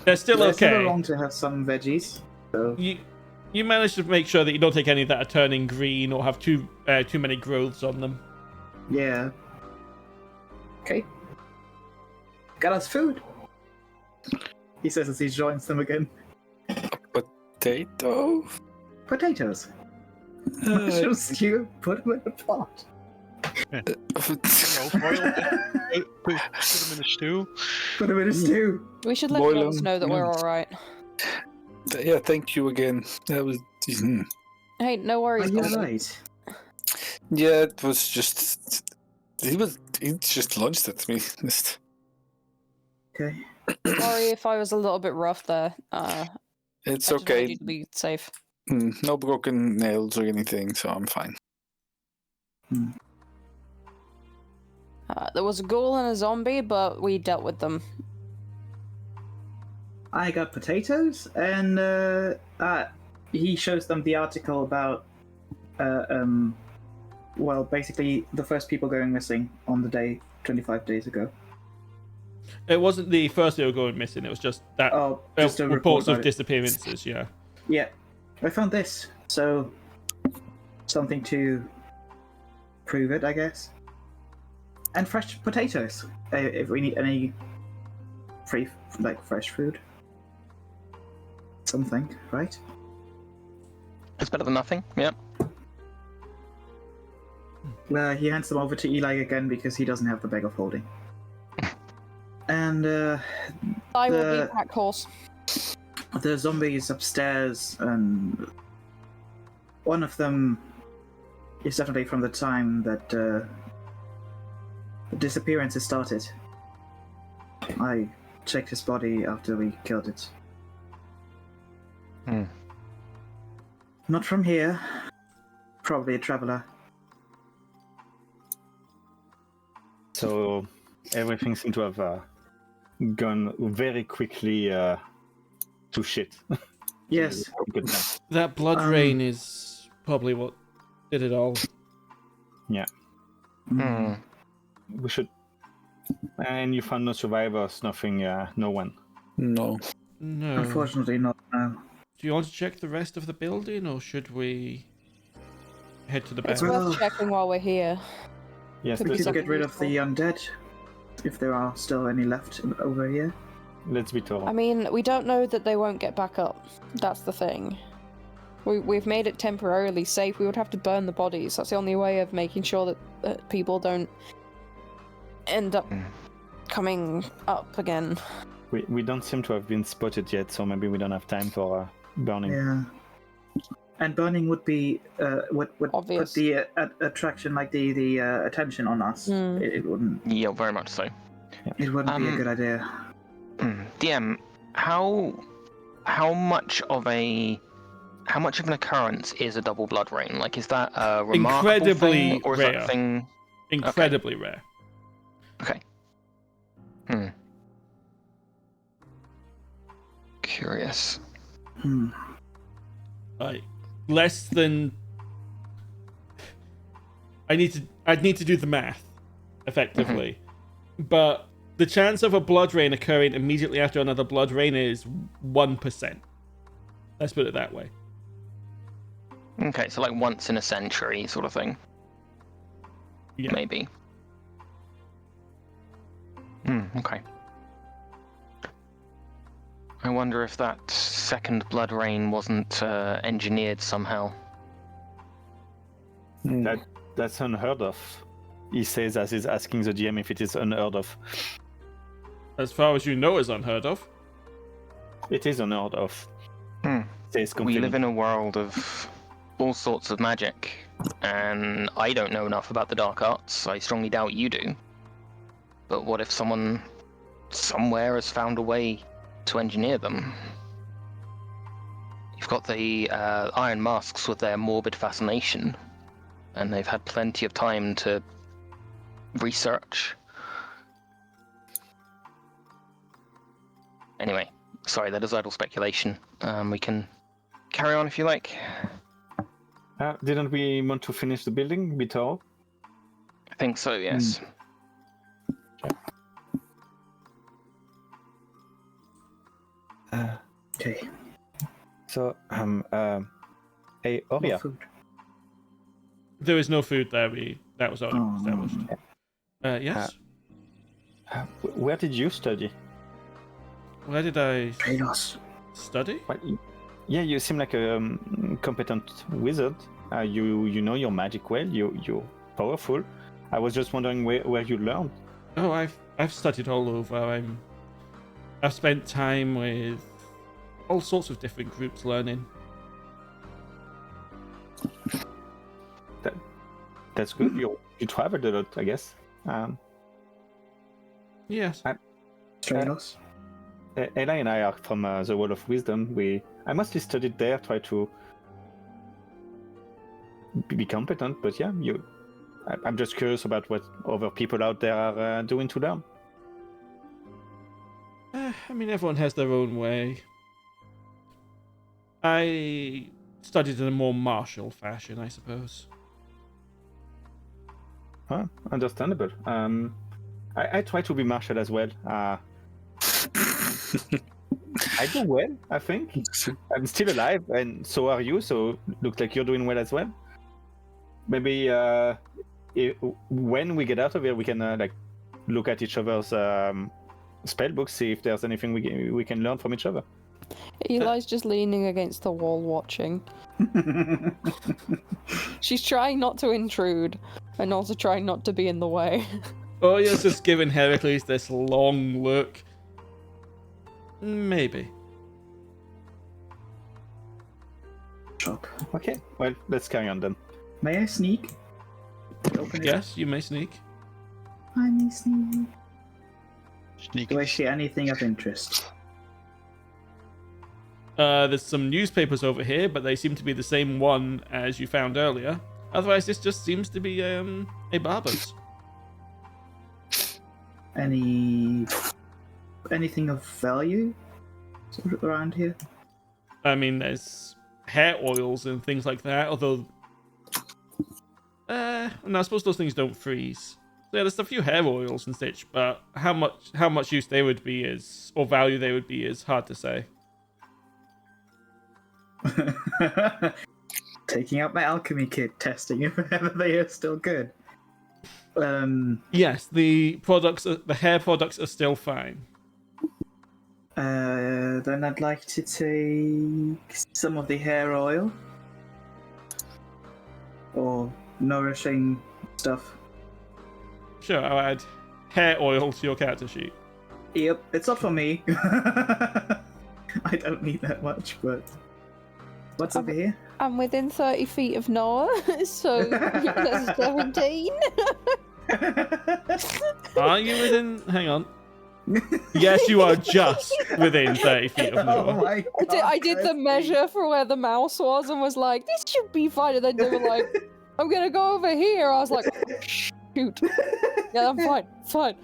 Speaker 1: They're still
Speaker 4: It's
Speaker 1: okay.
Speaker 4: never wrong to have some veggies. So.
Speaker 1: You managed to make sure that you don't take any that are turning green or have too many growths on them.
Speaker 4: Yeah. Okay. Got us food. He says as he joins them again.
Speaker 3: Potato?
Speaker 4: Potatoes. Mushroom stew. Put them in a pot.
Speaker 7: Boil them. Put them in a stew.
Speaker 4: Put them in a stew.
Speaker 2: We should let
Speaker 3: Boil
Speaker 2: the others
Speaker 3: them,
Speaker 2: know that we're alright.
Speaker 3: Yeah, thank you again. That was.
Speaker 2: Hey, no
Speaker 4: Are
Speaker 2: worries,
Speaker 4: you
Speaker 2: Golden.
Speaker 4: right?
Speaker 3: Yeah, it was just. He just lunged at me.
Speaker 4: Okay.
Speaker 2: Sorry if I was a little bit rough there.
Speaker 3: It's
Speaker 2: I just wanted
Speaker 3: okay.
Speaker 2: you to be safe.
Speaker 3: No broken nails or anything, so I'm fine.
Speaker 2: There was a ghoul and a zombie, but we dealt with them.
Speaker 4: I got potatoes, and he shows them the article about, well, basically the first people going missing on the day 25 days ago.
Speaker 1: It wasn't the first they were going missing. It was just that
Speaker 4: Just a report
Speaker 1: reports of
Speaker 4: about it.
Speaker 1: disappearances. Yeah.
Speaker 4: Yeah, I found this, so something to prove it, I guess. And fresh potatoes, if we need any fresh food. Something, right?
Speaker 6: It's better than nothing. Yep.
Speaker 4: He hands them over to Eli again because he doesn't have the bag of holding. And
Speaker 2: I will be pack horse.
Speaker 4: the zombies upstairs, and one of them is definitely from the time that the disappearances started. I checked his body after we killed it. Not from here. Probably a traveler.
Speaker 5: So everything seemed to have gone very quickly to shit.
Speaker 4: Yes.
Speaker 5: Good man.
Speaker 1: That blood rain is probably what did it all.
Speaker 5: Yeah. We should. And you found no survivors, nothing, no one.
Speaker 3: No.
Speaker 1: No.
Speaker 4: Unfortunately not, no.
Speaker 1: Do you want to check the rest of the building, or should we head to the
Speaker 2: It's
Speaker 1: back?
Speaker 2: worth checking while we're here.
Speaker 5: Yes,
Speaker 2: Could
Speaker 4: We
Speaker 2: be
Speaker 4: could
Speaker 5: let's,
Speaker 4: get rid of the undead, if there are still any left over here.
Speaker 5: let's be thorough.
Speaker 2: I mean, we don't know that they won't get back up. That's the thing. We've made it temporarily safe. We would have to burn the bodies. That's the only way of making sure that people don't end up coming up again.
Speaker 5: We don't seem to have been spotted yet, so maybe we don't have time for burning.
Speaker 4: Yeah. And burning would be would
Speaker 2: Obvious.
Speaker 4: put the attraction, like the attention on us. It wouldn't.
Speaker 6: Yeah, very much so.
Speaker 4: It wouldn't be a good idea.
Speaker 6: DM, how much of an occurrence is a double blood rain? Like, is that a remarkable
Speaker 1: Incredibly
Speaker 6: thing, or is that
Speaker 1: rare.
Speaker 6: a thing?
Speaker 1: Incredibly rare.
Speaker 6: Okay. Curious.
Speaker 1: Like less than. I'd need to do the math, effectively, but the chance of a blood rain occurring immediately after another blood rain is 1%. Let's put it that way.
Speaker 6: Okay, so like once in a century sort of thing.
Speaker 1: Yeah.
Speaker 6: Maybe. Okay. I wonder if that second blood rain wasn't engineered somehow.
Speaker 5: That's unheard of. He says as he's asking the GM if it is unheard of.
Speaker 1: As far as you know, is unheard of.
Speaker 5: It is unheard of. Says
Speaker 6: We live in a world of all sorts of magic, and I don't know enough about the dark arts. I strongly doubt you do. But what if someone somewhere has found a way to engineer them? You've got the Iron Masks with their morbid fascination, and they've had plenty of time to research. Anyway, sorry, that is idle speculation. We can carry on if you like.
Speaker 5: Didn't we want to finish the building bit all?
Speaker 6: I think so, yes.
Speaker 4: Okay.
Speaker 5: So, hey, Oria.
Speaker 4: Food.
Speaker 1: There is no food there. That was already established. Yes.
Speaker 5: Where did you study?
Speaker 1: Where did I
Speaker 4: Astraelos.
Speaker 1: study?
Speaker 5: Yeah, you seem like a competent wizard. You know your magic well. You're powerful. I was just wondering where you learned.
Speaker 1: Oh, I've studied all over. I've spent time with all sorts of different groups learning.
Speaker 5: That's good. You traveled a lot, I guess.
Speaker 1: Yes.
Speaker 4: Astraelos.
Speaker 5: Ella and I are from the Wall of Wisdom. I mostly studied there, try to be competent. But yeah, I'm just curious about what other people out there are doing to learn.
Speaker 1: I mean, everyone has their own way. I studied in a more martial fashion, I suppose.
Speaker 5: Huh? Understandable. I try to be martial as well. I do well, I think. I'm still alive, and so are you. So looks like you're doing well as well. Maybe when we get out of here, we can look at each other's spell books, see if there's anything we can learn from each other.
Speaker 2: Eli's just leaning against the wall watching. She's trying not to intrude, and also trying not to be in the way.
Speaker 1: Oh, you're just giving Heracles this long look. Maybe.
Speaker 4: Shop.
Speaker 5: Okay, well, let's carry on then.
Speaker 4: May I sneak? Open it.
Speaker 1: Yes, you may sneak.
Speaker 4: I may sneak.
Speaker 7: Sneaky.
Speaker 4: Do I see anything of interest?
Speaker 1: There's some newspapers over here, but they seem to be the same one as you found earlier. Otherwise, this just seems to be a barber's.
Speaker 4: Anything of value sort of around here?
Speaker 1: I mean, there's hair oils and things like that, although... no, I suppose those things don't freeze. So yeah, there's a few hair oils and such, but how much use they would be or value they would be is hard to say.
Speaker 4: Taking out my alchemy kit, testing if ever they are still good.
Speaker 1: Yes, the hair products are still fine.
Speaker 4: Then I'd like to take some of the hair oil. Or nourishing stuff.
Speaker 1: Sure, I'll add hair oil to your character sheet.
Speaker 4: Yep, it's not for me. I don't need that much, but... What's over here?
Speaker 2: I'm within 30 feet of Noah, so that's 17.
Speaker 1: Are you within... Hang on. Yes, you are just within 30 feet of
Speaker 4: Oh
Speaker 1: Noah.
Speaker 4: my God,
Speaker 2: I did the
Speaker 4: Kirsty.
Speaker 2: measure for where the mouse was and was like, this should be fine. And then they were like, I'm gonna go over here. I was like, shoot. Yeah, I'm fine. Fine.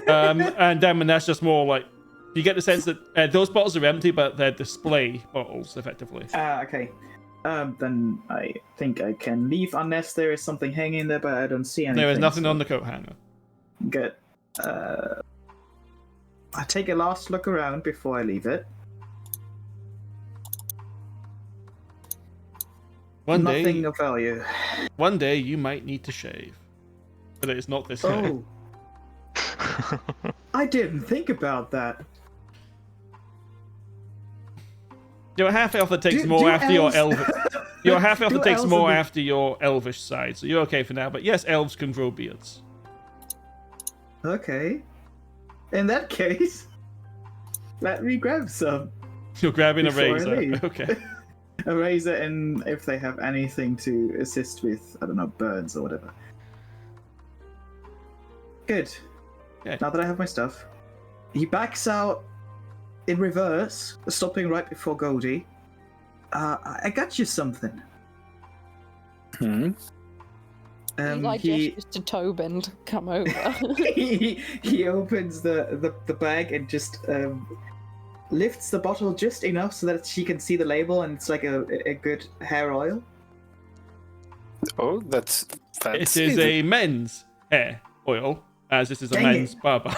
Speaker 1: And then that's just more like... You get the sense that those bottles are empty, but they're display bottles, effectively.
Speaker 4: Okay. Then I think I can leave unless there is something hanging there, but I don't see anything.
Speaker 1: There is nothing
Speaker 4: so-
Speaker 1: on the coat hanger.
Speaker 4: Good. I take a last look around before I leave it. Nothing of value.
Speaker 1: One day you might need to shave, but it's not this day.
Speaker 4: Oh, I didn't think about that.
Speaker 1: You're a half elf that takes more after your elvish. You're a half elf that takes more after your elvish side, so you're okay for now. But yes, elves can grow beards.
Speaker 4: Okay. In that case, let me grab some.
Speaker 1: You're grabbing a
Speaker 4: Before I
Speaker 1: razor.
Speaker 4: leave.
Speaker 1: Okay.
Speaker 4: A razor, and if they have anything to assist with, I don't know, burns or whatever. Good.
Speaker 1: Okay.
Speaker 4: Now that I have my stuff, he backs out in reverse, stopping right before Goldie. I got you something.
Speaker 2: Eli gestures to Toben to come over.
Speaker 4: he opens the bag and just lifts the bottle just enough so that she can see the label, and it's like a good hair oil.
Speaker 3: Oh, that's fancy.
Speaker 1: It is a men's hair oil, as this is a
Speaker 4: Dang
Speaker 1: men's
Speaker 4: it.
Speaker 1: barber.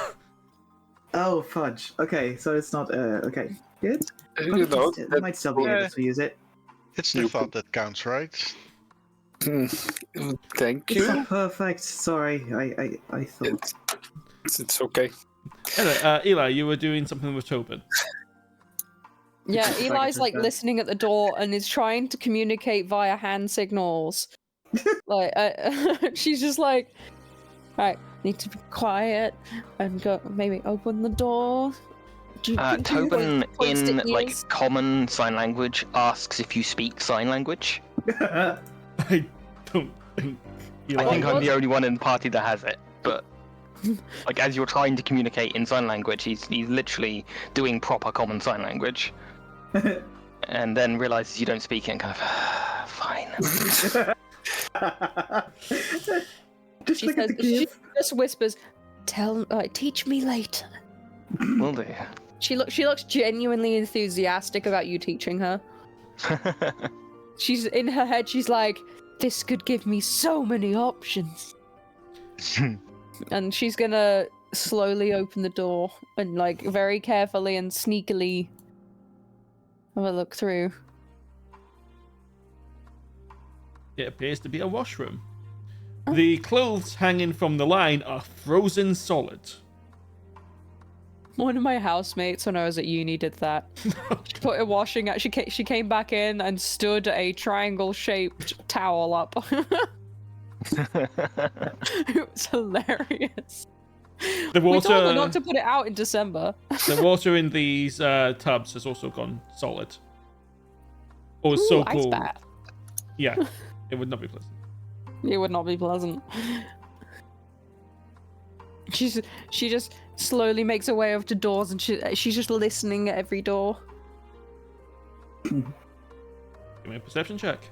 Speaker 4: Oh, fudge. Okay, so it's not, okay. Good.
Speaker 3: You know,
Speaker 4: I might still be able to use it.
Speaker 7: It's the thought that counts, right?
Speaker 3: Thank
Speaker 4: It's
Speaker 3: you.
Speaker 4: not perfect. Sorry, I thought.
Speaker 3: It's okay.
Speaker 1: Anyway, Eli, you were doing something with Toben.
Speaker 2: Yeah, Eli's like
Speaker 4: that.
Speaker 2: listening at the door and is trying to communicate via hand signals. Like, she's just like, right, need to be quiet and go. Maybe open the door. Do you think you
Speaker 6: Toben
Speaker 2: points to
Speaker 6: in like
Speaker 2: ears?
Speaker 6: common sign language asks if you speak sign language.
Speaker 1: I don't think Eli.
Speaker 6: I think I'm the only one in the party that has it, but like as you're trying to communicate in sign language, he's literally doing proper common sign language, and then realizes you don't speak it and kind of fine.
Speaker 4: Just
Speaker 2: She
Speaker 4: look at
Speaker 2: says,
Speaker 4: the
Speaker 2: she
Speaker 4: gift.
Speaker 2: just whispers, teach me later.
Speaker 6: Will do.
Speaker 2: She looks genuinely enthusiastic about you teaching her. She's in her head, she's like, this could give me so many options. And she's gonna slowly open the door and like very carefully and sneakily have a look through.
Speaker 1: It appears to be a washroom. The clothes hanging from the line are frozen solid.
Speaker 2: One of my housemates when I was at uni did that. She put a washing out. She came back in and stood a triangle-shaped towel up. It was hilarious.
Speaker 1: The
Speaker 2: We told her
Speaker 1: water,
Speaker 2: not to put it out in December.
Speaker 1: the water in these tubs has also gone solid. Or so
Speaker 2: Ice
Speaker 1: cold.
Speaker 2: bath.
Speaker 1: Yeah, it would not be pleasant.
Speaker 2: It would not be pleasant. She just slowly makes her way over to doors, and she's just listening at every door.
Speaker 1: Give me a perception check.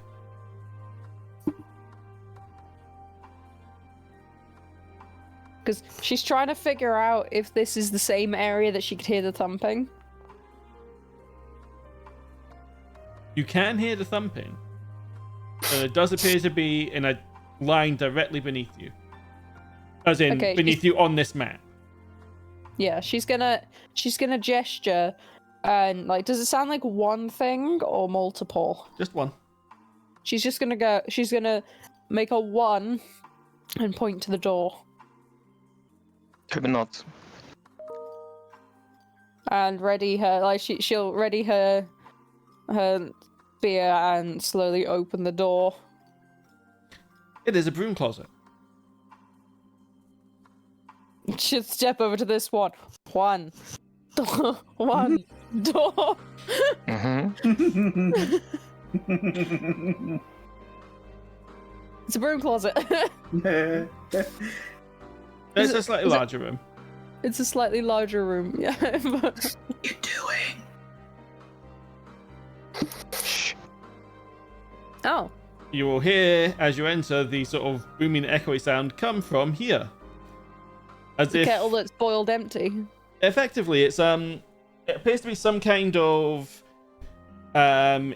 Speaker 2: Because she's trying to figure out if this is the same area that she could hear the thumping.
Speaker 1: You can hear the thumping. It does appear to be in a line directly beneath you. As in,
Speaker 2: Okay,
Speaker 1: beneath you on this map.
Speaker 2: Yeah, she's gonna gesture, and like, does it sound like one thing or multiple?
Speaker 1: Just one.
Speaker 2: She's gonna make a 1 and point to the door.
Speaker 6: Toben nods.
Speaker 2: And ready her, like, she'll ready her spear and slowly open the door.
Speaker 1: It is a broom closet.
Speaker 2: She'll step over to this one. One door. One door.
Speaker 6: Mm-hmm.
Speaker 2: It's a broom closet.
Speaker 1: It's a slightly larger room.
Speaker 2: It's a slightly larger room. Yeah.
Speaker 4: What are you doing?
Speaker 6: Shh.
Speaker 2: Oh.
Speaker 1: You will hear, as you enter, the sort of booming, echoey sound come from here. As
Speaker 2: The
Speaker 1: if,
Speaker 2: kettle that's boiled empty.
Speaker 1: effectively, it appears to be some kind of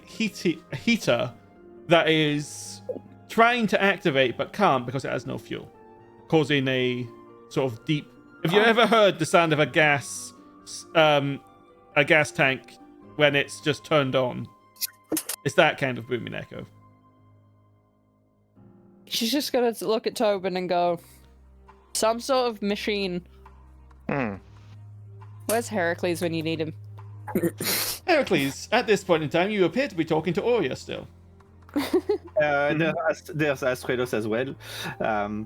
Speaker 1: heater that is trying to activate but can't because it has no fuel, causing a sort of deep. Have you ever heard the sound of a gas tank when it's just turned on? It's that kind of booming echo.
Speaker 2: she's just gonna look at Toben and go, some sort of machine. Where's Heracles when you need him?
Speaker 1: Heracles, at this point in time, you appear to be talking to Oria still.
Speaker 5: There's Astraelos as well. I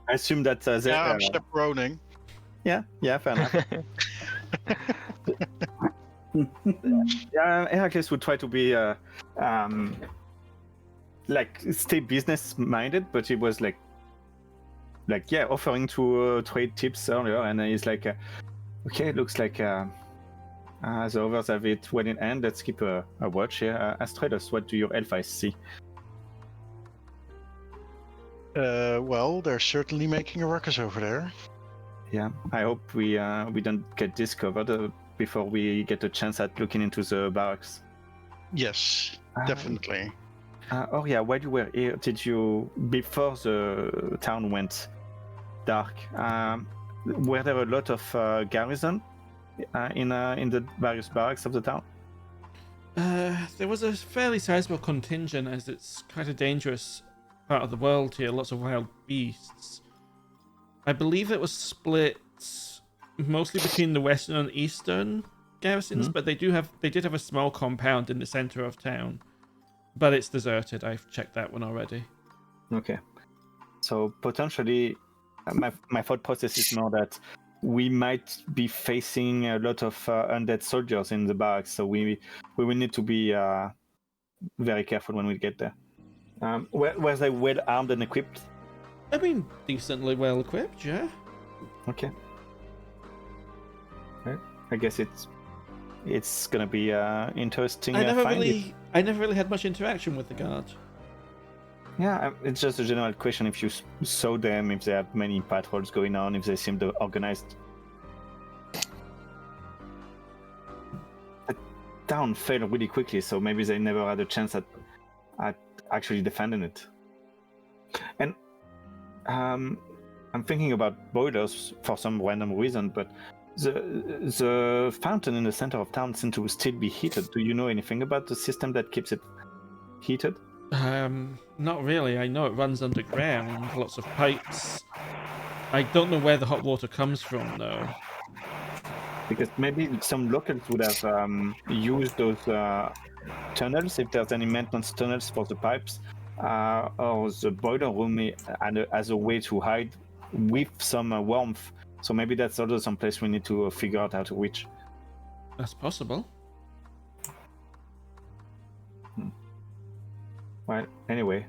Speaker 5: assume that
Speaker 7: I'm chaperoning.
Speaker 5: Yeah, fair enough. Heracles would try to be stay business minded, but he was offering to trade tips earlier, and he's like, okay, it looks like the others have it well in hand. Let's keep a watch here. Astraelos, what do your elf eyes see?
Speaker 7: Well, they're certainly making a ruckus over there.
Speaker 5: Yeah, I hope we don't get discovered before we get a chance at looking into the barracks.
Speaker 7: Yes, definitely.
Speaker 5: While you were here, did you, before the town went dark, were there a lot of garrison in the various barracks of the town?
Speaker 1: There was a fairly sizable contingent, as it's quite a dangerous part of the world here, lots of wild beasts. I believe it was split mostly between the western and eastern garrisons, but they did have a small compound in the center of town. But it's deserted. I've checked that one already.
Speaker 5: Okay. So potentially, my thought process is more that we might be facing a lot of undead soldiers in the barracks, so we will need to be very careful when we get there. Were they well armed and equipped?
Speaker 1: I mean, decently well equipped, yeah.
Speaker 5: Okay. Right. I guess it's gonna be interesting.
Speaker 1: I never really had much interaction with the guard.
Speaker 5: Yeah, it's just a general question. If you saw them, if they have many patrols going on, if they seem to organized. The town fell really quickly, so maybe they never had a chance at actually defending it. And I'm thinking about boilers for some random reason, but the fountain in the center of town seems to still be heated. Do you know anything about the system that keeps it heated?
Speaker 1: Not really. I know it runs underground, lots of pipes. I don't know where the hot water comes from, though.
Speaker 5: Because maybe some locals would have used those tunnels, if there's any maintenance tunnels for the pipes, or the boiler room as a way to hide with some warmth. So maybe that's also some place we need to figure out how to reach.
Speaker 1: That's possible.
Speaker 5: Well, anyway,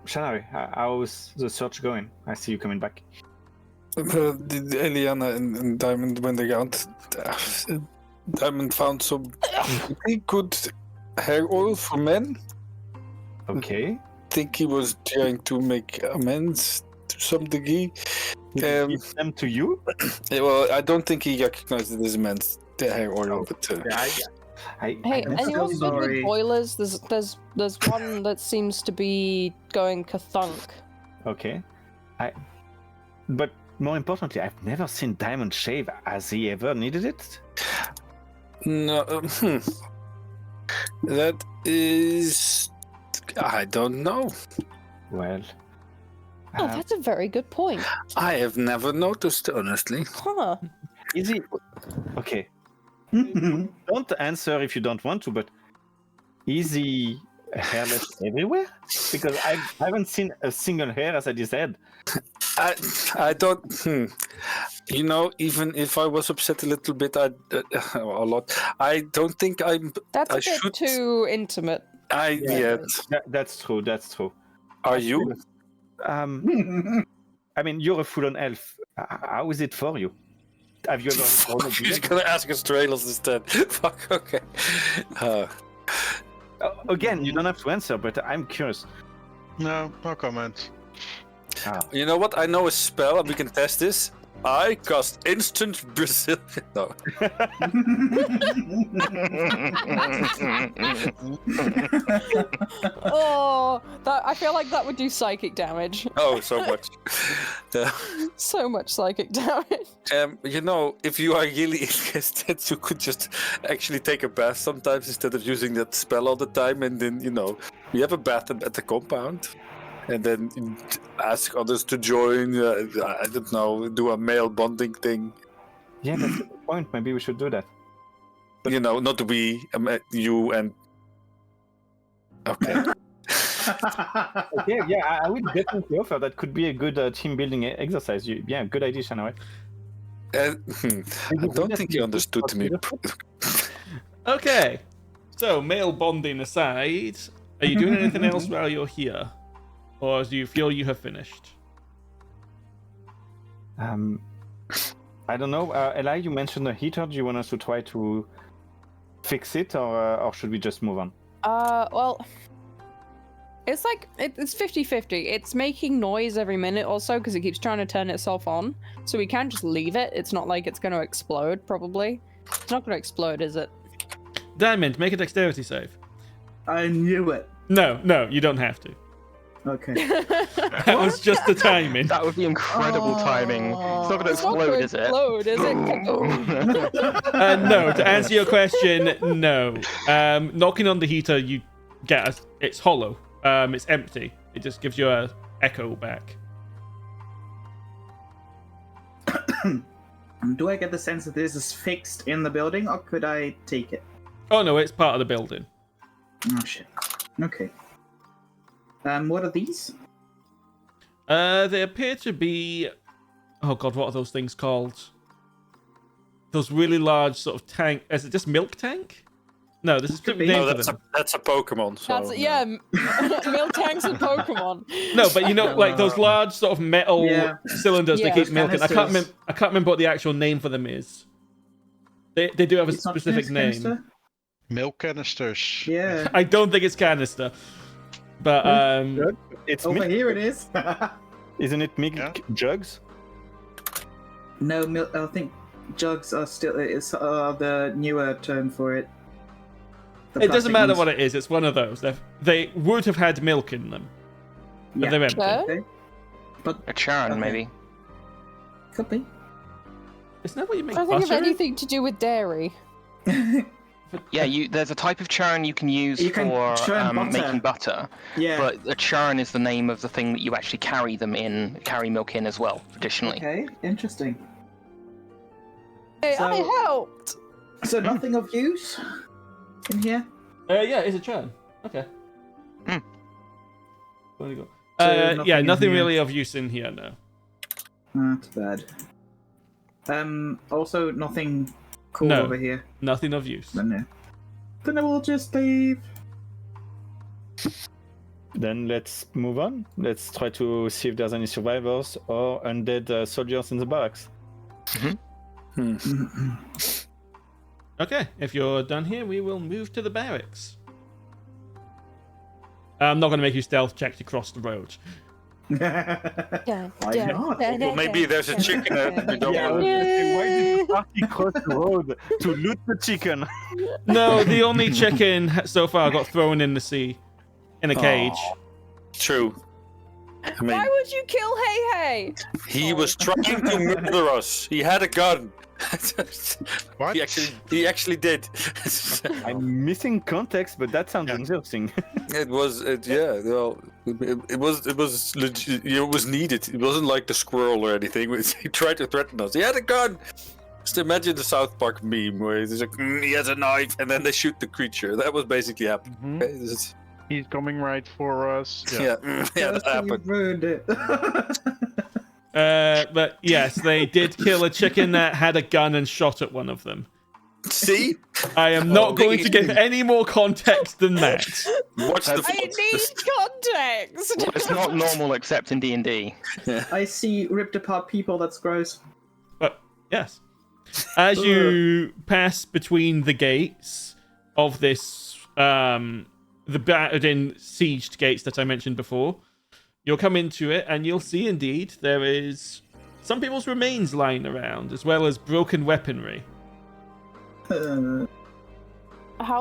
Speaker 5: Shanarei, how's the search going? I see you coming back.
Speaker 3: Eliana and Diamond went around. Diamond found some pretty good hair oil for men.
Speaker 5: Okay.
Speaker 3: I think he was trying to make amends to some degree.
Speaker 5: Did he give them to you?
Speaker 3: Well, I don't think he recognized it as amends, the hair oil. But,
Speaker 2: Hey, anyone good with boilers? There's one that seems to be going kathunk.
Speaker 5: Okay. But more importantly, I've never seen Diamond shave. Has he ever needed it?
Speaker 3: No. That is... I don't know.
Speaker 5: Well...
Speaker 2: Oh, that's a very good point.
Speaker 3: I have never noticed, honestly.
Speaker 2: Huh.
Speaker 5: Is he... Okay. Don't answer if you don't want to, but is he hairless everywhere? Because I haven't seen a single hair as I just said.
Speaker 3: I don't. You know, even if I was upset a little bit, a lot. I don't think I'm.
Speaker 2: That's
Speaker 3: I
Speaker 2: a bit
Speaker 3: should.
Speaker 2: too intimate.
Speaker 5: That's true. That's true.
Speaker 3: Are you?
Speaker 5: I mean, you're a full-on elf. How is it for you? Have you ever?
Speaker 3: He's gonna ask Astraelos instead. Fuck. Okay.
Speaker 5: Again, you don't have to answer, but I'm curious.
Speaker 7: No comment.
Speaker 3: You know what? I know a spell, and we can test this. I cast instant Brazilian. No.
Speaker 2: Oh, I feel like that would do psychic damage.
Speaker 3: Oh, so much.
Speaker 2: So much psychic damage.
Speaker 3: You know, if you are really interested, you could just actually take a bath sometimes instead of using that spell all the time, and then, you know, we have a bath at the compound. and then ask others to join. I don't know, do a male bonding thing.
Speaker 5: Yeah, that's a good point. Maybe we should do that.
Speaker 3: You know, not we, you and. Okay.
Speaker 5: Okay, yeah, I would definitely offer. That could be a good team building exercise. Yeah, good idea, Shanarei.
Speaker 3: I don't think you understood me.
Speaker 1: Okay. So, male bonding aside, are you doing anything else while you're here? Or do you feel you have finished?
Speaker 5: I don't know. Eli, you mentioned a heater. Do you want us to try to fix it, or should we just move on?
Speaker 2: Well, it's like it's 50-50. It's making noise every minute or so because it keeps trying to turn itself on. So we can't just leave it. It's not like it's going to explode. Probably, it's not going to explode, is it?
Speaker 1: Diamond, make a dexterity save.
Speaker 4: I knew it.
Speaker 1: No, you don't have to.
Speaker 4: Okay.
Speaker 1: That was just the timing.
Speaker 6: That would be incredible timing. It's not going to
Speaker 2: It's not
Speaker 6: explode,
Speaker 2: gonna
Speaker 6: is it?
Speaker 2: explode, is it?
Speaker 1: No, to answer your question, no. Knocking on the heater, you get it's hollow. It's empty. It just gives you a echo back.
Speaker 4: Do I get the sense that this is fixed in the building, or could I take it?
Speaker 1: Oh no, it's part of the building.
Speaker 4: Oh shit. Okay. What are these?
Speaker 1: They appear to be. Oh god, what are those things called? Those really large sort of tank. Is it just milk tank? No, this is
Speaker 4: Could
Speaker 1: specific
Speaker 4: be.
Speaker 1: name
Speaker 3: No,
Speaker 1: for them.
Speaker 3: that's a Pokemon. So,
Speaker 2: That's yeah. Milk tanks and Pokemon.
Speaker 1: No, but you know, like those large sort of metal cylinders
Speaker 2: Yeah.
Speaker 1: they keep milking. I can't
Speaker 4: Canisters.
Speaker 1: remember what the actual name for them is. They do have a
Speaker 4: It's not
Speaker 1: specific name.
Speaker 4: canister?
Speaker 7: Milk canisters.
Speaker 4: Yeah.
Speaker 1: I don't think it's canister, but
Speaker 5: It's
Speaker 4: Over
Speaker 5: milk.
Speaker 4: here it is.
Speaker 5: Isn't it milk
Speaker 7: Yeah.
Speaker 5: jugs?
Speaker 4: No, I think jugs are still it's the newer term for it. The
Speaker 1: it doesn't
Speaker 4: plastic
Speaker 1: matter
Speaker 4: ones.
Speaker 1: what it is. It's one of those. They would have had milk in them, but
Speaker 4: Yeah.
Speaker 1: they're empty.
Speaker 2: Sure.
Speaker 4: Okay. But
Speaker 6: A churn,
Speaker 4: Okay.
Speaker 6: maybe.
Speaker 4: could be.
Speaker 1: Isn't that what you make
Speaker 2: I don't think of
Speaker 1: butter in?
Speaker 2: anything to do with dairy.
Speaker 6: Yeah, there's a type of churn you can use
Speaker 4: You can
Speaker 6: for
Speaker 4: churn butter.
Speaker 6: making butter,
Speaker 4: Yeah.
Speaker 6: but a churn is the name of the thing that you actually carry milk in as well, traditionally.
Speaker 4: Okay, interesting.
Speaker 2: Hey,
Speaker 4: So-
Speaker 2: I helped.
Speaker 4: So nothing of use in here?
Speaker 1: Yeah, it's a churn. Okay.
Speaker 6: Hmm.
Speaker 1: Where do you go?
Speaker 4: So
Speaker 1: Yeah,
Speaker 4: nothing in
Speaker 1: nothing
Speaker 4: here.
Speaker 1: really of use in here, no.
Speaker 4: That's bad. Also nothing cool
Speaker 1: No.
Speaker 4: over here.
Speaker 1: Nothing of use.
Speaker 4: Then I will just leave.
Speaker 5: Then let's move on. Let's try to see if there's any survivors or undead soldiers in the barracks.
Speaker 1: Okay, if you're done here, we will move to the barracks. I'm not going to make you stealth check to cross the road.
Speaker 2: Yeah.
Speaker 4: Why not?
Speaker 3: Well, maybe there's a chicken that we don't want.
Speaker 5: Why did the party cross the road to loot the chicken?
Speaker 1: No, the only chicken so far got thrown in the sea, in a cage.
Speaker 3: True. I mean,
Speaker 2: Why would you kill Hey Hey?
Speaker 3: he was trying to murder us. He had a gun.
Speaker 7: What?
Speaker 3: He actually did.
Speaker 5: I'm missing context, but that sounds interesting.
Speaker 3: It was legit, it was needed. It wasn't like the squirrel or anything. He tried to threaten us. He had a gun. Just imagine the South Park meme where he's like, he has a knife, and then they shoot the creature. That was basically happening. Okay, this is-
Speaker 8: He's coming right for us.
Speaker 3: yeah, that
Speaker 4: Kirsty, you
Speaker 3: happened.
Speaker 4: ruined it.
Speaker 1: But yes, they did kill a chicken that had a gun and shot at one of them.
Speaker 3: See,
Speaker 1: I am not going to give any more context than that.
Speaker 3: watch the.
Speaker 2: I need context.
Speaker 6: Well, it's not normal except in D&D.
Speaker 4: I see ripped apart people, that's gross.
Speaker 1: But yes, as you pass between the gates of this, the battered-in sieged gates that I mentioned before, you'll come into it and you'll see indeed there is some people's remains lying around, as well as broken weaponry.
Speaker 2: How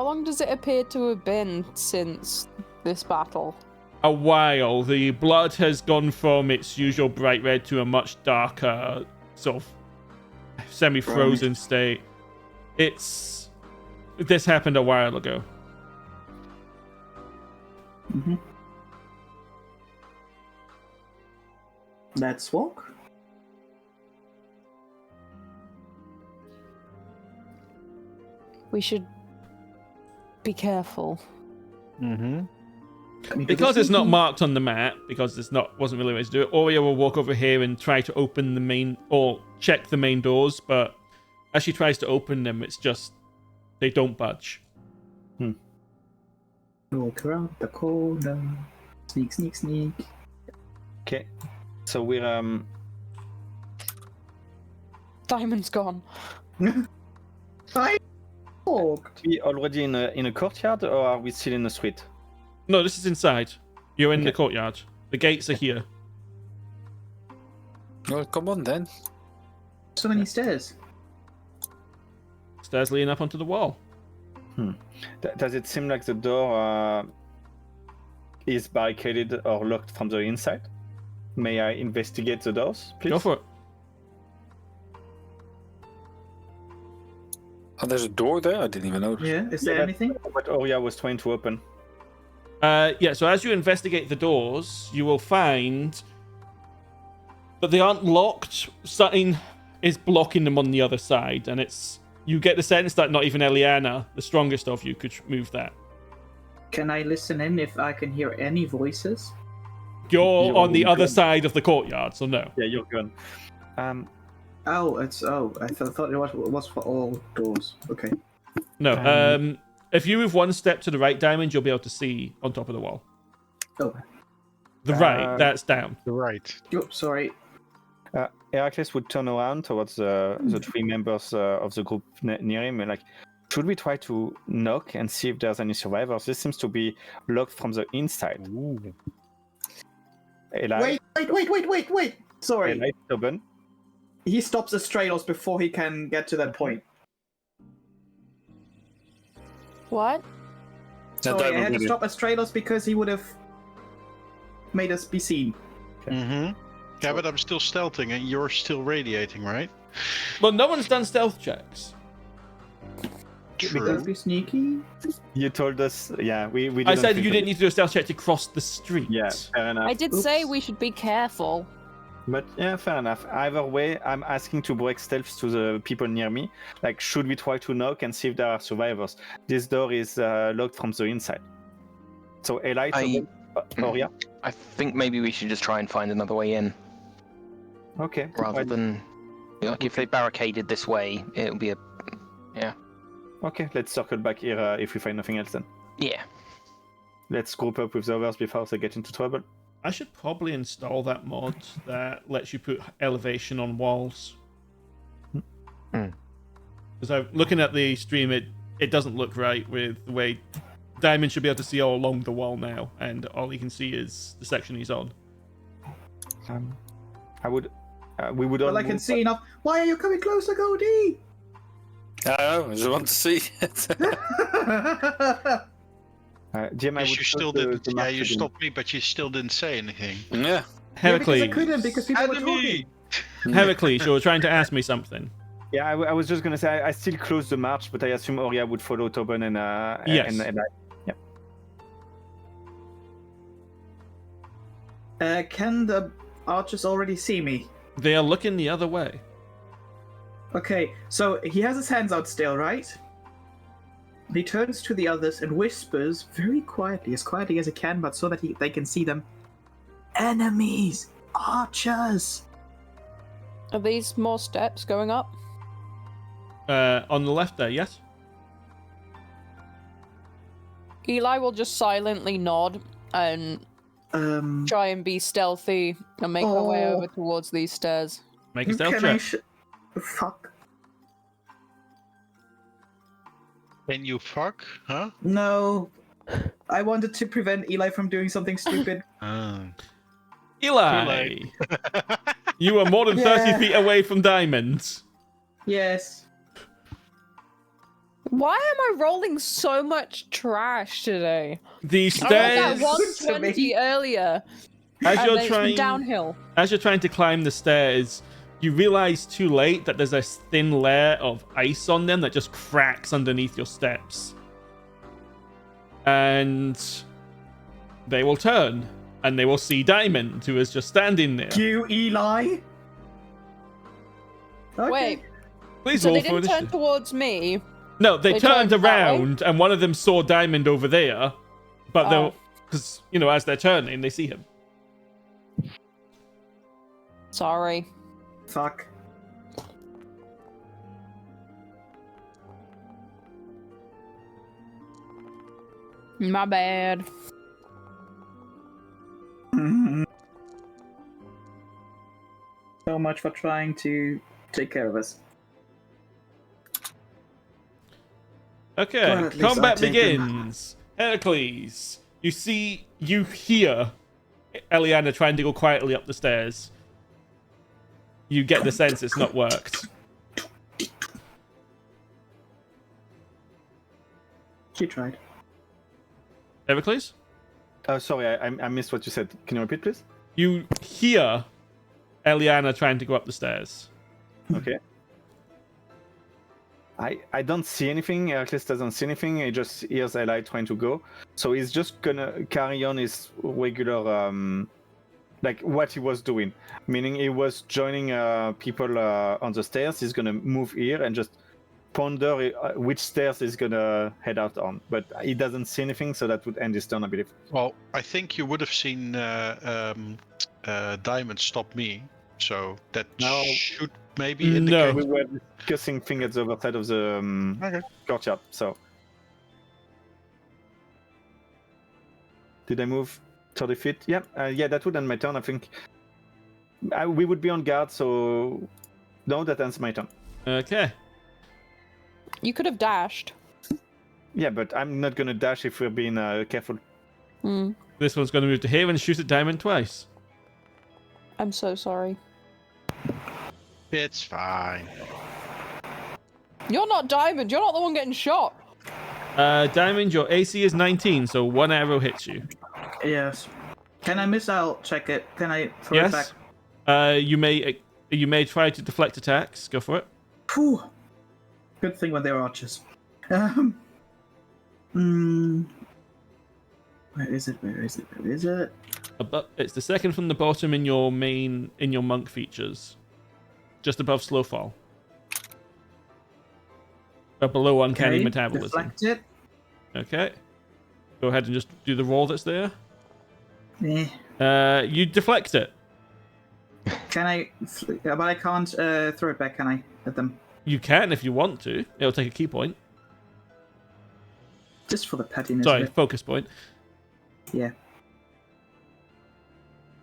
Speaker 2: long does it appear to have been since this battle?
Speaker 1: A while. The blood has gone from its usual bright red to a much darker, sort of semi-frozen state. This happened a while ago.
Speaker 4: Let's walk.
Speaker 2: We should be careful.
Speaker 8: Mm-hmm.
Speaker 1: Because it's not marked on the map, because wasn't really a way to do it, Oria will walk over here and try to open the main, or check the main doors, but as she tries to open them, it's just, they don't budge.
Speaker 4: Walk around the corner. Sneak, sneak, sneak.
Speaker 5: Okay, so we're
Speaker 2: Diamond's gone.
Speaker 4: I walked.
Speaker 5: we already in a courtyard, or are we still in the street?
Speaker 1: No, this is inside. You're in the
Speaker 5: Okay.
Speaker 1: courtyard. The gates are here.
Speaker 3: Well, come on then.
Speaker 4: So many stairs.
Speaker 1: Stairs leading up onto the wall.
Speaker 5: Does it seem like the door is barricaded or locked from the inside? May I investigate the doors, please?
Speaker 1: Go for it.
Speaker 3: Oh, there's a door there? I didn't even notice.
Speaker 4: Yeah, is there
Speaker 5: Yeah,
Speaker 4: anything?
Speaker 5: What Oria was trying to open.
Speaker 1: Yeah, so as you investigate the doors, you will find that they aren't locked. Something is blocking them on the other side, and you get the sense that not even Eliana, the strongest of you, could move that.
Speaker 4: Can I listen in if I can hear any voices?
Speaker 1: You're on the
Speaker 5: You're
Speaker 1: other
Speaker 5: gone.
Speaker 1: side of the courtyard, so no.
Speaker 5: Yeah, you're gone.
Speaker 4: I thought it was for all doors. Okay.
Speaker 1: No. If you move one step to the right, Diamond, you'll be able to see on top of the wall.
Speaker 4: Oh,
Speaker 1: The right, that's down.
Speaker 7: Right.
Speaker 4: oops, sorry.
Speaker 5: Heracles would turn around towards the three members of the group near him and like, should we try to knock and see if there's any survivors? This seems to be locked from the inside.
Speaker 7: Ooh.
Speaker 5: Eli,
Speaker 4: Wait. Sorry.
Speaker 5: Eli, Toben.
Speaker 4: He stops Astraelos before he can get to that point.
Speaker 2: What?
Speaker 4: Sorry, I had to stop Astraelos because he would have made us be seen.
Speaker 7: Mm-hmm. Yeah, but I'm still stealthing and you're still radiating, right?
Speaker 1: Well, no one's done stealth checks.
Speaker 7: True.
Speaker 4: Let's be sneaky.
Speaker 5: You told us, yeah, we didn't
Speaker 1: I said
Speaker 5: think
Speaker 1: you
Speaker 5: of
Speaker 1: didn't
Speaker 5: it.
Speaker 1: need to do a stealth check to cross the street.
Speaker 5: Yeah, fair enough.
Speaker 2: I did say we should be careful.
Speaker 5: But yeah, fair enough. Either way, I'm asking to break stealth to the people near me. Like, should we try to knock and see if there are survivors? This door is locked from the inside. So, Eli, Oria?
Speaker 6: I think maybe we should just try and find another way in,
Speaker 5: Okay.
Speaker 6: rather
Speaker 5: Right.
Speaker 6: than like if they barricaded this way, it'll be a
Speaker 5: Okay, let's circle back here if we find nothing else then.
Speaker 6: yeah.
Speaker 5: Let's group up with the others before they get into trouble.
Speaker 1: I should probably install that mod that lets you put elevation on walls. Because I'm looking at the stream, it doesn't look right with the way Diamond should be able to see all along the wall now, and all he can see is the section he's on.
Speaker 5: We would all
Speaker 4: Well, I can
Speaker 5: move-
Speaker 4: see enough. Why are you coming closer, Cody?
Speaker 3: I just want to see it.
Speaker 5: Jim, I
Speaker 7: Yes,
Speaker 5: would
Speaker 7: you still
Speaker 5: put the
Speaker 7: didn't. Yeah,
Speaker 5: mark
Speaker 7: you
Speaker 5: again.
Speaker 7: stopped me, but you still didn't say anything.
Speaker 3: Yeah.
Speaker 1: Heracles,
Speaker 4: Yeah, because I couldn't, because people were
Speaker 7: Enemy!
Speaker 4: talking.
Speaker 1: Heracles, you were trying to ask me something.
Speaker 5: Yeah, I was just gonna say I still close the march, but I assume Oria would follow Toben and
Speaker 1: Yes.
Speaker 5: and Eli.
Speaker 4: Can the archers already see me?
Speaker 1: They are looking the other way.
Speaker 4: Okay, so he has his hands out still, right? He turns to the others and whispers very quietly as he can, but so that they can see them. Enemies! Archers!
Speaker 2: Are these more steps going up?
Speaker 1: On the left there, yes?
Speaker 2: Eli will just silently nod and try and be stealthy and make her way over towards these stairs.
Speaker 1: Make a stealth
Speaker 4: Can I
Speaker 1: check.
Speaker 4: fuck.
Speaker 7: Can you fuck? Huh?
Speaker 4: No. I wanted to prevent Eli from doing something stupid.
Speaker 1: Eli! You are more than 30
Speaker 4: Yeah.
Speaker 1: feet away from diamonds.
Speaker 4: Yes.
Speaker 2: Why am I rolling so much trash today?
Speaker 1: The
Speaker 2: I
Speaker 1: stairs,
Speaker 2: rolled that 120 earlier.
Speaker 1: as
Speaker 2: and
Speaker 1: you're
Speaker 2: then it's been
Speaker 1: trying,
Speaker 2: downhill.
Speaker 1: as you're trying to climb the stairs, you realize too late that there's a thin layer of ice on them that just cracks underneath your steps. And they will turn. and they will see Diamond, who is just standing there.
Speaker 4: You, Eli. Okay.
Speaker 2: Wait,
Speaker 1: Please
Speaker 2: so
Speaker 1: roll
Speaker 2: they
Speaker 1: for
Speaker 2: didn't turn
Speaker 1: initiative.
Speaker 2: towards me.
Speaker 1: No, they turned
Speaker 2: turned that way?
Speaker 1: around, and one of them saw Diamond over there, but they'll,
Speaker 2: Oh.
Speaker 1: because as they're turning, they see him.
Speaker 2: Sorry.
Speaker 4: Fuck.
Speaker 2: My bad.
Speaker 4: So much for trying to take care of us.
Speaker 1: Okay,
Speaker 4: Well, at least
Speaker 1: combat
Speaker 4: I take him.
Speaker 1: begins. Heracles, you hear Eliana trying to go quietly up the stairs. You get the sense it's not worked.
Speaker 4: She tried.
Speaker 1: Heracles,
Speaker 5: Sorry, I missed what you said. Can you repeat, please?
Speaker 1: you hear Eliana trying to go up the stairs.
Speaker 5: Okay. I don't see anything. Heracles doesn't see anything. He just hears Eli trying to go. So he's just gonna carry on his regular, like what he was doing. Meaning he was joining people on the stairs. He's gonna move here and just ponder which stairs he's gonna head out on. But he doesn't see anything, so that would end his turn, I believe.
Speaker 7: Well, I think you would have seen Diamond stop me, so that
Speaker 5: No.
Speaker 7: should maybe
Speaker 1: No.
Speaker 7: indicate.
Speaker 5: We were discussing things at the other side of the
Speaker 7: Okay.
Speaker 5: courtyard. So did I move 30 feet? Yeah, yeah, that would end my turn. I think we would be on guard. So no, that ends my turn.
Speaker 1: Okay.
Speaker 2: You could have dashed.
Speaker 5: Yeah, but I'm not gonna dash if we're being careful.
Speaker 1: This one's going to move to here and shoot at Diamond twice.
Speaker 2: I'm so sorry.
Speaker 7: It's fine.
Speaker 2: You're not Diamond. You're not the one getting shot.
Speaker 1: Diamond, your AC is 19, so one arrow hits you.
Speaker 4: Yes. Can I miss out? Check it. Can I throw it back?
Speaker 1: Yes. You may try to deflect attacks. Go for it.
Speaker 4: Whew. Good thing when they're archers. Where is it? Where is it? Where is it?
Speaker 1: It's the second from the bottom in your monk features, just above slow fall, or below uncanny
Speaker 4: Okay,
Speaker 1: metabolism.
Speaker 4: deflect it.
Speaker 1: Okay. Go ahead and just do the roll that's there.
Speaker 4: Eh.
Speaker 1: You deflect it.
Speaker 4: Can I? But I can't throw it back. Can I? At them.
Speaker 1: You can if you want to. It'll take a key point.
Speaker 4: Just for the pettiness.
Speaker 1: Sorry,
Speaker 4: of it.
Speaker 1: focus point.
Speaker 4: Yeah.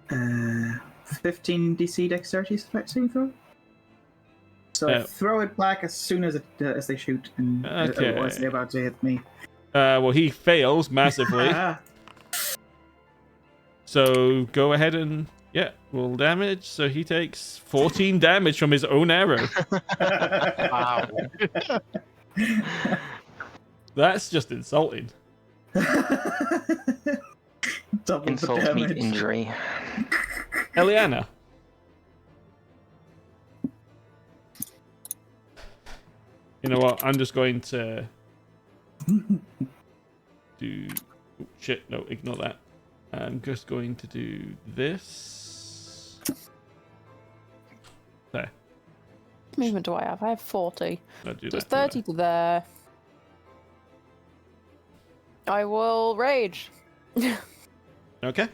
Speaker 4: 15 DC dexterity saving throw. So throw it back as soon as as they shoot, and
Speaker 1: Okay.
Speaker 4: otherwise they're about to hit me.
Speaker 1: Well, he fails massively. So go ahead and roll damage. So he takes 14 damage from his own arrow.
Speaker 6: Wow.
Speaker 1: That's just insulting.
Speaker 4: Double
Speaker 6: Insult
Speaker 4: the damage.
Speaker 6: meet injury.
Speaker 1: Eliana. You know what? I'm just going to do... Oh, shit, no, ignore that. I'm just going to do this. There.
Speaker 2: What movement do I have? I have 40.
Speaker 1: I'll do
Speaker 2: So it's
Speaker 1: that.
Speaker 2: 30 to there. I will rage.
Speaker 1: Okay.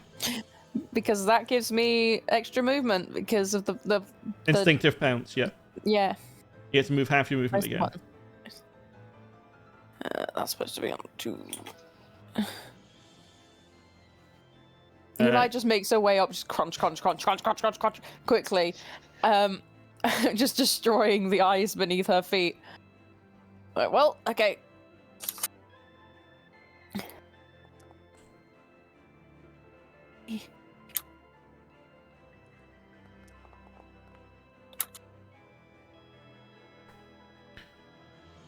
Speaker 2: Because that gives me extra movement because of the
Speaker 1: Instinctive pounce, yeah.
Speaker 2: yeah.
Speaker 1: You get to move half your movement
Speaker 2: Press the
Speaker 1: again.
Speaker 2: button. That's supposed to be on 2. Eli just makes her way up, just crunch, quickly. Just destroying the ice beneath her feet. Right, well, okay.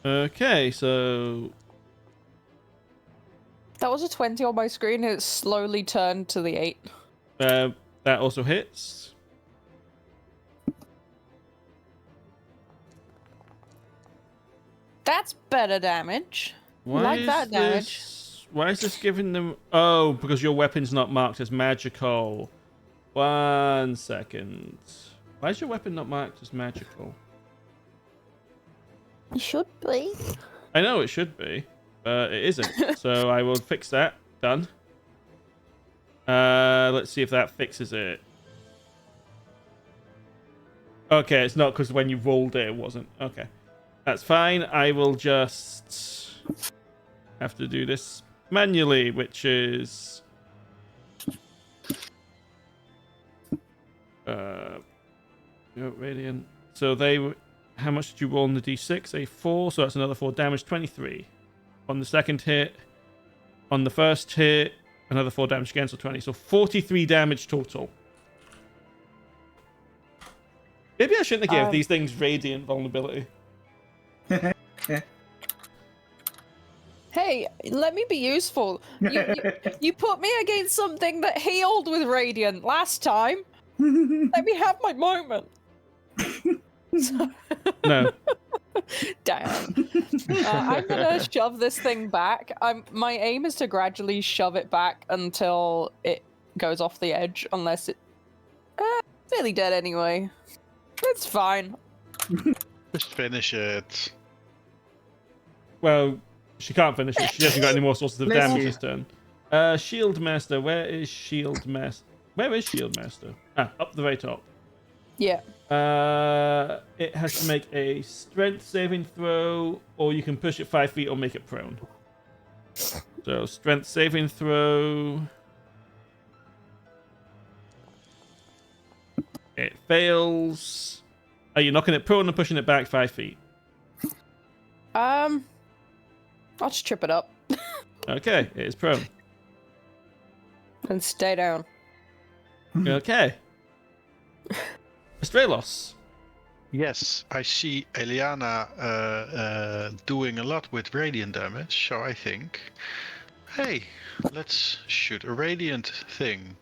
Speaker 1: Okay, so
Speaker 2: That was a 20 on my screen, and it slowly turned to the 8.
Speaker 1: that also hits.
Speaker 2: That's better damage.
Speaker 1: Why
Speaker 2: Like
Speaker 1: is
Speaker 2: that damage.
Speaker 1: this Why is this giving them... Oh, because your weapon's not marked as magical. 1 second. Why is your weapon not marked as magical?
Speaker 9: It should be.
Speaker 1: I know it should be, but it isn't. So I will fix that. Done. Let's see if that fixes it. Okay, it's not because when you rolled it, it wasn't. Okay. That's fine. I will just have to do this manually, which is... Radiant. So they... How much did you roll on the d6? A 4, so that's another 4 damage. 23. On the second hit. On the first hit, another 4 damage again, so 20. So 43 damage total. Maybe I shouldn't have given these things radiant vulnerability.
Speaker 2: Hey, let me be useful. You put me against something that healed with radiant last time. Let me have my moment.
Speaker 1: No.
Speaker 2: Damn. I'm gonna shove this thing back. My aim is to gradually shove it back until it goes off the edge, unless it... it's nearly dead anyway. It's fine.
Speaker 7: Just finish it.
Speaker 1: Well, she can't finish it. She hasn't got any more sources of
Speaker 4: Bless
Speaker 1: damage
Speaker 4: you.
Speaker 1: this turn. Shield Master. Where is Shield Master? Where is Shield Master? Ah, up the very top.
Speaker 2: Yeah.
Speaker 1: It has to make a strength saving throw, or you can push it 5 feet or make it prone. So, strength saving throw. It fails. Are you knocking it prone and pushing it back 5 feet?
Speaker 2: I'll just trip it up
Speaker 1: Okay, it is prone.
Speaker 2: and stay down.
Speaker 1: Okay. Astraelos.
Speaker 7: Yes, I see Eliana doing a lot with radiant damage, so I think, hey, let's shoot a radiant thing.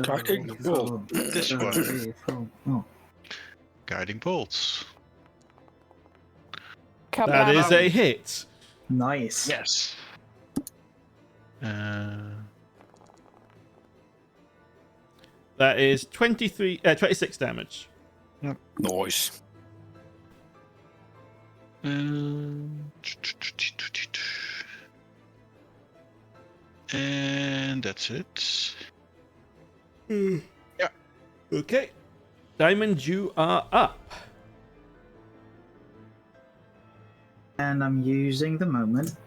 Speaker 3: Guiding bolt.
Speaker 7: This one.
Speaker 4: Oh.
Speaker 7: Guiding bolts.
Speaker 2: Come
Speaker 1: That
Speaker 2: on.
Speaker 1: is a hit.
Speaker 4: Nice.
Speaker 7: Yes.
Speaker 1: That is 26 damage.
Speaker 3: Nice.
Speaker 7: And that's it.
Speaker 1: Yeah. Okay. Diamond, you are up.
Speaker 4: And I'm using the moment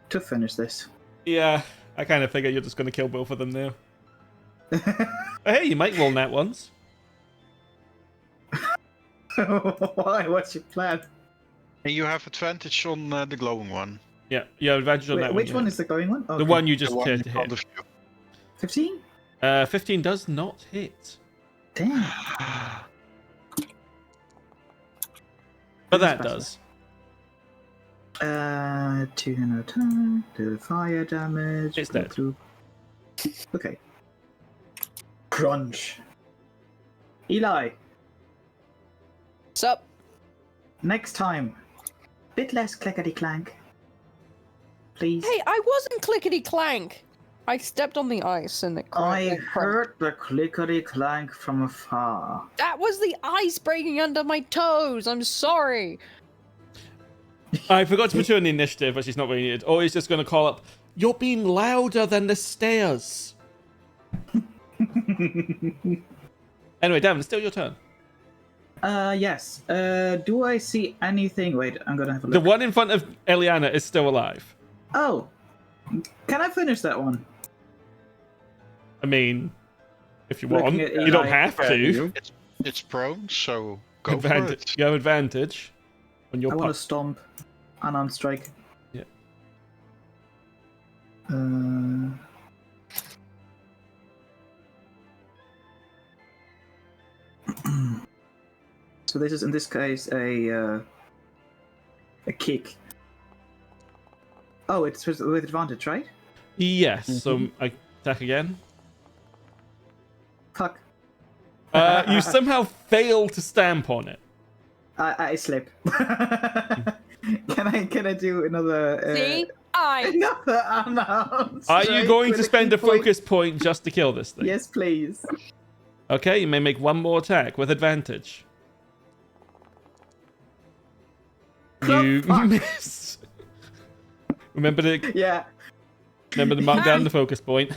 Speaker 4: to finish this.
Speaker 1: Yeah, I kind of figure you're just going to kill both of them now. Hey, you might roll nat ones.
Speaker 4: Why? What's your plan?
Speaker 7: And you have advantage on the glowing one.
Speaker 1: Yeah, you have advantage on
Speaker 4: Wait,
Speaker 1: that
Speaker 4: which
Speaker 1: one.
Speaker 4: one is the going one?
Speaker 1: The one you just
Speaker 7: The one
Speaker 1: turned
Speaker 7: you
Speaker 1: to
Speaker 7: can't
Speaker 1: hit.
Speaker 7: defeat.
Speaker 4: 15?
Speaker 1: 15 does not hit.
Speaker 4: Damn.
Speaker 1: But that
Speaker 4: Special.
Speaker 1: does.
Speaker 4: 2 attack, do fire damage.
Speaker 1: It's dead.
Speaker 4: Okay. Crunch. Eli,
Speaker 2: Sup?
Speaker 4: next time, bit less clickety clank. Please.
Speaker 2: Hey, I wasn't clickety clank. I stepped on the ice and it
Speaker 4: I
Speaker 2: cracked.
Speaker 4: heard the clickety clank from afar.
Speaker 2: That was the ice breaking under my toes. I'm sorry.
Speaker 1: I forgot to put you on the initiative, but she's not really needed. Or he's just going to call up, "You're being louder than the stairs." Anyway, Damon, it's still your turn.
Speaker 4: Yes. Do I see anything? Wait, I'm gonna have a
Speaker 1: The
Speaker 4: look.
Speaker 1: one in front of Eliana is still alive.
Speaker 4: Oh, can I finish that one?
Speaker 1: I mean, if you
Speaker 4: Looking
Speaker 1: want,
Speaker 4: at
Speaker 1: you don't
Speaker 4: Eli.
Speaker 1: have to.
Speaker 7: It's prone, so go for
Speaker 1: Advantage.
Speaker 7: it.
Speaker 1: You have advantage on your
Speaker 4: I want to
Speaker 1: puck.
Speaker 4: stomp, unarmed strike.
Speaker 1: Yeah.
Speaker 4: So this is in this case a kick. Oh, it's with advantage, right?
Speaker 1: Yes, so I attack again.
Speaker 4: Fuck.
Speaker 1: You somehow fail to stamp on it.
Speaker 4: I slip. Can I do another?
Speaker 2: See?
Speaker 4: Another unarmed
Speaker 1: Are you
Speaker 4: strike
Speaker 1: going
Speaker 4: with
Speaker 1: to
Speaker 4: a
Speaker 1: spend
Speaker 4: key
Speaker 1: a focus point just to kill this thing?
Speaker 4: Yes, please.
Speaker 1: Okay, you may make one more attack with advantage. You
Speaker 4: fuck?
Speaker 1: miss. Remember
Speaker 4: Yeah.
Speaker 1: to mark down the focus point.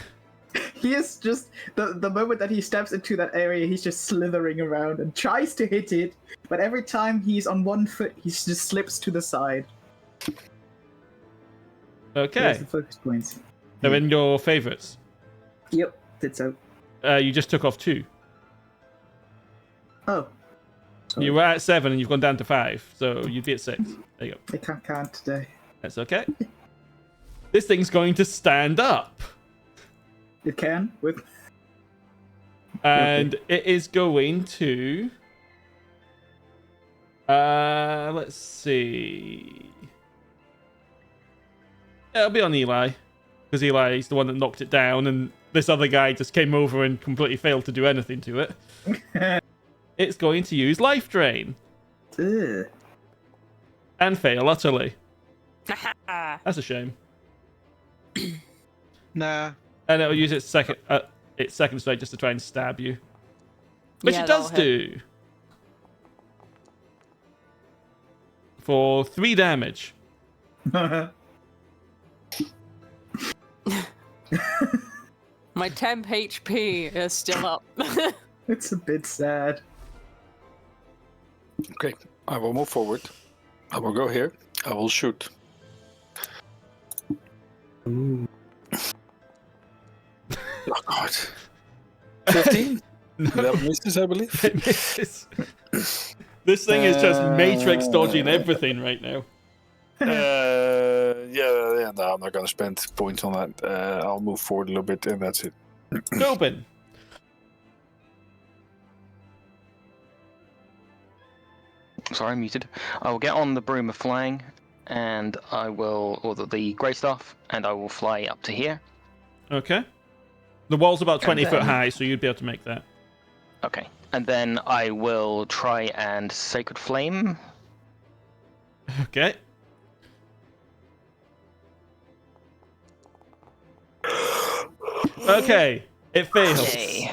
Speaker 4: He is just the moment that he steps into that area, he's just slithering around and tries to hit it, but every time he's on one foot, he just slips to the side. There's
Speaker 1: Okay,
Speaker 4: the focus points.
Speaker 1: they're in your favorites.
Speaker 4: Yep, did so.
Speaker 1: You just took off 2.
Speaker 4: Oh. Sorry.
Speaker 1: You were at 7 and you've gone down to 5, so you'd be at 6. There you go.
Speaker 4: I can't count today.
Speaker 1: That's okay. This thing's going to stand up.
Speaker 4: It can with.
Speaker 1: And it is going to... let's see... It'll be on Eli. Because Eli's the one that knocked it down, and this other guy just came over and completely failed to do anything to it. It's going to use Life Drain.
Speaker 4: Ugh.
Speaker 1: And fail utterly. That's a shame.
Speaker 7: Nah.
Speaker 1: And it'll use its second strike just to try and stab you. Which
Speaker 2: Yeah,
Speaker 1: it does
Speaker 2: that'll
Speaker 1: do. For 3 damage.
Speaker 2: My temp HP is still up.
Speaker 4: It's a bit sad.
Speaker 3: Okay, I will move forward. I will go here. I will shoot.
Speaker 4: Ooh.
Speaker 3: Oh god. 15? That misses, I believe.
Speaker 1: It misses. This thing is just Matrix dodging everything right now.
Speaker 3: Yeah, no, I'm not gonna spend points on that. I'll move forward a little bit and that's it.
Speaker 1: Toben.
Speaker 6: Sorry, I'm muted. I will get on the broom of flying, and I will, or the grey stuff, and I will fly up to here.
Speaker 1: Okay. The wall's about 20
Speaker 2: And
Speaker 1: foot
Speaker 2: then-
Speaker 1: high, so you'd be able to make that.
Speaker 6: Okay, and then I will try and Sacred Flame.
Speaker 1: Okay. Okay. It fails.
Speaker 6: Okay,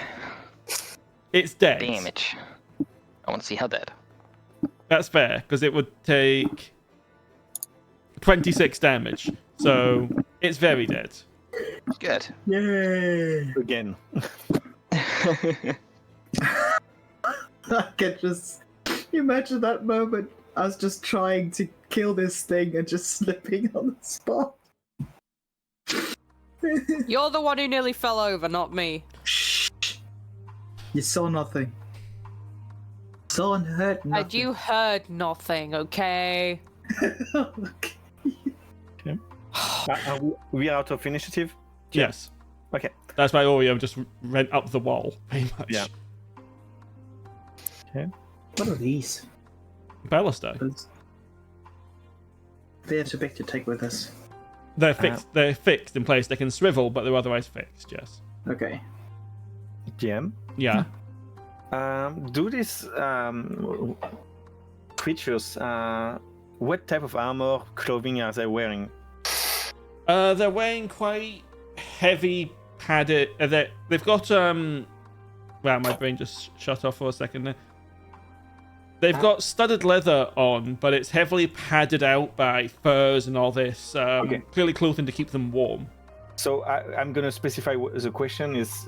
Speaker 1: It's dead.
Speaker 6: damage. I want to see how dead.
Speaker 1: That's fair, because it would take 26 damage. So it's very dead.
Speaker 6: Good.
Speaker 4: Yay!
Speaker 5: Again.
Speaker 4: I can just imagine that moment. I was just trying to kill this thing and just slipping on the spot.
Speaker 2: You're the one who nearly fell over, not me.
Speaker 4: Shh. You saw nothing. Saw and heard nothing.
Speaker 2: And you heard nothing, okay?
Speaker 4: Okay.
Speaker 5: Are we out of initiative?
Speaker 1: Yes.
Speaker 5: Okay.
Speaker 1: That's why Oreo just went up the wall, pretty much.
Speaker 5: Yeah.
Speaker 4: What are these?
Speaker 1: Ballista.
Speaker 4: They're too big to take with us.
Speaker 1: They're fixed. They're fixed in place. They can swivel, but they're otherwise fixed. Yes.
Speaker 4: Okay.
Speaker 5: GM.
Speaker 1: Yeah.
Speaker 5: Do these creatures, what type of armor, clothing are they wearing?
Speaker 1: They're wearing quite heavy padded. They've got Wow, my brain just shut off for a second there. They've got studded leather on, but it's heavily padded out by furs and all this. Clearly clothing to keep them warm.
Speaker 5: So I'm going to specify what the question is.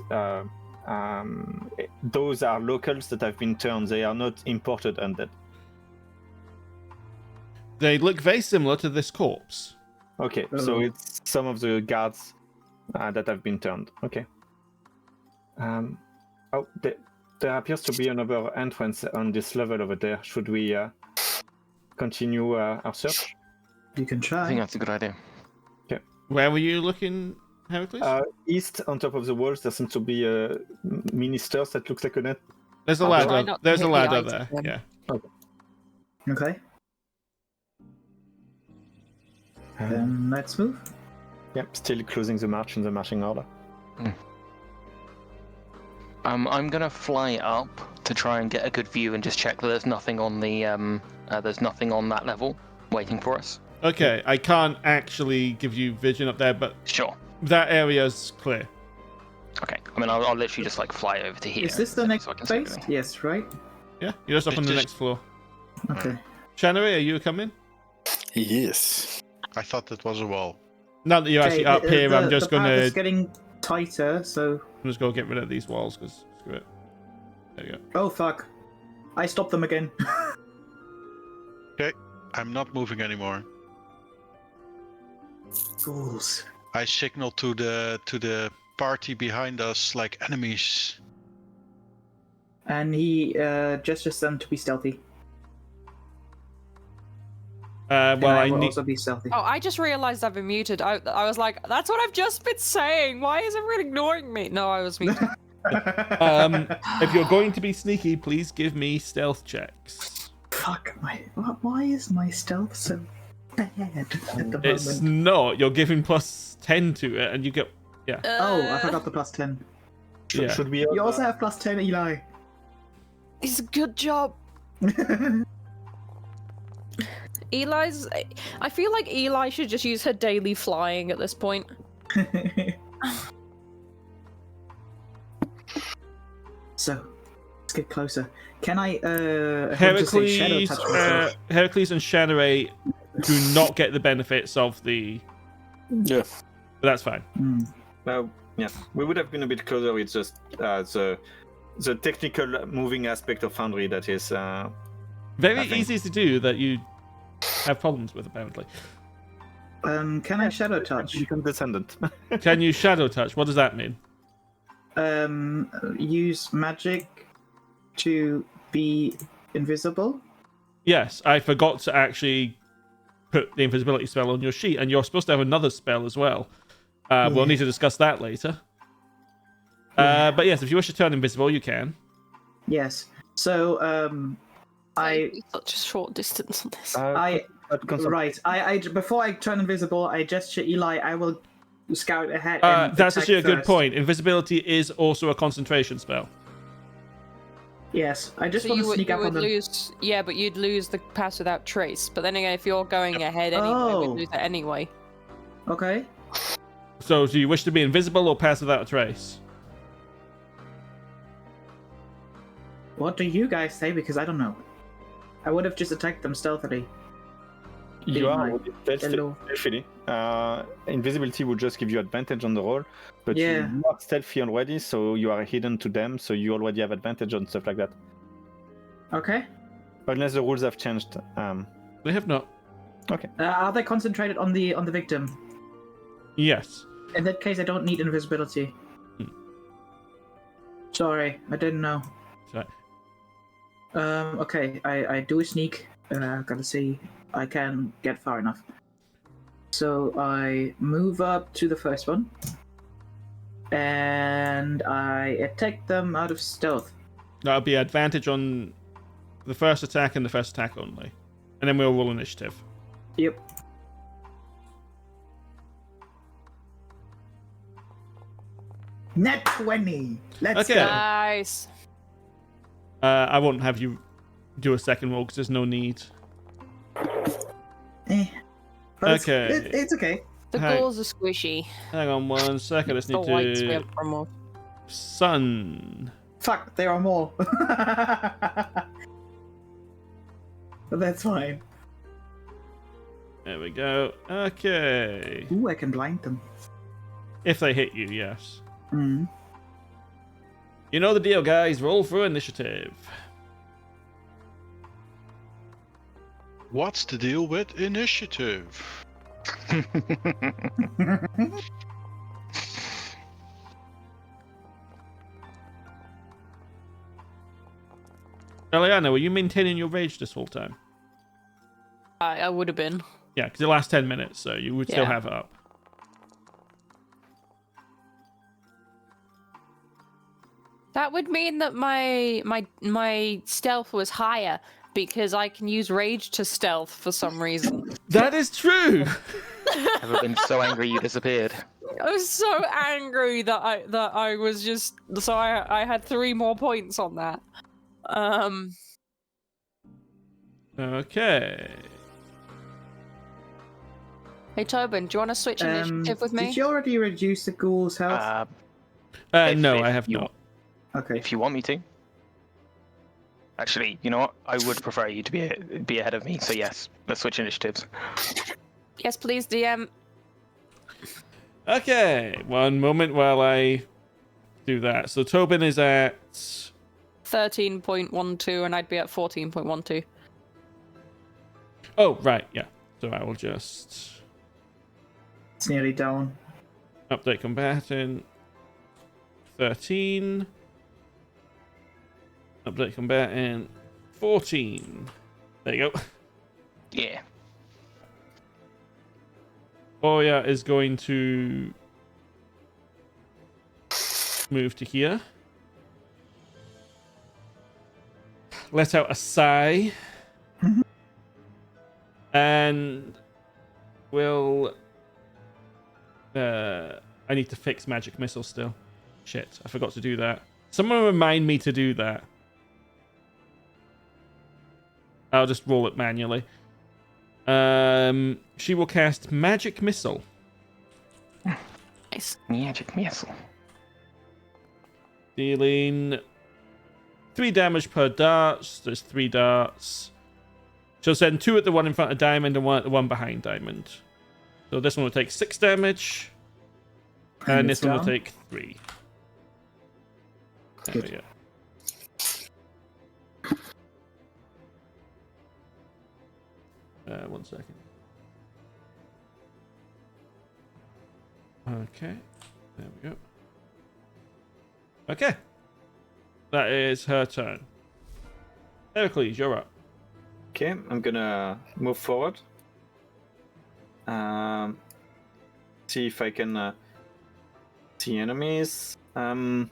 Speaker 5: Those are locals that have been turned. They are not imported undead.
Speaker 1: They look very similar to this corpse.
Speaker 5: Okay, so it's some of the guards that have been turned. Okay. There appears to be another entrance on this level over there. Should we continue our search?
Speaker 4: You can
Speaker 6: I
Speaker 4: try.
Speaker 6: think that's a good idea.
Speaker 1: Where were you looking, Heracles?
Speaker 5: East, on top of the walls, there seems to be a mini stairs that looks like a net.
Speaker 1: There's a
Speaker 2: I'll try
Speaker 1: ladder.
Speaker 2: not to
Speaker 1: There's a
Speaker 2: hit the
Speaker 1: ladder
Speaker 2: item
Speaker 1: there.
Speaker 2: then.
Speaker 1: Yeah.
Speaker 4: Okay. Then let's move.
Speaker 5: Yep, still closing the march in the marching order.
Speaker 6: I'm gonna fly up to try and get a good view and just check that there's nothing on the there's nothing on that level. waiting for us.
Speaker 1: Okay, I can't actually give you vision up there, but
Speaker 6: Sure.
Speaker 1: that area's clear.
Speaker 6: Okay. I mean, I'll literally just like fly over to here.
Speaker 4: Is this the
Speaker 6: so
Speaker 4: next
Speaker 6: I can see
Speaker 4: base?
Speaker 6: everything.
Speaker 4: Yes, right?
Speaker 1: Yeah, you're just up on the next floor.
Speaker 4: Okay.
Speaker 1: Shanarei, are you coming?
Speaker 3: Yes.
Speaker 7: I thought that was a wall.
Speaker 1: Now that you're actually up here, I'm just
Speaker 4: the path
Speaker 1: gonna
Speaker 4: is getting tighter, so...
Speaker 1: I'm just gonna get rid of these walls because screw it. There you go.
Speaker 4: Oh, fuck. I stopped them again.
Speaker 7: Okay, I'm not moving anymore.
Speaker 4: Ghouls.
Speaker 7: I signal to the party behind us like enemies.
Speaker 4: And he gestures them to be stealthy.
Speaker 1: Well,
Speaker 4: And I
Speaker 1: I
Speaker 4: will
Speaker 1: need.
Speaker 4: also be stealthy.
Speaker 2: Oh, I just realized I've been muted. I was like, that's what I've just been saying. Why is everyone ignoring me? No, I was muted.
Speaker 1: If you're going to be sneaky, please give me stealth checks.
Speaker 4: Fuck, why is my stealth so bad at the
Speaker 1: It's
Speaker 4: moment?
Speaker 1: not. You're giving plus 10 to it, and you get. Yeah.
Speaker 4: Oh, I forgot the plus 10.
Speaker 1: Yeah.
Speaker 5: Should we?
Speaker 4: You also have plus 10, Eli.
Speaker 2: It's a good job. Eli's. I feel like Eli should just use her daily flying at this point.
Speaker 4: So, let's get closer. Can I, want to say shadow
Speaker 1: Heracles,
Speaker 4: touch myself?
Speaker 1: Heracles and Shanarei do not get the benefits of the.
Speaker 3: Yeah.
Speaker 1: But that's fine.
Speaker 5: Yeah, we would have been a bit closer. It's just the technical moving aspect of Foundry that is
Speaker 1: Very
Speaker 5: Nothing.
Speaker 1: easy to do that you have problems with, apparently.
Speaker 4: Can I shadow touch?
Speaker 5: incandescent.
Speaker 1: Can you shadow touch? What does that mean?
Speaker 4: Use magic to be invisible?
Speaker 1: Yes, I forgot to actually put the invisibility spell on your sheet, and you're supposed to have another spell as well. We'll need to discuss that later. But yes, if you wish to turn invisible, you can.
Speaker 4: Yes. So,
Speaker 2: Such a short distance on this.
Speaker 4: Right. I before I turn invisible, I gesture Eli. I will scout ahead.
Speaker 1: That's
Speaker 4: attack
Speaker 1: actually a good
Speaker 4: first.
Speaker 1: point. Invisibility is also a concentration spell.
Speaker 4: Yes, I just
Speaker 2: So
Speaker 4: want
Speaker 2: you
Speaker 4: to
Speaker 2: would,
Speaker 4: sneak
Speaker 2: you
Speaker 4: up on
Speaker 2: would
Speaker 4: them.
Speaker 2: lose, yeah, but you'd lose the pass without trace. But then again, if you're going ahead anyway,
Speaker 4: Oh.
Speaker 2: we'd lose it anyway.
Speaker 4: Okay.
Speaker 1: So, do you wish to be invisible or pass without a trace?
Speaker 4: What do you guys say? Because I don't know. I would have just attacked them stealthily.
Speaker 5: You are
Speaker 4: Hello.
Speaker 5: stealthy. Invisibility would just give you advantage on the roll, but
Speaker 4: Yeah.
Speaker 5: you are stealthy already, so you are hidden to them, so you already have advantage on stuff like that.
Speaker 4: Okay.
Speaker 5: Unless the rules have changed.
Speaker 1: They have not.
Speaker 4: Are they concentrated on the victim?
Speaker 1: Yes.
Speaker 4: In that case, I don't need invisibility. Sorry, I didn't know.
Speaker 1: Sorry.
Speaker 4: Okay, I do a sneak. Gotta see. I can get far enough. So I move up to the first one. And I attack them out of stealth.
Speaker 1: That'll be advantage on the first attack and the first attack only. And then we'll roll initiative.
Speaker 4: Yep. Net 20! Let's
Speaker 1: Okay.
Speaker 4: go!
Speaker 2: Nice.
Speaker 1: I won't have you do a second roll because there's no need.
Speaker 4: But
Speaker 1: Okay.
Speaker 4: It's okay.
Speaker 2: The
Speaker 1: Hey.
Speaker 2: ghouls are squishy.
Speaker 1: Hang on 1 second. I just
Speaker 2: The
Speaker 1: need
Speaker 2: whites we
Speaker 1: to.
Speaker 2: have more.
Speaker 1: Sun.
Speaker 4: Fuck, there are more. But that's fine.
Speaker 1: There we go. Okay.
Speaker 4: Ooh, I can blind them.
Speaker 1: If they hit you, yes.
Speaker 4: Mm.
Speaker 1: You know the deal, guys. Roll for initiative.
Speaker 7: What's the deal with initiative?
Speaker 1: Eliana, were you maintaining your rage this whole time?
Speaker 2: I would have been.
Speaker 1: Yeah, because it lasts 10 minutes, so you would still
Speaker 2: Yeah.
Speaker 1: have it up.
Speaker 2: That would mean that my stealth was higher because I can use rage to stealth for some reason.
Speaker 1: That is true.
Speaker 6: Ever been so angry you disappeared?
Speaker 2: I was so angry that I was just so I had 3 more points on that.
Speaker 1: Okay.
Speaker 2: Hey Toben, do you want to switch initiative with me?
Speaker 4: Did you already reduce the ghoul's health?
Speaker 1: No, I have not.
Speaker 4: Okay.
Speaker 6: If you want me to. Actually, you know what? I would prefer you to be ahead of me. So yes, let's switch initiatives.
Speaker 2: Yes, please, DM.
Speaker 1: Okay, one moment while I do that. So Toben is at
Speaker 2: 13.12, and I'd be at 14.12.
Speaker 1: Oh, right, yeah. So I will just
Speaker 4: It's nearly down.
Speaker 1: update combatant 13. Update combatant 14. There you go.
Speaker 6: Yeah.
Speaker 1: Oya is going to move to here. Let out a sigh. And will... I need to fix magic missile still. Shit, I forgot to do that. Someone remind me to do that. I'll just roll it manually. She will cast magic missile.
Speaker 6: Nice. Magic missile.
Speaker 1: Dealing 3 damage per dart. There's 3 darts. She'll send 2 at the one in front of Diamond and 1 at the one behind Diamond. So this one will take 6 damage. And this one will take 3. There we go. One second. Okay. There we go. Okay. That is her turn. Heracles, you're up.
Speaker 5: Okay, I'm gonna move forward. See if I can see enemies. I'm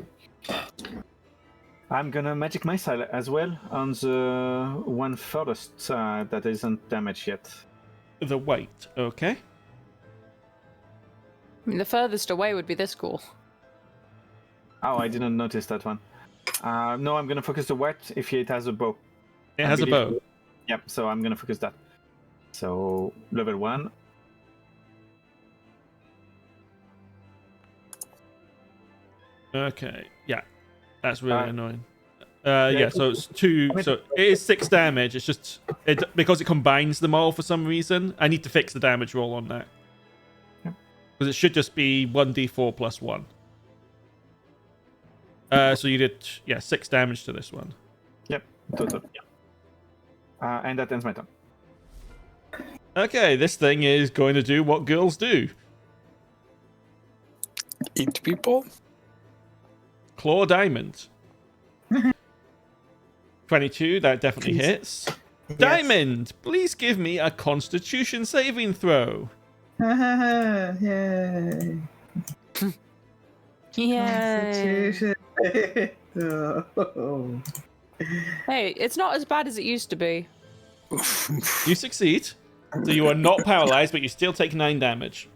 Speaker 5: gonna magic missile as well on the one furthest that isn't damaged yet.
Speaker 1: The white, okay.
Speaker 2: I mean, the furthest away would be this ghoul.
Speaker 5: Oh, I didn't notice that one. No, I'm gonna focus the white if it has a bow.
Speaker 1: It has a bow.
Speaker 5: Yep, so I'm gonna focus that. So, level 1.
Speaker 1: Okay, yeah. That's really annoying. Yeah, so it's 2. So it is 6 damage. It's just because it combines them all for some reason. I need to fix the damage roll on that. Because it should just be 1d4 plus 1. So you did 6 damage to this one.
Speaker 5: Yep, total. Yeah. And that ends my turn.
Speaker 1: Okay, this thing is going to do what girls do.
Speaker 3: Eat people?
Speaker 1: Claw Diamond. 22, that definitely hits.
Speaker 4: Yes.
Speaker 1: Diamond, please give me a Constitution saving throw.
Speaker 4: Yay.
Speaker 2: Yay.
Speaker 4: Oh.
Speaker 2: Hey, it's not as bad as it used to be.
Speaker 1: You succeed. So you are not paralyzed, but you still take 9 damage.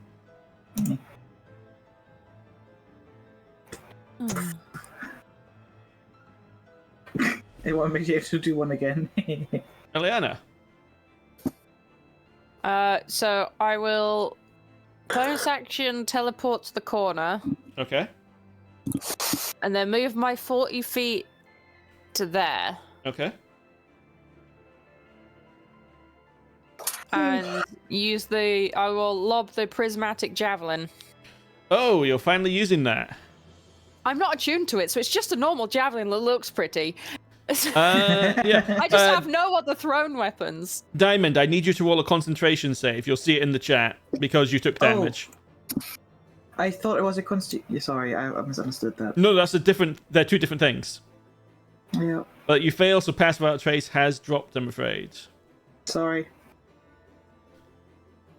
Speaker 4: It won't be able to do one again.
Speaker 1: Eliana.
Speaker 2: So I will bonus action teleport to the corner
Speaker 1: Okay.
Speaker 2: and then move my 40 feet to there
Speaker 1: Okay.
Speaker 2: and I will lob the prismatic javelin.
Speaker 1: Oh, you're finally using that.
Speaker 2: I'm not attuned to it, so it's just a normal javelin that looks pretty.
Speaker 1: Yeah.
Speaker 2: I just have no other thrown weapons.
Speaker 1: Diamond, I need you to roll a concentration save. You'll see it in the chat because you took damage.
Speaker 4: I thought it was a Sorry, I misunderstood that.
Speaker 1: No, they're 2 different things.
Speaker 4: Yeah.
Speaker 1: But you fail, so Pass Without Trace has dropped, I'm afraid.
Speaker 4: Sorry.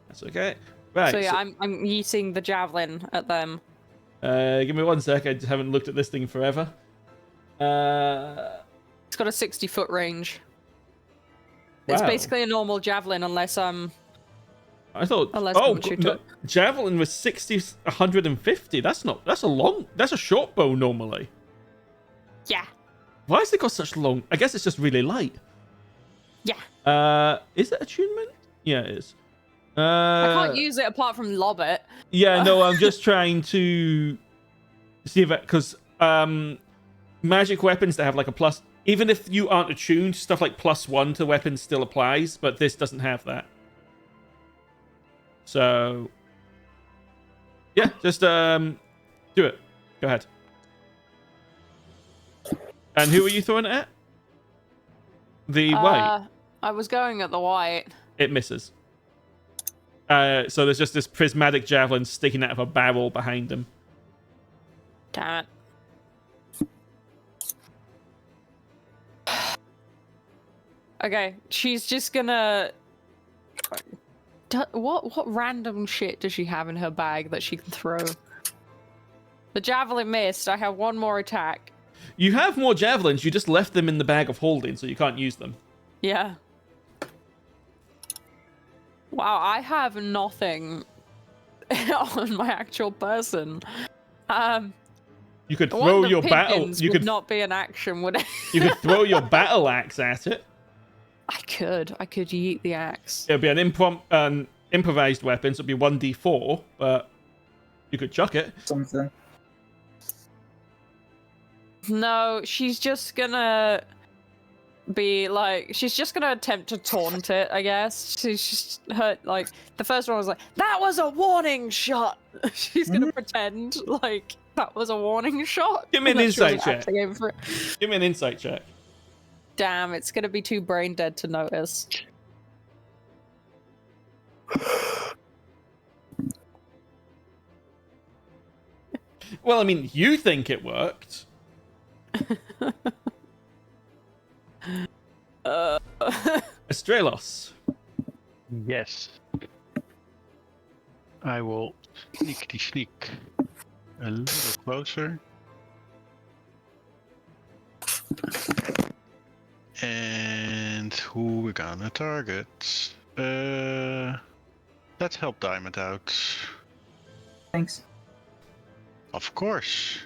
Speaker 1: That's okay. Right.
Speaker 2: So yeah, I'm yeeting the javelin at them.
Speaker 1: Give me 1 sec. I just haven't looked at this thing forever.
Speaker 2: It's got a 60-foot range. It's
Speaker 1: Wow.
Speaker 2: basically a normal javelin unless I'm...
Speaker 1: I thought.
Speaker 2: Unless
Speaker 1: Oh,
Speaker 2: someone shoots it.
Speaker 1: javelin was 60, 150. That's a short bow normally.
Speaker 2: Yeah.
Speaker 1: Why has it got such long? I guess it's just really light.
Speaker 2: Yeah.
Speaker 1: Is it attunement? Yeah, it is.
Speaker 2: I can't use it apart from lob it.
Speaker 1: Yeah, no, I'm just trying to see if because magic weapons that have like a plus, even if you aren't attuned, stuff like +1 to weapons still applies, but this doesn't have that. So yeah, just do it. Go ahead. And who are you throwing it at? The white.
Speaker 2: I was going at the white.
Speaker 1: It misses. So there's just this prismatic javelin sticking out of a barrel behind him.
Speaker 2: Damn it. Okay, she's just gonna... What random shit does she have in her bag that she can throw? The javelin missed. I have one more attack.
Speaker 1: You have more javelins, you just left them in the bag of holding, so you can't use them.
Speaker 2: Yeah. Wow, I have nothing on my actual person.
Speaker 1: You could throw your battle. You could
Speaker 2: not be an action, would it?
Speaker 1: You could throw your battle axe at it.
Speaker 2: I could yeet the axe.
Speaker 1: It'd be an improvised weapon, so it'd be 1d4, but you could chuck it.
Speaker 4: Something.
Speaker 2: No, she's just gonna be like, she's just gonna attempt to taunt it, I guess. She's just like, the first one was like, that was a warning shot. She's gonna pretend like that was a warning shot.
Speaker 1: Give me an insight check. Give me an insight check.
Speaker 2: Damn, it's gonna be too brain dead to notice.
Speaker 1: Well, I mean, you think it worked. Astraelos.
Speaker 7: Yes. I will sneak a little closer. And who we gonna target? Let's help Diamond out.
Speaker 4: Thanks.
Speaker 7: Of course.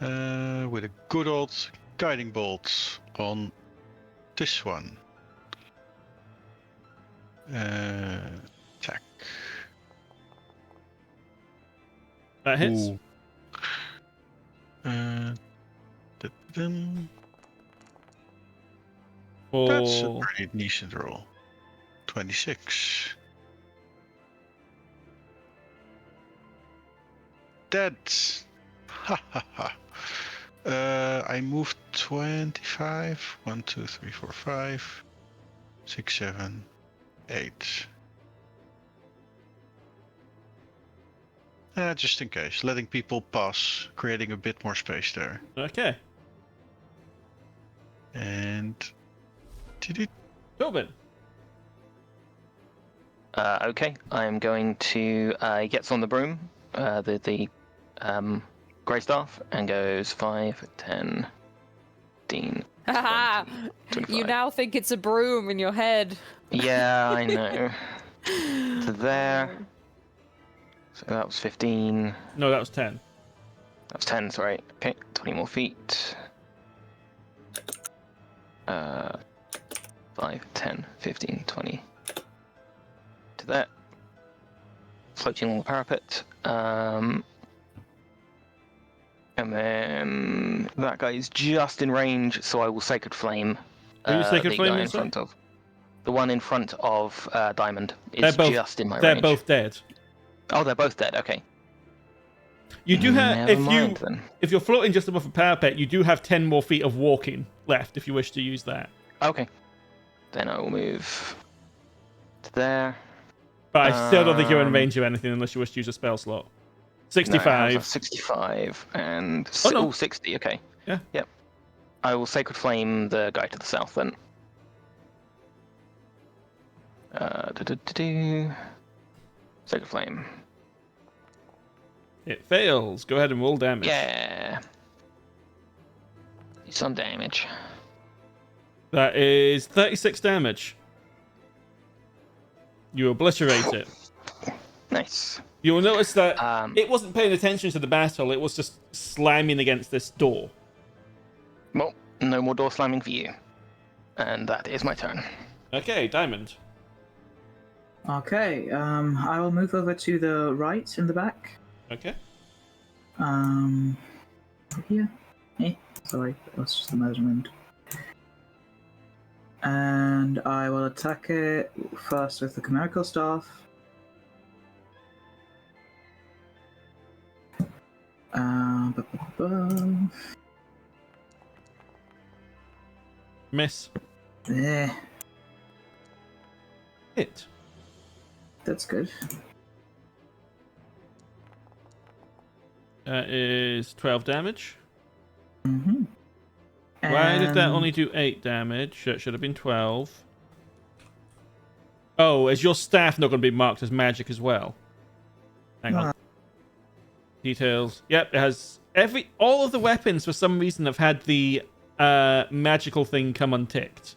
Speaker 7: With a good old guiding bolt on this one. Attack.
Speaker 1: That hits.
Speaker 7: Ooh. That's a pretty decent roll. 26. Dead. Ha ha ha. I moved 25. 1, 2, 3, 4, 5, 6, 7, 8. Just in case, letting people pass, creating a bit more space there.
Speaker 1: Okay.
Speaker 7: And
Speaker 1: Toben.
Speaker 6: Okay, I am going to gets on the broom, the grey staff, and goes 5, 10, 15.
Speaker 2: Haha! You now think it's a broom in your head.
Speaker 6: Yeah, I know. To there. So that was 15.
Speaker 1: No, that was 10.
Speaker 6: That was 10, sorry. Okay, 20 more feet. 5, 10, 15, 20. To that. Floating along the parapet. And then that guy is just in range, so I will Sacred Flame.
Speaker 1: Who you Sacred
Speaker 6: the
Speaker 1: Flame
Speaker 6: guy in front of. The one in front of Diamond is just in my range.
Speaker 1: They're both dead.
Speaker 6: Oh, they're both dead. Okay.
Speaker 1: You do have
Speaker 6: then.
Speaker 1: if you're floating just above a parapet, you do have 10 more feet of walking left if you wish to use that.
Speaker 6: Okay. Then I will move to there.
Speaker 1: But I still don't think you're in range of anything unless you wish to use a spell slot. 65.
Speaker 6: No, 65 and 60. Okay.
Speaker 1: Yeah.
Speaker 6: Yep. I will Sacred Flame the guy to the south then. Sacred Flame.
Speaker 1: It fails. Go ahead and roll damage.
Speaker 6: Yeah. Do some damage.
Speaker 1: That is 36 damage. You obliterate it.
Speaker 6: Nice.
Speaker 1: You will notice that it wasn't paying attention to the battle, it was just slamming against this door.
Speaker 6: Well, no more door slamming for you. And that is my turn.
Speaker 1: Okay, Diamond.
Speaker 4: Okay. I will move over to the right in the back.
Speaker 1: Okay.
Speaker 4: Here. Sorry, that was just a measurement. And I will attack it first with the chimerical staff.
Speaker 1: Miss.
Speaker 4: Eh,
Speaker 1: Hit.
Speaker 4: that's good.
Speaker 1: That is 12 damage.
Speaker 4: Mm-hmm.
Speaker 1: Why did that only do 8 damage? That should have been 12. Oh, is your staff not going to be marked as magic as well? Hang on. Details. Yep, it has all of the weapons for some reason have had the magical thing come unticked.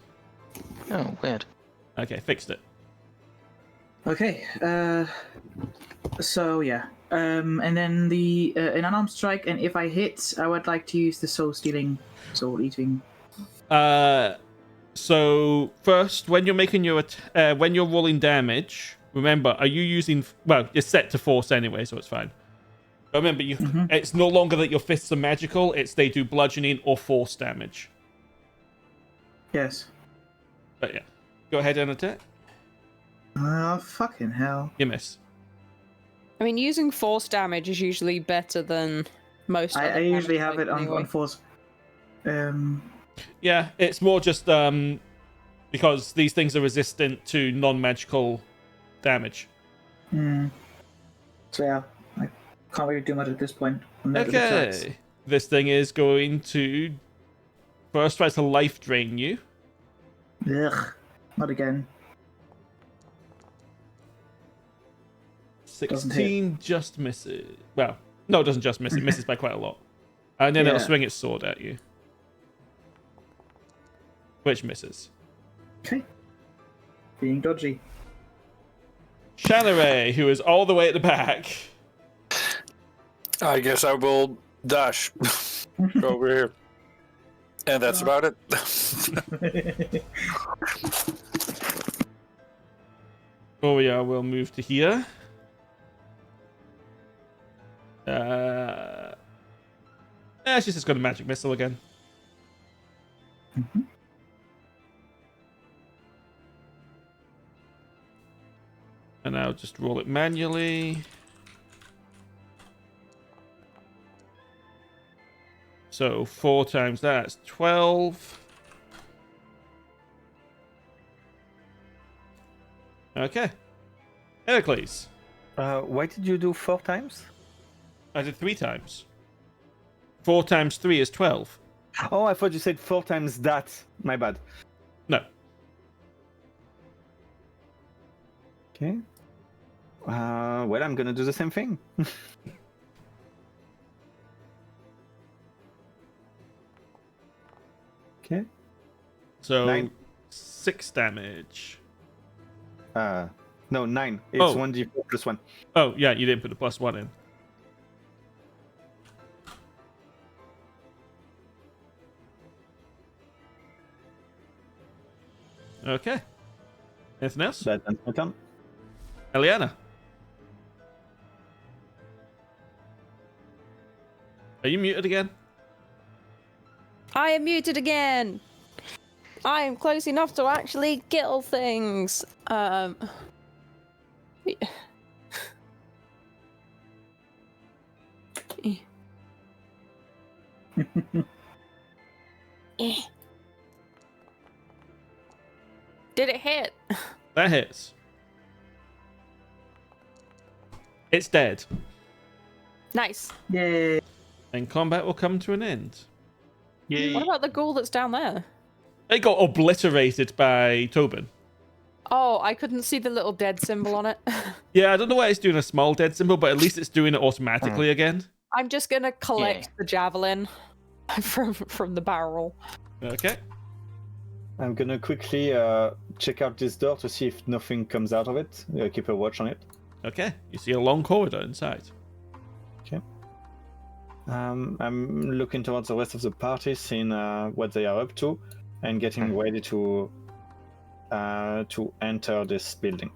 Speaker 6: Oh, weird.
Speaker 1: Okay, fixed it.
Speaker 4: Okay. So yeah. And then the an unarmed strike, and if I hit, I would like to use the soul eating.
Speaker 1: So first, when you're making your when you're rolling damage, remember, are you using? Well, it's set to force anyway, so it's fine. But remember, it's no longer that your fists are magical; it's they do bludgeoning or force damage.
Speaker 4: Yes.
Speaker 1: But yeah, go ahead and attack.
Speaker 4: Oh fucking hell!
Speaker 1: You miss.
Speaker 2: I mean, using force damage is usually better than most.
Speaker 4: I
Speaker 2: other
Speaker 4: usually
Speaker 2: damage
Speaker 4: have it
Speaker 2: anyway.
Speaker 4: on force.
Speaker 1: Yeah, it's more just because these things are resistant to non-magical damage.
Speaker 4: So yeah, I can't really do much at this point.
Speaker 1: Okay, this thing is going to first try to life drain you.
Speaker 4: Ugh, not again.
Speaker 1: 16 just misses. Well, no, it doesn't just miss. It misses by quite a lot. And then it'll swing its sword at you. Which misses.
Speaker 4: Okay. Being dodgy.
Speaker 1: Shanarei, who is all the way at the back.
Speaker 3: I guess I will dash over here. And that's about it.
Speaker 1: Oh yeah, we'll move to here. She's just got a magic missile again. And I'll just roll it manually. So 4 times that's 12. Okay. Heracles.
Speaker 5: Why did you do 4 times?
Speaker 1: I did 3 times. 4 times 3 is 12.
Speaker 5: Oh, I thought you said 4 times that. My bad.
Speaker 1: No.
Speaker 5: Okay. Well, I'm gonna do the same thing. Okay.
Speaker 1: So
Speaker 5: 9.
Speaker 1: 6 damage.
Speaker 5: No, 9. It's
Speaker 1: Oh.
Speaker 5: 1d4 plus 1.
Speaker 1: Oh, yeah, you didn't put the +1 in. Okay. Anything else?
Speaker 5: That's my turn.
Speaker 1: Eliana. Are you muted again?
Speaker 2: I am muted again. I am close enough to actually kill things. Did it hit?
Speaker 1: That hits. It's dead.
Speaker 2: Nice.
Speaker 4: Yay!
Speaker 1: And combat will come to an end.
Speaker 7: Yay.
Speaker 2: What about the ghoul that's down there?
Speaker 1: It got obliterated by Toben.
Speaker 2: Oh, I couldn't see the little dead symbol on it.
Speaker 1: Yeah, I don't know why it's doing a small dead symbol, but at least it's doing it automatically again.
Speaker 2: I'm just gonna collect
Speaker 6: Yeah.
Speaker 2: the javelin from the barrel.
Speaker 1: Okay.
Speaker 5: I'm gonna quickly check out this door to see if nothing comes out of it. Keep a watch on it.
Speaker 1: Okay. You see a long corridor inside.
Speaker 5: Okay. I'm looking towards the rest of the party, seeing what they are up to, and getting ready to enter this building.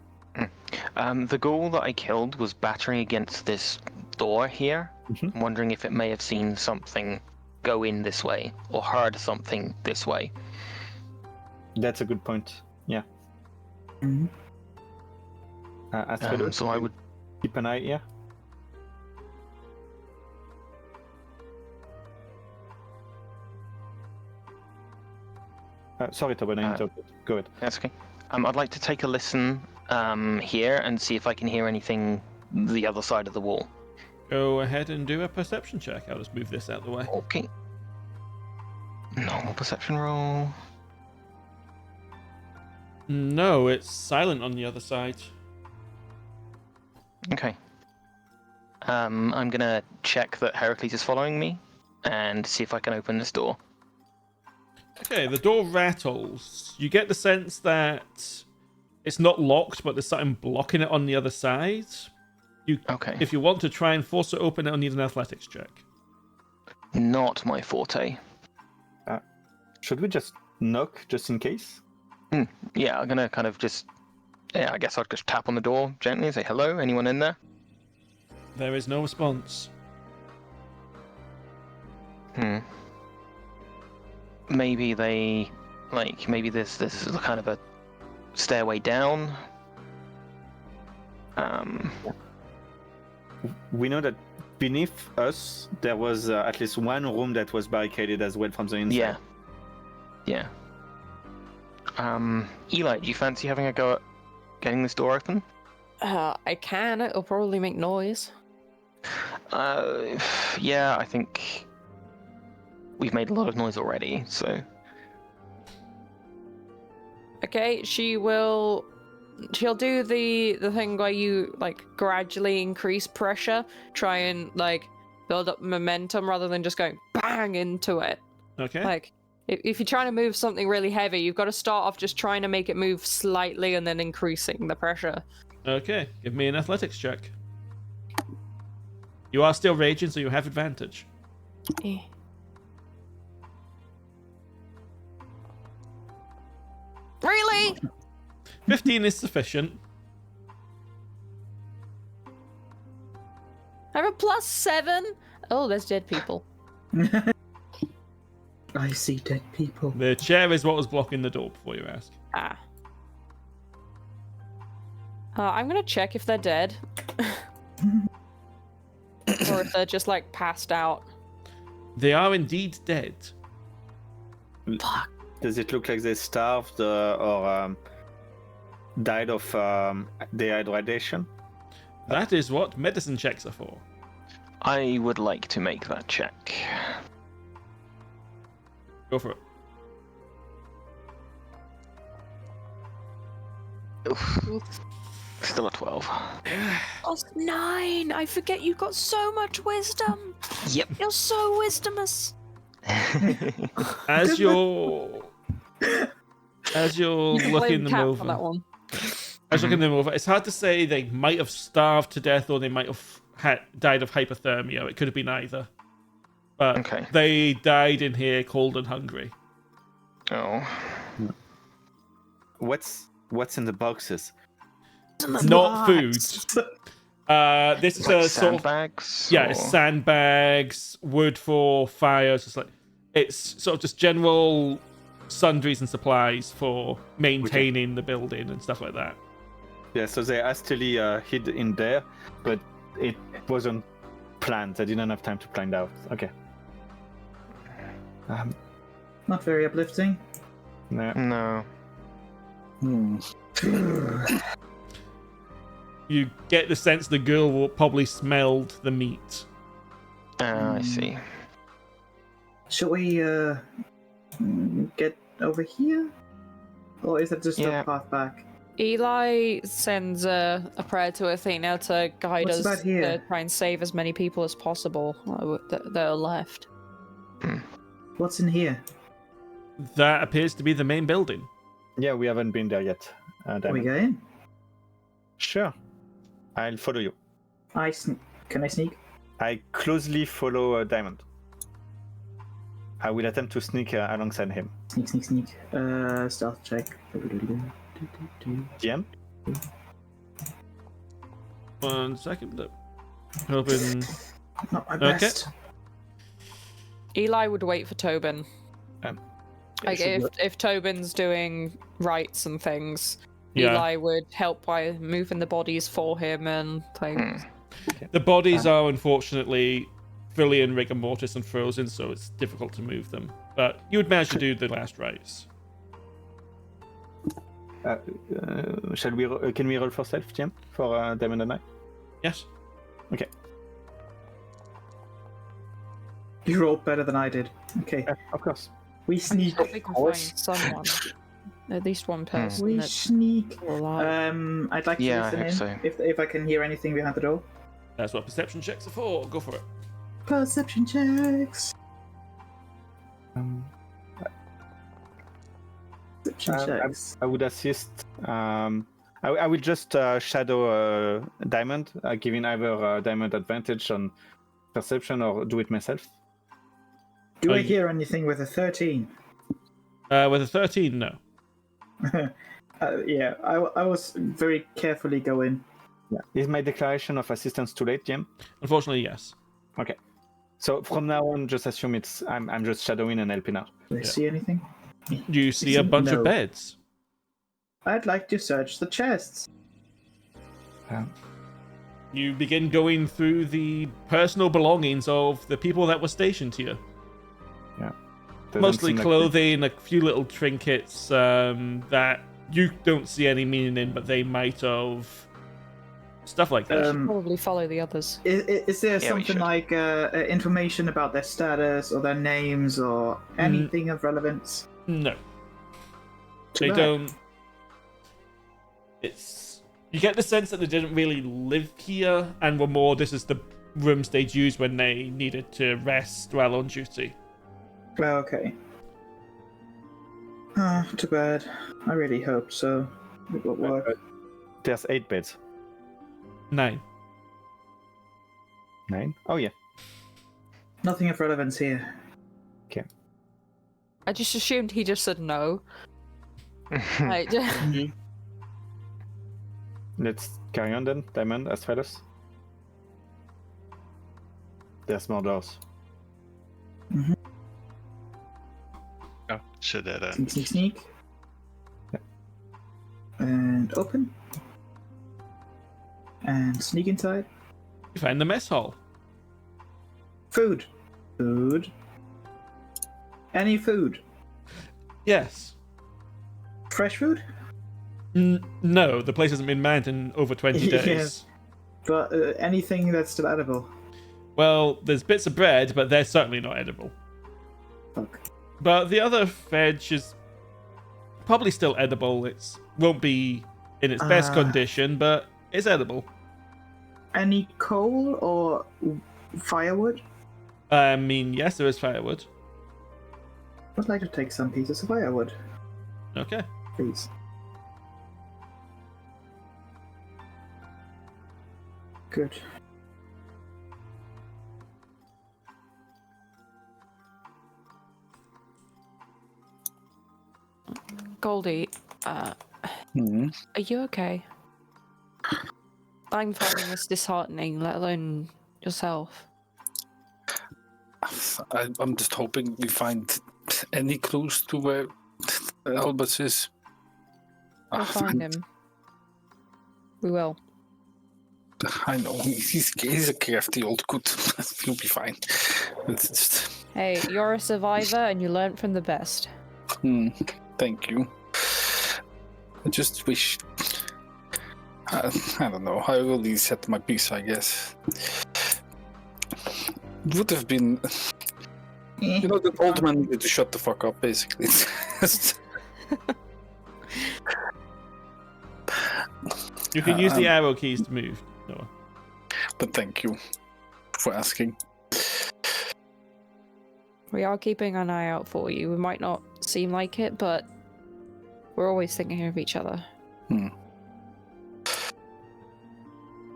Speaker 6: The ghoul that I killed was battering against this door here. I'm wondering if it may have seen something go in this way or heard something this way.
Speaker 5: That's a good point. Yeah.
Speaker 4: Mhm.
Speaker 5: Astraelos,
Speaker 6: So I would.
Speaker 5: keep an eye here. Sorry, Toben, I interrupted. Go ahead.
Speaker 6: That's okay. I'd like to take a listen here and see if I can hear anything the other side of the wall.
Speaker 1: Go ahead and do a perception check. I'll just move this out of the way.
Speaker 6: Okay. Normal perception roll.
Speaker 1: No, it's silent on the other side.
Speaker 6: Okay. I'm gonna check that Heracles is following me and see if I can open this door.
Speaker 1: Okay, the door rattles. You get the sense that it's not locked, but there's something blocking it on the other side.
Speaker 6: Okay.
Speaker 1: If you want to try and force it open, it'll need an athletics check.
Speaker 6: Not my forte.
Speaker 5: Should we just knock, just in case?
Speaker 6: Yeah, I'm gonna kind of just... Yeah, I guess I'd just tap on the door gently and say, hello, anyone in there?
Speaker 1: There is no response.
Speaker 6: Maybe they... maybe this is kind of a stairway down.
Speaker 5: We know that beneath us, there was at least one room that was barricaded as well from the inside.
Speaker 6: Yeah. Eli, do you fancy having a go at getting this door open?
Speaker 2: I can. It'll probably make noise.
Speaker 6: Yeah, I think we've made a lot of noise already, so...
Speaker 2: Okay, she'll do the thing where you gradually increase pressure, try and build up momentum rather than just going bang into it.
Speaker 1: Okay.
Speaker 2: If you're trying to move something really heavy, you've got to start off just trying to make it move slightly and then increasing the pressure.
Speaker 1: Okay, give me an athletics check. You are still raging, so you have advantage.
Speaker 2: Eh. Really?
Speaker 1: 15 is sufficient.
Speaker 2: I have a +7. Oh, there's dead people.
Speaker 4: I see dead people.
Speaker 1: The chair is what was blocking the door before you ask.
Speaker 2: I'm gonna check if they're dead. Or if they're just passed out.
Speaker 1: They are indeed dead.
Speaker 2: Fuck.
Speaker 5: Does it look like they starved or died of dehydration?
Speaker 1: That is what medicine checks are for.
Speaker 6: I would like to make that check.
Speaker 1: Go for it.
Speaker 6: Oof. Still a 12.
Speaker 2: +9. I forget you've got so much wisdom.
Speaker 6: Yep.
Speaker 2: You're so wisdomous.
Speaker 1: As you're looking them over,
Speaker 2: on that one.
Speaker 1: as you're looking them over, it's hard to say they might have starved to death or they might have died of hypothermia. It could have been either. But
Speaker 6: Okay.
Speaker 1: they died in here cold and hungry.
Speaker 6: Oh.
Speaker 5: What's in the boxes?
Speaker 1: Not food. This is a sort of
Speaker 6: sandbags?
Speaker 1: yeah,
Speaker 6: or-
Speaker 1: it's sandbags, wood for fires. It's sort of just general sundries and supplies for maintaining the building and stuff like that.
Speaker 5: Yeah, so they hastily hid in there, but it wasn't planned. They didn't have time to plan it out. Okay.
Speaker 4: Not very uplifting.
Speaker 5: No.
Speaker 6: No.
Speaker 1: You get the sense the girl will probably smelled the meat.
Speaker 6: I see.
Speaker 4: Should we get over here? Or is it just
Speaker 6: Yeah.
Speaker 4: a path back?
Speaker 2: Eli sends a prayer to Athena to guide
Speaker 4: What's
Speaker 2: us
Speaker 4: about here?
Speaker 2: to try and save as many people as possible that are left.
Speaker 4: What's in here?
Speaker 1: That appears to be the main building.
Speaker 5: Yeah, we haven't been there yet.
Speaker 4: Are we
Speaker 5: Diamond.
Speaker 4: going?
Speaker 5: Sure. I'll follow you.
Speaker 4: Can I sneak?
Speaker 5: I closely follow Diamond. I will attempt to sneak alongside him.
Speaker 4: Sneak. Stealth check.
Speaker 5: DM?
Speaker 1: 1 second. Open.
Speaker 4: Not my
Speaker 1: Okay.
Speaker 4: best.
Speaker 2: Eli would wait for Toben. Like if Toben's doing rites and things,
Speaker 1: Yeah.
Speaker 2: Eli would help by moving the bodies for him and things.
Speaker 1: The bodies are unfortunately fully in rigor mortis and frozen, so it's difficult to move them. But you would manage to do the last rites.
Speaker 5: Shall we? Can we roll for stealth, Jim? For Diamond and I?
Speaker 1: Yes.
Speaker 5: Okay.
Speaker 4: You rolled better than I did. Okay.
Speaker 5: Of course.
Speaker 4: We sneak.
Speaker 2: I think we can find someone, at least one person.
Speaker 4: We
Speaker 2: that's
Speaker 4: sneak.
Speaker 2: still alive.
Speaker 4: I'd like to
Speaker 6: Yeah, I
Speaker 4: listen
Speaker 6: hope
Speaker 4: in
Speaker 6: so.
Speaker 4: if I can hear anything behind the door.
Speaker 1: That's what perception checks are for. Go for it.
Speaker 4: Perception checks. Perception checks.
Speaker 5: I would assist. I will just shadow Diamond, giving either Diamond advantage on perception or do it myself.
Speaker 4: Do I hear anything with a 13?
Speaker 1: With a 13, no.
Speaker 4: Yeah, I was very carefully going.
Speaker 5: Yeah. Is my declaration of assistance too late, Jim?
Speaker 1: Unfortunately, yes.
Speaker 5: Okay. So from now on, just assume it's I'm just shadowing and helping out.
Speaker 4: Do I see anything?
Speaker 1: You see a bunch
Speaker 4: No.
Speaker 1: of beds.
Speaker 4: I'd like to search the chests.
Speaker 1: You begin going through the personal belongings of the people that were stationed here.
Speaker 5: Yeah.
Speaker 1: Mostly clothing, a few little trinkets that you don't see any meaning in, but they might have. Stuff like that.
Speaker 2: Probably follow the others.
Speaker 4: Is there
Speaker 6: Yeah, we
Speaker 4: something
Speaker 6: should.
Speaker 4: like information about their status or their names or anything of relevance?
Speaker 1: No.
Speaker 4: Too
Speaker 1: They
Speaker 4: bad.
Speaker 1: don't. It's. You get the sense that they didn't really live here and were more. This is the rooms they'd use when they needed to rest while on duty.
Speaker 4: Oh, okay. Too bad. I really hoped so. It would work.
Speaker 5: There's 8 beds.
Speaker 1: 9.
Speaker 5: 9? Oh yeah.
Speaker 4: Nothing of relevance here.
Speaker 2: I just assumed he just said no. Like,
Speaker 5: Let's carry on then, Diamond, Astraelos. There's more doors.
Speaker 7: Oh, so that
Speaker 4: Sneak, sneak, sneak. And open. And sneak inside.
Speaker 1: You find the mess hall.
Speaker 4: Food. Food. Any food.
Speaker 1: Yes.
Speaker 4: Fresh food?
Speaker 1: No, the place hasn't been manned in over 20
Speaker 4: Yeah.
Speaker 1: days.
Speaker 4: But anything that's still edible.
Speaker 1: Well, there's bits of bread, but they're certainly not edible.
Speaker 4: Fuck.
Speaker 1: But the other veg is probably still edible. It won't be in its best condition, but it's edible.
Speaker 4: Any coal or firewood?
Speaker 1: I mean, yes, there is firewood.
Speaker 4: I'd like to take some pieces of firewood,
Speaker 1: Okay.
Speaker 4: please. Good.
Speaker 2: Goldie, are you okay? I'm finding this disheartening, let alone yourself.
Speaker 3: I'm just hoping we find any clues to where Albus is.
Speaker 2: We'll find him. We will.
Speaker 3: I know he's a crafty old good. He'll be fine. It's just.
Speaker 2: Hey, you're a survivor and you learn from the best.
Speaker 3: Thank you. I just wish. I don't know. I already said my piece, I guess. It would have been. You know, the old man needed to shut the fuck up, basically.
Speaker 1: You can use the arrow keys to move, Noah.
Speaker 3: But thank you for asking.
Speaker 2: We are keeping an eye out for you. We might not seem like it, but we're always thinking of each other.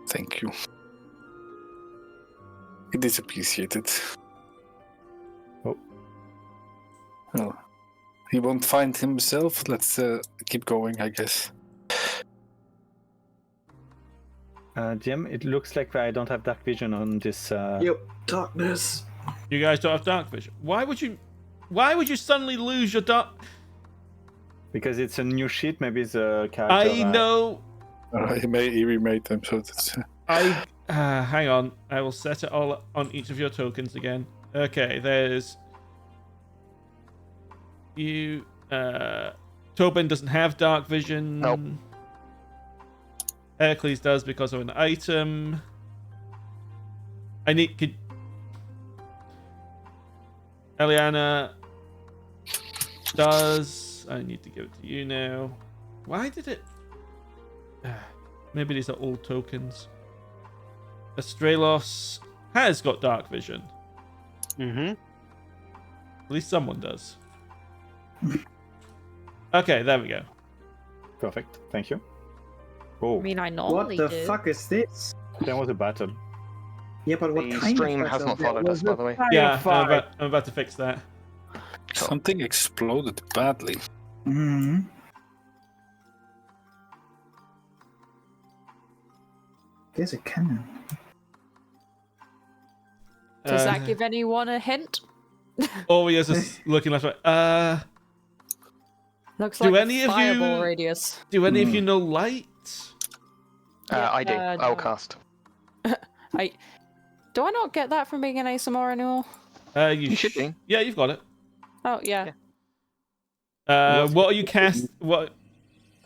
Speaker 3: Thank you. It is appreciated.
Speaker 5: Oh.
Speaker 3: Well, he won't find himself. Let's keep going, I guess.
Speaker 5: DM, it looks like I don't have dark vision on this.
Speaker 4: Yep, darkness.
Speaker 1: You guys don't have dark vision. Why would you suddenly lose your dark?
Speaker 5: Because it's a new sheet, maybe the character.
Speaker 1: I know.
Speaker 9: He remade them, so that's.
Speaker 1: Hang on. I will set it all on each of your tokens again. Okay, there's you. Toben doesn't have dark vision.
Speaker 6: Nope.
Speaker 1: Heracles does because of an item. Eliana does. I need to give it to you now. Why did it? Maybe these are all tokens. Astraelos has got dark vision.
Speaker 8: Mm-hmm.
Speaker 1: At least someone does. Okay, there we go.
Speaker 5: Perfect. Thank you. Oh,
Speaker 2: I mean, I
Speaker 4: What
Speaker 2: normally
Speaker 4: the
Speaker 2: do.
Speaker 4: fuck is this?
Speaker 5: there was a battle.
Speaker 4: Yeah, but what
Speaker 6: The
Speaker 4: kind
Speaker 6: stream
Speaker 4: of
Speaker 6: has
Speaker 4: battle?
Speaker 6: not followed us, by the way.
Speaker 1: Yeah, I'm about to fix that.
Speaker 3: Something exploded badly.
Speaker 4: Hmm. There's a cannon.
Speaker 2: Does that give anyone a hint?
Speaker 1: Oria's just looking left. Right.
Speaker 2: Looks
Speaker 1: Do
Speaker 2: like
Speaker 1: any
Speaker 2: a
Speaker 1: of you-
Speaker 2: fireball radius.
Speaker 1: Do any of you know light?
Speaker 6: I do.
Speaker 2: no.
Speaker 6: I'll cast.
Speaker 2: Do I not get that from being an ASMR anymore?
Speaker 1: You
Speaker 6: should be.
Speaker 1: Yeah, you've got it.
Speaker 2: Oh yeah.
Speaker 1: What are you cast? What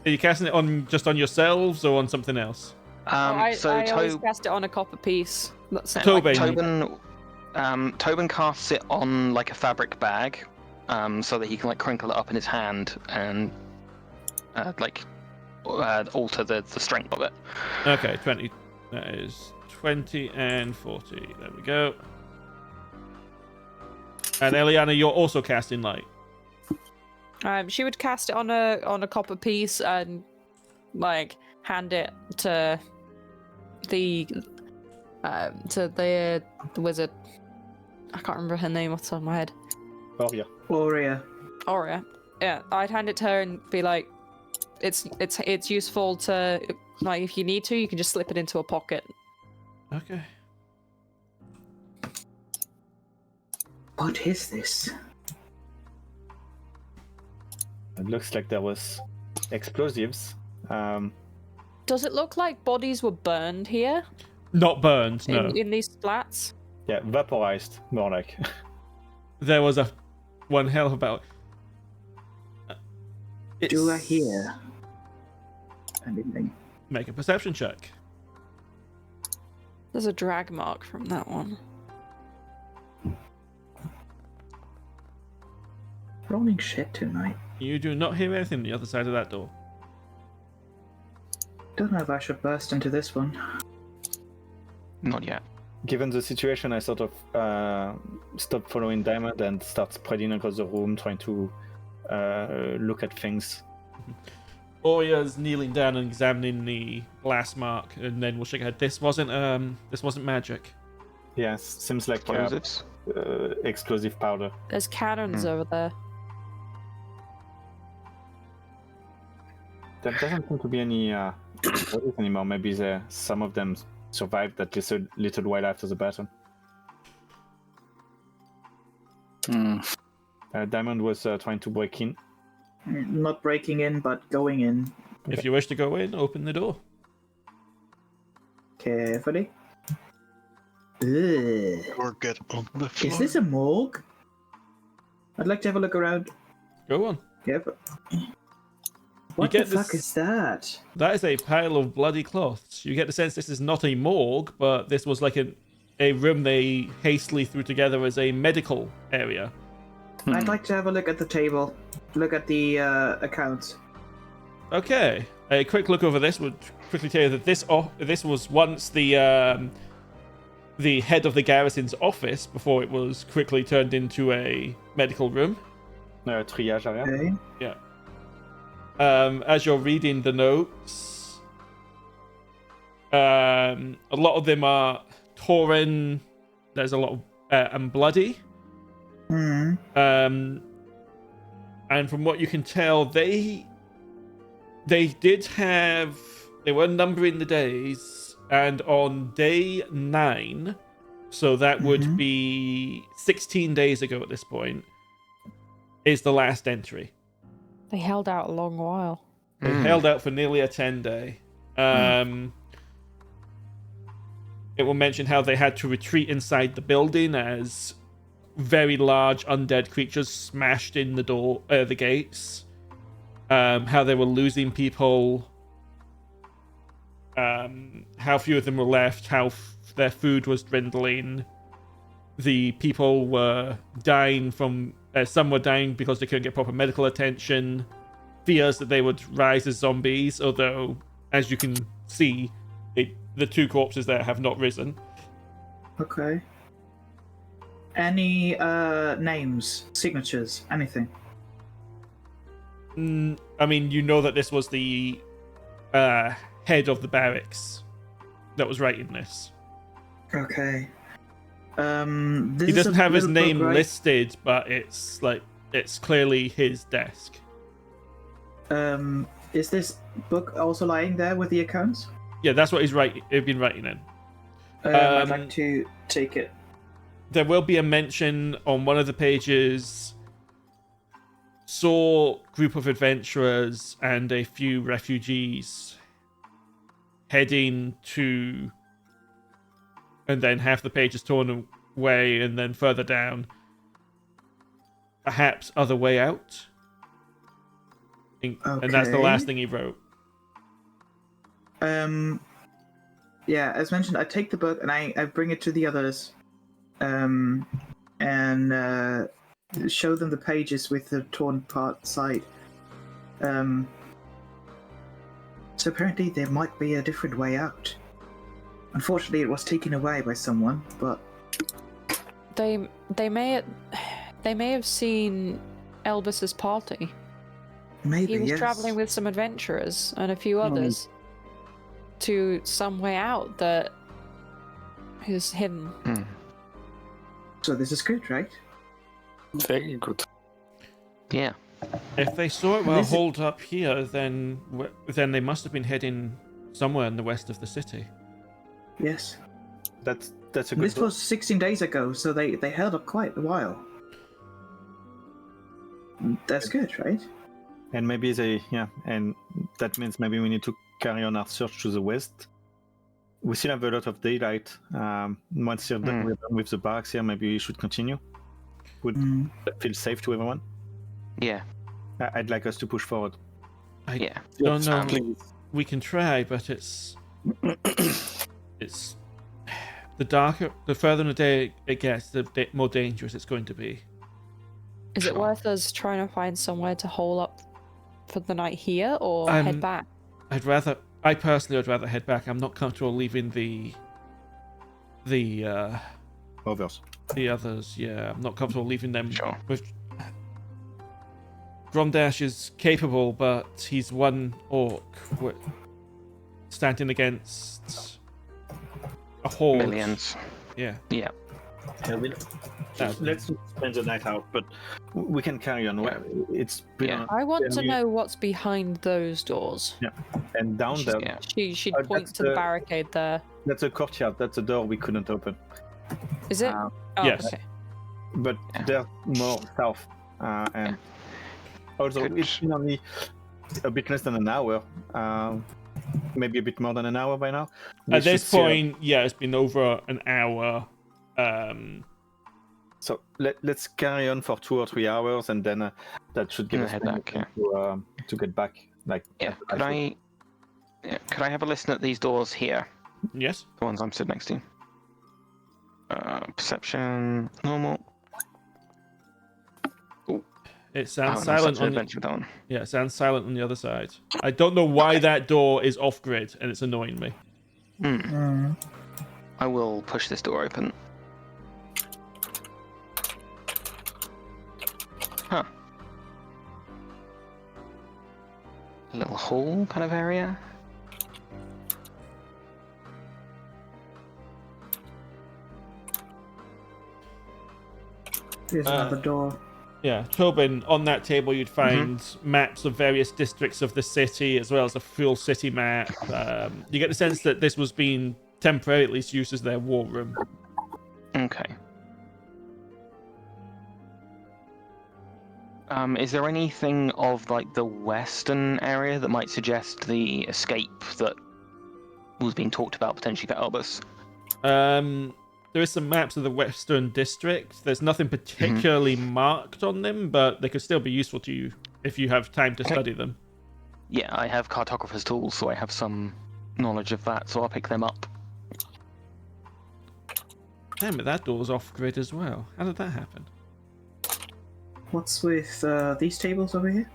Speaker 1: are you casting it on? Just on yourselves or on something else?
Speaker 2: I always
Speaker 6: Toben
Speaker 2: cast it on a copper piece. That's
Speaker 1: Toben.
Speaker 6: Toben casts it on like a fabric bag, so that he can like crinkle it up in his hand and alter the strength of it.
Speaker 1: Okay, 20. That is 20 and 40. There we go. And Eliana, you're also casting light.
Speaker 2: She would cast it on a copper piece and like hand it to the wizard. I can't remember her name off the top of my head.
Speaker 4: Aurea.
Speaker 2: Aurea. Yeah, I'd hand it to her and be like, it's useful to, like, if you need to, you can just slip it into a pocket.
Speaker 1: Okay.
Speaker 4: What is this?
Speaker 5: It looks like there was explosives.
Speaker 2: Does it look like bodies were burned here?
Speaker 1: Not burned, no.
Speaker 2: In these splats?
Speaker 5: Yeah, vaporized, more like.
Speaker 1: There was one hell of a battle.
Speaker 4: Do I hear anything?
Speaker 1: Make a perception check.
Speaker 2: There's a drag mark from that one.
Speaker 4: Rolling shit tonight.
Speaker 1: You do not hear anything on the other side of that door.
Speaker 4: Don't know if I should burst into this one.
Speaker 6: Not yet.
Speaker 5: Given the situation, I sort of stopped following Diamond and start spreading across the room, trying to look at things.
Speaker 1: Oria's kneeling down and examining the blast mark, and then we'll shake her head. This wasn't magic.
Speaker 5: Yes, seems like
Speaker 6: Explosives.
Speaker 5: explosive powder.
Speaker 2: There's cannons over there.
Speaker 5: There doesn't seem to be any bodies anymore. Maybe some of them survived that little while after the battle. Diamond was trying to break in.
Speaker 4: Not breaking in, but going in.
Speaker 1: If you wish to go in, open the door.
Speaker 4: Carefully. Ugh.
Speaker 7: Or get on the floor.
Speaker 4: Is this a morgue? I'd like to have a look around.
Speaker 1: Go on.
Speaker 4: Yep. What the
Speaker 1: get
Speaker 4: fuck
Speaker 1: this-
Speaker 4: is that?
Speaker 1: That is a pile of bloody cloths. You get the sense this is not a morgue, but this was like a room they hastily threw together as a medical area.
Speaker 4: I'd like to have a look at the table. Look at the accounts.
Speaker 1: Okay. A quick look over this would quickly tell you that this was once the head of the garrison's office before it was quickly turned into a medical room.
Speaker 5: Triage area.
Speaker 4: Okay.
Speaker 1: Yeah. As you're reading the notes, a lot of them are torn. There's a lot of and bloody.
Speaker 4: Hmm.
Speaker 1: And from what you can tell, they were numbering the days, And on day 9, so that would be 16 days ago at this point, is the last entry.
Speaker 2: They held out a long while.
Speaker 1: They held out for nearly a 10-day. It will mention how they had to retreat inside the building as very large undead creatures smashed in the gates. How they were losing people. How few of them were left. How their food was dwindling. The people were dying from. Some were dying because they couldn't get proper medical attention. Fears that they would rise as zombies, although, as you can see, the 2 corpses there have not risen.
Speaker 4: Okay. Any names, signatures, anything?
Speaker 1: I mean, you know that this was the head of the barracks that was writing this.
Speaker 4: Okay.
Speaker 1: He doesn't have his name listed, but it's clearly his desk.
Speaker 4: Is this book also lying there with the accounts?
Speaker 1: Yeah, that's what he's been writing in.
Speaker 4: I'd like to take it.
Speaker 1: There will be a mention on one of the pages. Saw group of adventurers and a few refugees heading to, and then half the page is torn away, and then further down, perhaps other way out. And that's the last thing he wrote.
Speaker 4: Yeah, as mentioned, I take the book and I bring it to the others, and show them the pages with the torn part side. So apparently there might be a different way out. Unfortunately, it was taken away by someone, but
Speaker 2: They may have seen Elvis's party.
Speaker 4: maybe
Speaker 2: He was
Speaker 4: yes.
Speaker 2: traveling with some adventurers and a few others to some way out that is hidden.
Speaker 4: So this is good, right?
Speaker 9: Very good.
Speaker 6: Yeah.
Speaker 1: If they saw it while holed up here, then they must have been heading somewhere in the west of the city.
Speaker 4: Yes.
Speaker 5: That's a good.
Speaker 4: This was 16 days ago, so they held up quite a while. That's good, right?
Speaker 5: And maybe and that means maybe we need to carry on our search to the west. We still have a lot of daylight. Once we're done with the barracks here, maybe we should continue. Would that feel safe to everyone?
Speaker 6: Yeah.
Speaker 5: I'd like us to push forward.
Speaker 1: I don't know. We can try, but it's the further in the day it gets, the more dangerous it's going to be.
Speaker 2: Is it worth us trying to find somewhere to hole up for the night here, or head back?
Speaker 1: I personally would rather head back. I'm not comfortable leaving the
Speaker 5: others.
Speaker 1: The others, yeah. I'm not comfortable leaving them
Speaker 6: Sure.
Speaker 1: with. Gromdash is capable, but he's one orc standing against a horde.
Speaker 6: Millions.
Speaker 1: Yeah.
Speaker 6: Yeah.
Speaker 5: Let's spend the night out, but we can carry on. It's
Speaker 2: I want to know what's behind those doors.
Speaker 5: Yeah, and down there.
Speaker 6: Yeah.
Speaker 2: She'd point to the barricade there.
Speaker 5: That's a courtyard. That's a door we couldn't open.
Speaker 2: Is it?
Speaker 1: Yes.
Speaker 2: Okay.
Speaker 5: But they're more south, and also it's been only a bit less than an hour. Maybe a bit more than an hour by now.
Speaker 1: At this point, it's been over an hour.
Speaker 5: So let's carry on for 2 or 3 hours, and then that should give us
Speaker 6: head
Speaker 5: time
Speaker 6: back,
Speaker 5: to get back.
Speaker 6: Could I have a listen at these doors here?
Speaker 1: Yes.
Speaker 6: The ones I'm stood next to. Perception normal.
Speaker 1: It sounds silent on
Speaker 6: that one.
Speaker 1: Yeah, it sounds silent on the other side. I don't know why that door is off grid, and it's annoying me.
Speaker 6: I will push this door open. Huh. A little hall kind of area.
Speaker 4: Here's another door.
Speaker 1: Yeah, Toben, on that table you'd find maps of various districts of the city, as well as a full city map. You get the sense that this was being temporarily at least used as their war room.
Speaker 6: Okay. Is there anything of like the western area that might suggest the escape that was being talked about potentially for Albus?
Speaker 1: There is some maps of the Western District. There's nothing particularly marked on them, but they could still be useful to you if you have time to study them.
Speaker 6: Yeah, I have cartographer's tools, so I have some knowledge of that, so I'll pick them up.
Speaker 1: Damn it, that door's off-grid as well. How did that happen?
Speaker 4: What's with these tables over here?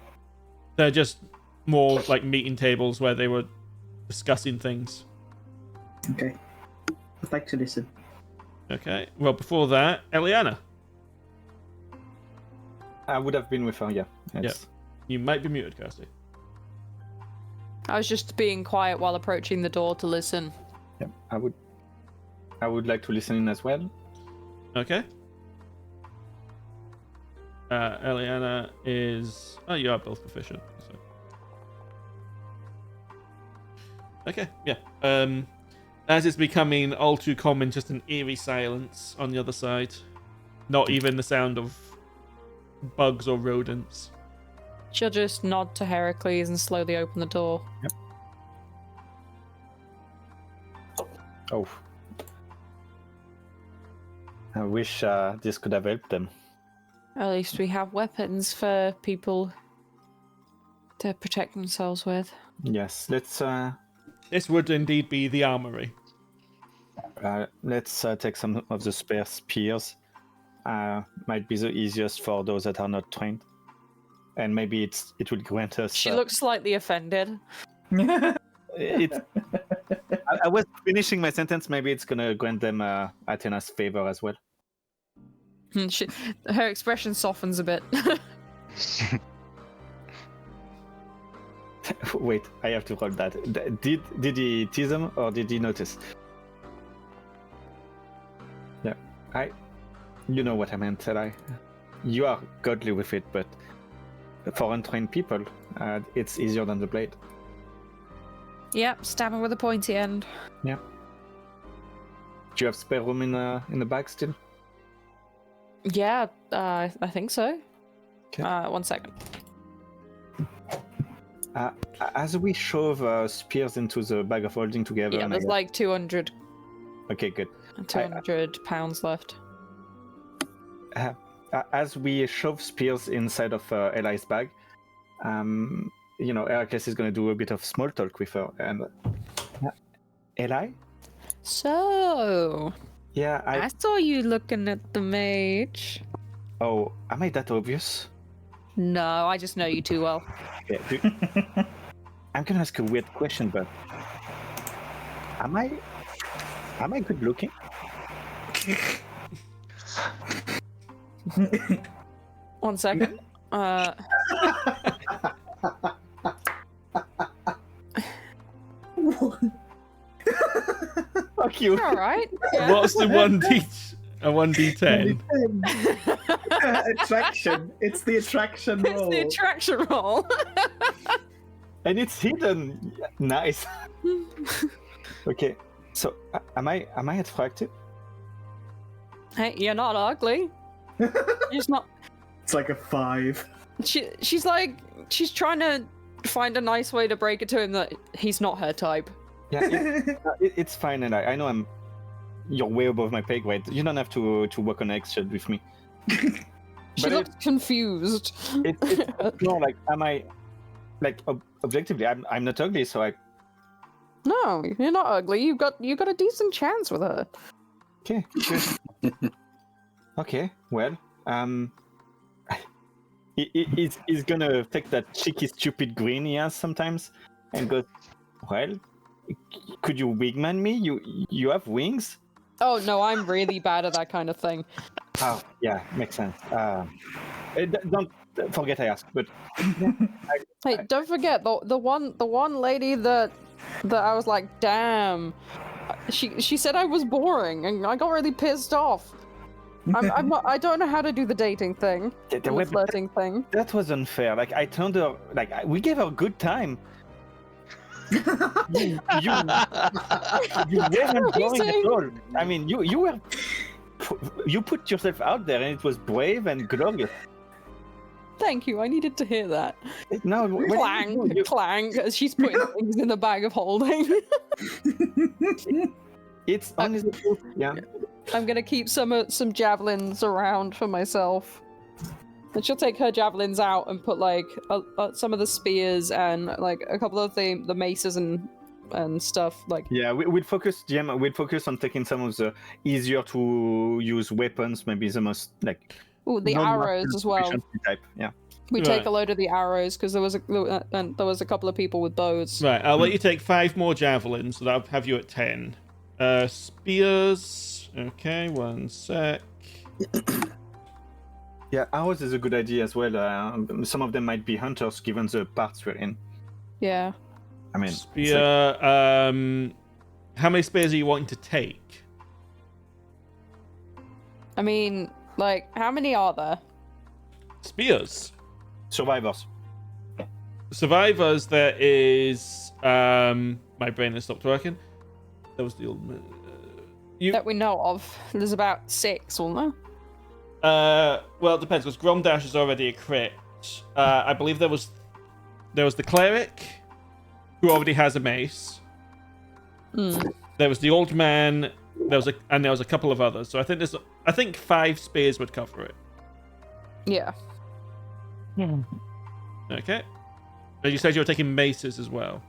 Speaker 1: They're just more like meeting tables where they were discussing things.
Speaker 4: Okay. I'd like to listen.
Speaker 1: Okay. Well, before that, Eliana.
Speaker 5: I would have been with her, yeah. Yes.
Speaker 1: You might be muted, Kirsty.
Speaker 2: I was just being quiet while approaching the door to listen.
Speaker 5: Yeah, I would like to listen in as well.
Speaker 1: Okay. Eliana is... Oh, you are both proficient. So. Okay, yeah. As it's becoming all too common, just an eerie silence on the other side. Not even the sound of bugs or rodents.
Speaker 2: She'll just nod to Heracles and slowly open the door.
Speaker 5: Yep. Oh. I wish this could have helped them.
Speaker 2: At least we have weapons for people to protect themselves with.
Speaker 5: Yes, let's...
Speaker 1: This would indeed be the armory.
Speaker 5: Let's take some of the spare spears. Might be the easiest for those that are not trained. And maybe it will grant us...
Speaker 2: She looks slightly offended.
Speaker 5: I was finishing my sentence. Maybe it's gonna grant them Athena's favor as well.
Speaker 2: Her expression softens a bit.
Speaker 5: Wait, I have to roll that. Did he tease him or did he notice? Yeah, you know what I meant, said I. You are godly with it, but for untrained people, it's easier than the blade.
Speaker 2: Yep, stabbing with a pointy end.
Speaker 5: Yeah. Do you have spare room in the bag still?
Speaker 2: Yeah, I think so.
Speaker 5: Okay.
Speaker 2: 1 second.
Speaker 5: As we shove spears into the bag of holding together...
Speaker 2: Yeah, there's like 200...
Speaker 5: Okay, good.
Speaker 2: 200 pounds left.
Speaker 5: As we shove spears inside of Eli's bag, Heracles is going to do a bit of small talk with her. And Eli?
Speaker 2: So...
Speaker 5: Yeah,
Speaker 2: I saw you looking at the mage.
Speaker 5: Oh, am I that obvious?
Speaker 2: No, I just know you too well.
Speaker 5: Yeah, I'm gonna ask a weird question, but am I good looking?
Speaker 2: 1 second.
Speaker 5: Fuck you.
Speaker 2: All right. Yeah.
Speaker 1: What's the 1d10? 1d10.
Speaker 4: Attraction. It's the attraction roll.
Speaker 2: It's the attraction roll.
Speaker 5: And it's hidden. Nice. Okay. So am I attractive?
Speaker 2: Hey, you're not ugly. You're just not.
Speaker 4: It's like a 5.
Speaker 2: She's trying to find a nice way to break it to him that he's not her type.
Speaker 5: Yeah, it's fine, and I know you're way above my pay grade. You don't have to work on X-Shot with me.
Speaker 2: She looks confused.
Speaker 5: It's more like, am I, like, objectively, I'm not ugly, so I...
Speaker 2: No, you're not ugly. You got a decent chance with her.
Speaker 5: Okay, good. Okay, well, he's gonna take that cheeky, stupid grin he has sometimes, and go, well, could you wingman me? You have wings?
Speaker 2: Oh no, I'm really bad at that kind of thing.
Speaker 5: Oh, yeah, makes sense. Don't forget I asked, but
Speaker 2: hey, don't forget the one lady that I was like, damn. She said I was boring, and I got really pissed off. I don't know how to do the dating thing. The flirting thing.
Speaker 5: That was unfair. Like I told her, we gave her a good time. you weren't going at all. I mean, you put yourself out there, and it was brave and glorious.
Speaker 2: Thank you. I needed to hear that.
Speaker 5: No,
Speaker 2: Clang, clang, as she's putting things in the bag of holding.
Speaker 5: It's only the truth. Yeah.
Speaker 2: I'm gonna keep some javelins around for myself. And she'll take her javelins out and put like some of the spears and like a couple of the maces and stuff. Like
Speaker 5: we'd focus on taking some of the easier to use weapons, maybe the most like.
Speaker 2: Ooh, the arrows as well.
Speaker 5: Type. Yeah.
Speaker 2: We take a load of the arrows because there was a couple of people with bows.
Speaker 1: Right, I'll let you take 5 more javelins, so that'll have you at 10. Spears. Okay, 1 sec.
Speaker 5: Yeah, arrows is a good idea as well. Some of them might be hunters, given the parts we're in.
Speaker 2: Yeah.
Speaker 5: I mean,
Speaker 1: spear. How many spears are you wanting to take?
Speaker 2: I mean, like, how many are there?
Speaker 1: Spears.
Speaker 5: Survivors.
Speaker 1: Survivors. There is. My brain has stopped working. That was the old.
Speaker 2: That we know of. There's about 6, wasn't
Speaker 1: there? Well, it depends, because Gromdash is already a crit. I believe there was the cleric, who already has a mace. There was the old man. There was a couple of others. So I think 5 spears would cover it.
Speaker 2: Yeah.
Speaker 1: Okay. But you said you were taking maces as well.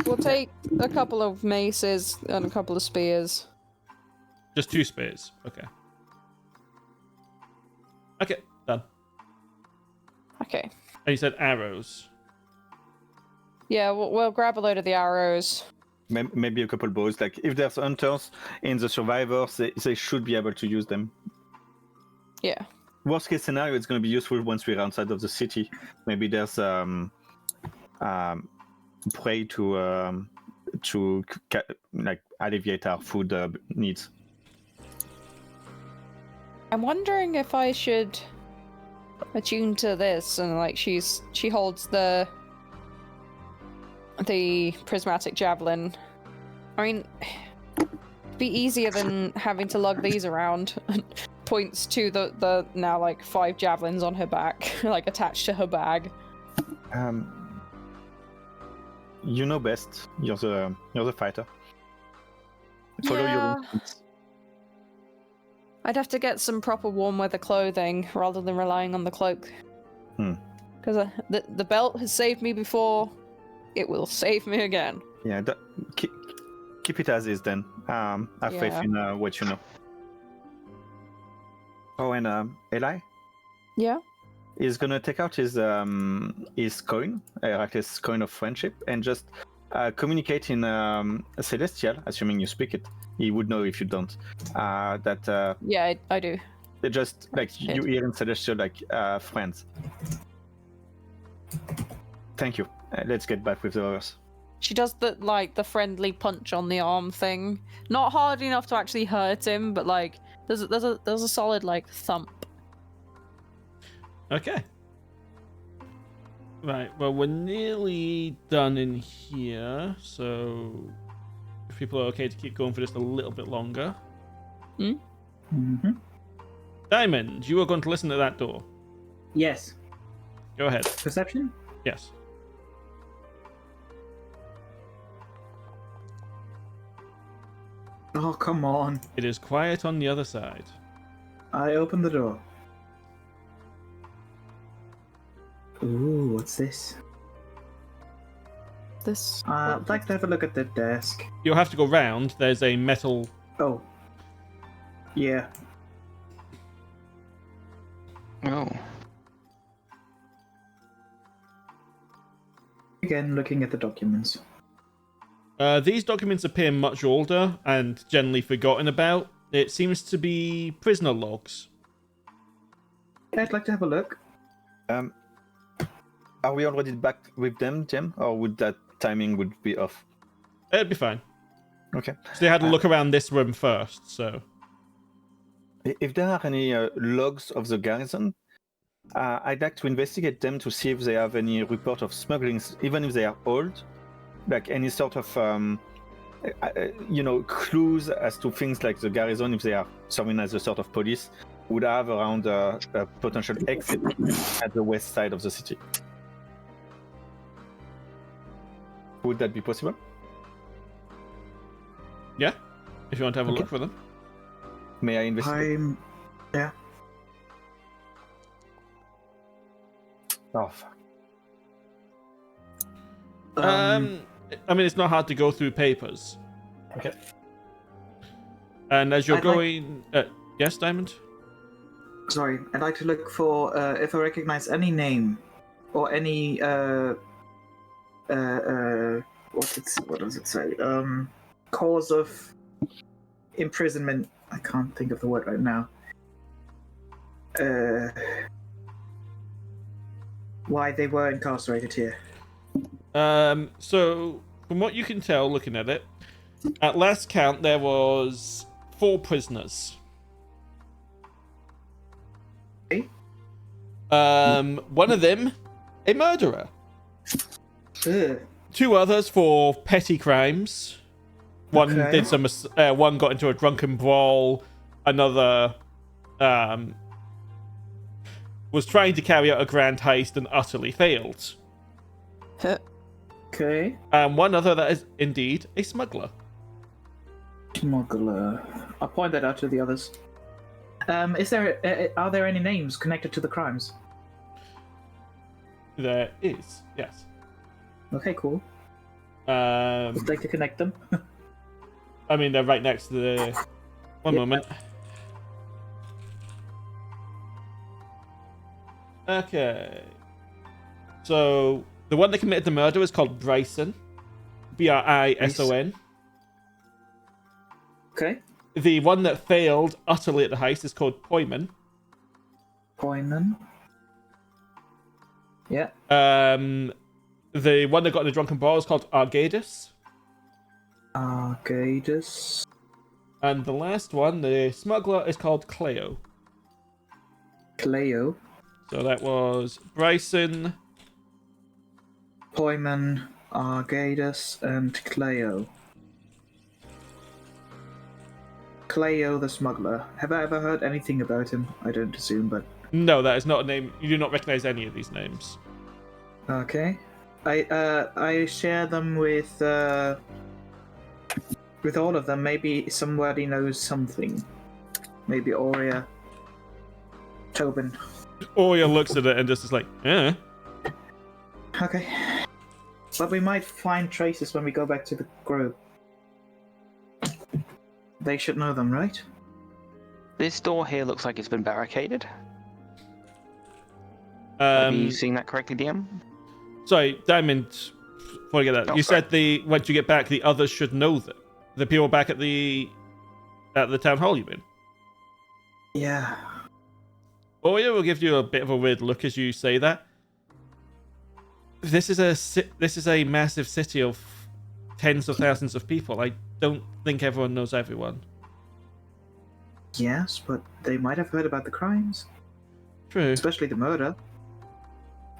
Speaker 2: We'll take a couple of maces and a couple of spears.
Speaker 1: Just 2 spears. Okay. Okay, done.
Speaker 2: Okay.
Speaker 1: And you said arrows.
Speaker 2: Yeah, we'll grab a load of the arrows.
Speaker 5: Maybe a couple bows. Like if there's hunters in the survivors, they should be able to use them.
Speaker 2: Yeah.
Speaker 5: Worst case scenario, it's going to be useful once we're outside of the city. Maybe there's prey to like alleviate our food needs.
Speaker 2: I'm wondering if I should attune to this and like she holds the prismatic javelin. I mean, it'd be easier than having to lug these around. Points to the now like 5 javelins on her back, like attached to her bag.
Speaker 5: You know best. You're the fighter. Follow your instincts.
Speaker 2: I'd have to get some proper warm weather clothing rather than relying on the cloak. Because the belt has saved me before. It will save me again.
Speaker 5: Yeah, keep it as is then. Have faith in what you know. Oh, and Eli?
Speaker 2: Yeah?
Speaker 5: He's gonna take out his coin, Heracles' coin of friendship, and just communicate in Celestial, assuming you speak it. He would know if you don't.
Speaker 2: Yeah, I do.
Speaker 5: Just like you hear in Celestial, like friends. Thank you. Let's get back with the others.
Speaker 2: She does the friendly punch on the arm thing. Not hard enough to actually hurt him, but like there's a solid like thump.
Speaker 1: Okay. Right, well, we're nearly done in here, so if people are okay to keep going for just a little bit longer. Diamond, you are going to listen to that door.
Speaker 4: Yes.
Speaker 1: Go ahead.
Speaker 4: Perception?
Speaker 1: Yes.
Speaker 4: Oh, come on.
Speaker 1: It is quiet on the other side.
Speaker 4: I open the door. Ooh, what's this? I'd like to have a look at the desk.
Speaker 1: You'll have to go round. There's a metal...
Speaker 4: Oh. Yeah.
Speaker 6: Oh.
Speaker 4: Again, looking at the documents.
Speaker 1: These documents appear much older and generally forgotten about. It seems to be prisoner logs.
Speaker 4: I'd like to have a look.
Speaker 5: Are we already back with them, Jim? Or would that timing would be off?
Speaker 1: It'd be fine.
Speaker 5: Okay.
Speaker 1: So they had to look around this room first, so...
Speaker 5: If there are any logs of the garrison, I'd like to investigate them to see if they have any report of smuggling, even if they are old, like any sort of, clues as to things like the garrison, if they are serving as a sort of police, would have around a potential exit at the west side of the city. Would that be possible?
Speaker 1: Yeah, if you want to have a look for them.
Speaker 5: May I investigate?
Speaker 4: Yeah.
Speaker 5: Oh, fuck.
Speaker 1: I mean, it's not hard to go through papers.
Speaker 5: Okay.
Speaker 1: And as you're going... yes, Diamond?
Speaker 4: Sorry, I'd like to look for if I recognize any name or any what does it say? Cause of imprisonment. I can't think of the word right now. Why they were incarcerated here.
Speaker 1: So, from what you can tell looking at it, at last count there was 4 prisoners.
Speaker 4: Okay.
Speaker 1: One of them, a murderer.
Speaker 4: Ugh.
Speaker 1: 2 others for petty crimes. One
Speaker 4: Okay.
Speaker 1: did some. One got into a drunken brawl. Another was trying to carry out a grand heist and utterly failed.
Speaker 4: Okay.
Speaker 1: And one other that is indeed a smuggler.
Speaker 4: Smuggler. I'll point that out to the others. Are there any names connected to the crimes?
Speaker 1: There is, yes.
Speaker 4: Okay, cool.
Speaker 1: Um,
Speaker 4: Would like to connect them.
Speaker 1: I mean, they're right next to the... One moment. Okay. So, the one that committed the murder is called Bryson. Brison.
Speaker 4: Okay.
Speaker 1: The one that failed utterly at the heist is called Poiman.
Speaker 4: Poiman. Yeah.
Speaker 1: The one that got in the drunken brawl is called Argadus.
Speaker 4: Argadus.
Speaker 1: And the last one, the smuggler, is called Cleo.
Speaker 4: Cleo.
Speaker 1: So that was Bryson.
Speaker 4: Poiman, Argadus, and Cleo. Cleo the smuggler. Have I ever heard anything about him? I don't assume, but...
Speaker 1: No, that is not a name. You do not recognize any of these names.
Speaker 4: Okay. I share them with all of them. Maybe somebody knows something. Maybe Aurea. Toben.
Speaker 1: Oya looks at it and just is like, eh.
Speaker 4: Okay. But we might find traces when we go back to the grove. They should know them, right?
Speaker 6: This door here looks like it's been barricaded. Have you seen that correctly, DM?
Speaker 1: Sorry, Diamond, before I get that, you said once you get back, the others should know them. The people back at the town hall, you mean?
Speaker 4: Yeah.
Speaker 1: Oya will give you a bit of a weird look as you say that. This is a massive city of tens of thousands of people. I don't think everyone knows everyone.
Speaker 4: Yes, but they might have heard about the crimes.
Speaker 1: True.
Speaker 4: Especially the murder.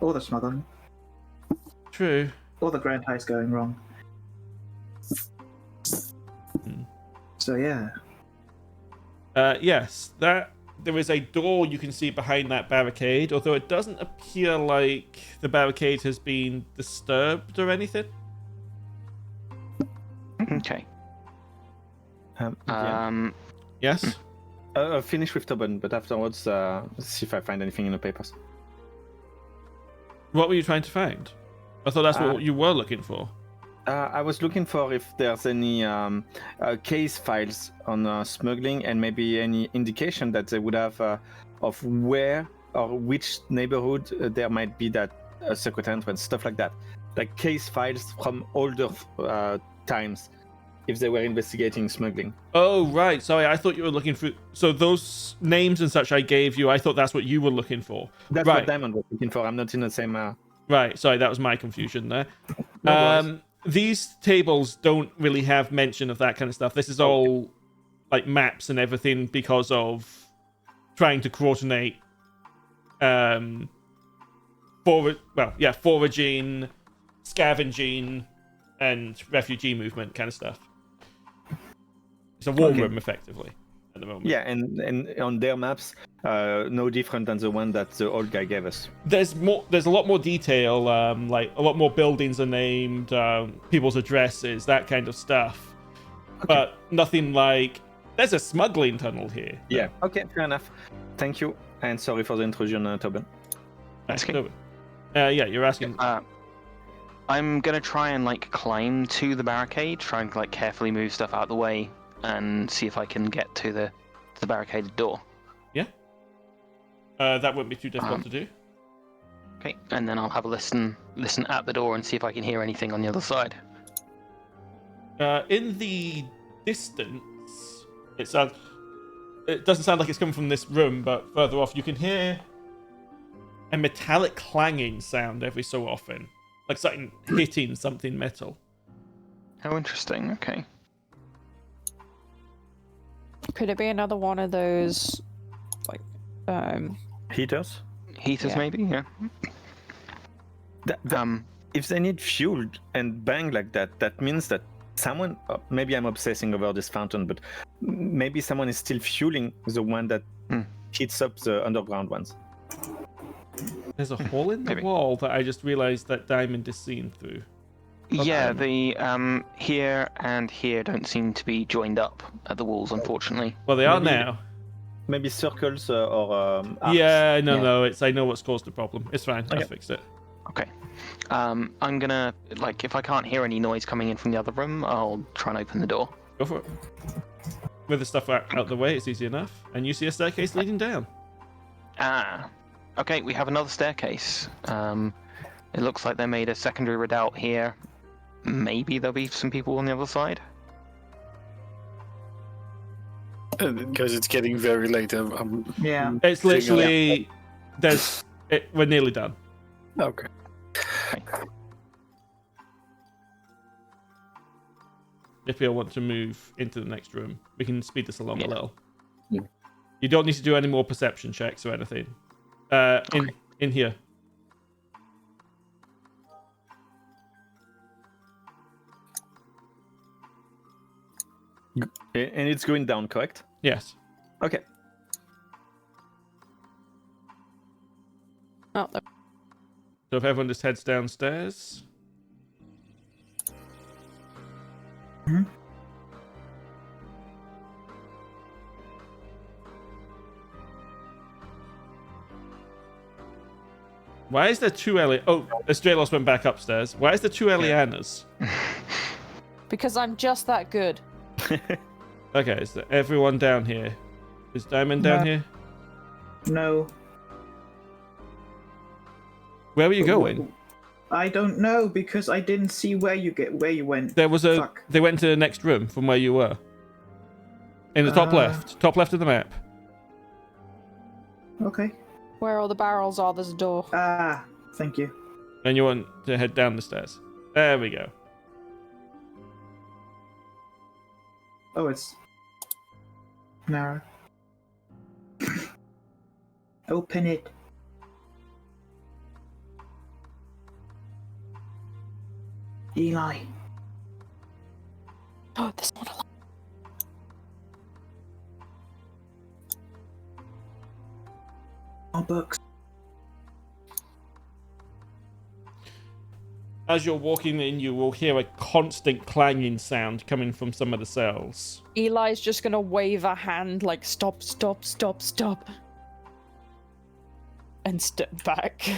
Speaker 4: Or the smuggling.
Speaker 1: True.
Speaker 4: Or the grand heist going wrong. So yeah.
Speaker 1: Yes, there is a door you can see behind that barricade, although it doesn't appear like the barricade has been disturbed or anything.
Speaker 6: Okay.
Speaker 1: Yes?
Speaker 5: I'll finish with Toben, but afterwards, see if I find anything in the papers.
Speaker 1: What were you trying to find? I thought that's what you were looking for.
Speaker 5: I was looking for if there's any case files on smuggling and maybe any indication that they would have of where or which neighborhood there might be that secret entrance, stuff like that. Like case files from older times, if they were investigating smuggling.
Speaker 1: Oh, right. Sorry, I thought you were looking for... So those names and such I gave you, I thought that's what you were looking for.
Speaker 5: That's what Diamond was looking for. I'm not in the same...
Speaker 1: Right, sorry, that was my confusion there.
Speaker 5: No
Speaker 1: these tables don't really have mention of that kind of stuff. This is all like maps and everything because of trying to coordinate foraging, scavenging, and refugee movement kind of stuff. It's a war room, effectively, at the moment.
Speaker 5: Yeah, and on their maps, no different than the one that the old guy gave us.
Speaker 1: There's a lot more detail, like a lot more buildings are named, people's addresses, that kind of stuff. Okay. But nothing like, there's a smuggling tunnel here.
Speaker 5: Yeah, okay, fair enough. Thank you, and sorry for the intrusion, Toben.
Speaker 1: That's okay. Yeah, you're asking...
Speaker 6: I'm gonna try and like climb to the barricade, try and like carefully move stuff out of the way, and see if I can get to the barricaded door.
Speaker 1: Yeah. That wouldn't be too difficult to do.
Speaker 6: Okay, and then I'll have a listen at the door and see if I can hear anything on the other side.
Speaker 1: In the distance, it doesn't sound like it's coming from this room, but further off, you can hear a metallic clanging sound every so often, like something hitting something metal.
Speaker 6: How interesting. Okay.
Speaker 2: Could it be another one of those, like,
Speaker 5: heaters?
Speaker 6: Heaters, maybe. Yeah.
Speaker 5: If they need fueled and bang like that, that means that someone. Maybe I'm obsessing over this fountain, but maybe someone is still fueling the one that heats up the underground ones.
Speaker 1: There's a hole in the wall that I just realized that Diamond is seen through.
Speaker 6: Yeah, the here and here don't seem to be joined up at the walls, unfortunately.
Speaker 1: Well, they are now.
Speaker 5: Maybe circles or arcs.
Speaker 1: Yeah, no, I know what's caused the problem. It's fine. I fixed it.
Speaker 6: Okay. I'm gonna, like, if I can't hear any noise coming in from the other room, I'll try and open the door.
Speaker 1: Go for it. With the stuff out the way, it's easy enough. And you see a staircase leading down.
Speaker 6: Okay, we have another staircase. It looks like they made a secondary redoubt here. Maybe there'll be some people on the other side.
Speaker 3: Because it's getting very late.
Speaker 4: Yeah.
Speaker 1: It's literally... we're nearly done.
Speaker 3: Okay.
Speaker 1: If you want to move into the next room, we can speed this along a little.
Speaker 3: Yeah.
Speaker 1: You don't need to do any more perception checks or anything. In here.
Speaker 5: And it's going down, correct?
Speaker 1: Yes.
Speaker 5: Okay.
Speaker 2: Oh,
Speaker 1: So if everyone just heads downstairs.
Speaker 4: Mm-hmm.
Speaker 1: Why is there two Oh, Astraelos went back upstairs. Why is there two Elianas?
Speaker 2: because I'm just that good.
Speaker 1: Okay, is there everyone down here? Is Diamond down here?
Speaker 4: No.
Speaker 1: Where were you going?
Speaker 4: I don't know because I didn't see where you went.
Speaker 1: There was
Speaker 4: Fuck.
Speaker 1: They went to the next room from where you were. In the top left of the map.
Speaker 4: Okay.
Speaker 2: Where all the barrels are, there's a door.
Speaker 4: Ah, thank you.
Speaker 1: And you want to head down the stairs. There we go.
Speaker 4: Oh, it's narrow. Open it. Eli.
Speaker 2: Oh, there's not a lot.
Speaker 4: More books.
Speaker 1: As you're walking in, you will hear a constant clanging sound coming from some of the cells.
Speaker 2: Eli's just gonna wave a hand like, stop, stop, stop, stop. And step back.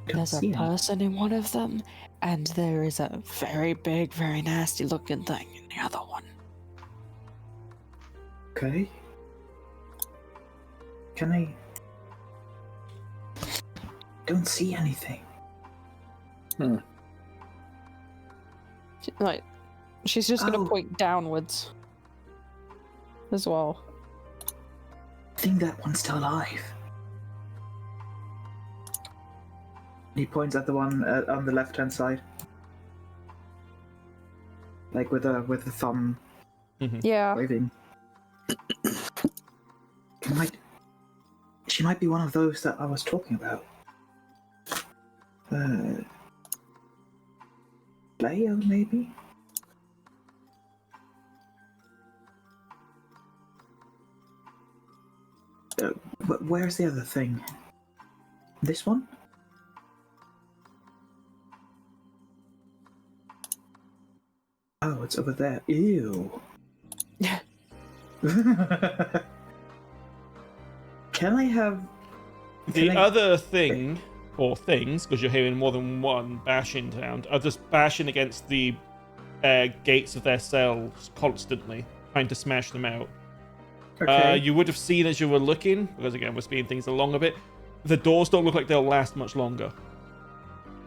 Speaker 2: There's a person in one of them, and there is a very big, very nasty looking thing in the other one.
Speaker 4: Okay. Can I... Don't see anything.
Speaker 2: She's just gonna point downwards as well.
Speaker 4: I think that one's still alive. He points at the one on the left-hand side, like with a thumb
Speaker 2: Yeah.
Speaker 4: waving. She might be one of those that I was talking about. Leo, maybe? Where's the other thing? This one? Oh, it's over there. Ew. Can I have...
Speaker 1: The other thing, or things, because you're hearing more than one bashing sound, are just bashing against the gates of their cells constantly, trying to smash them out.
Speaker 4: Okay.
Speaker 1: You would have seen as you were looking, because again, we're speeding things along a bit, the doors don't look like they'll last much longer.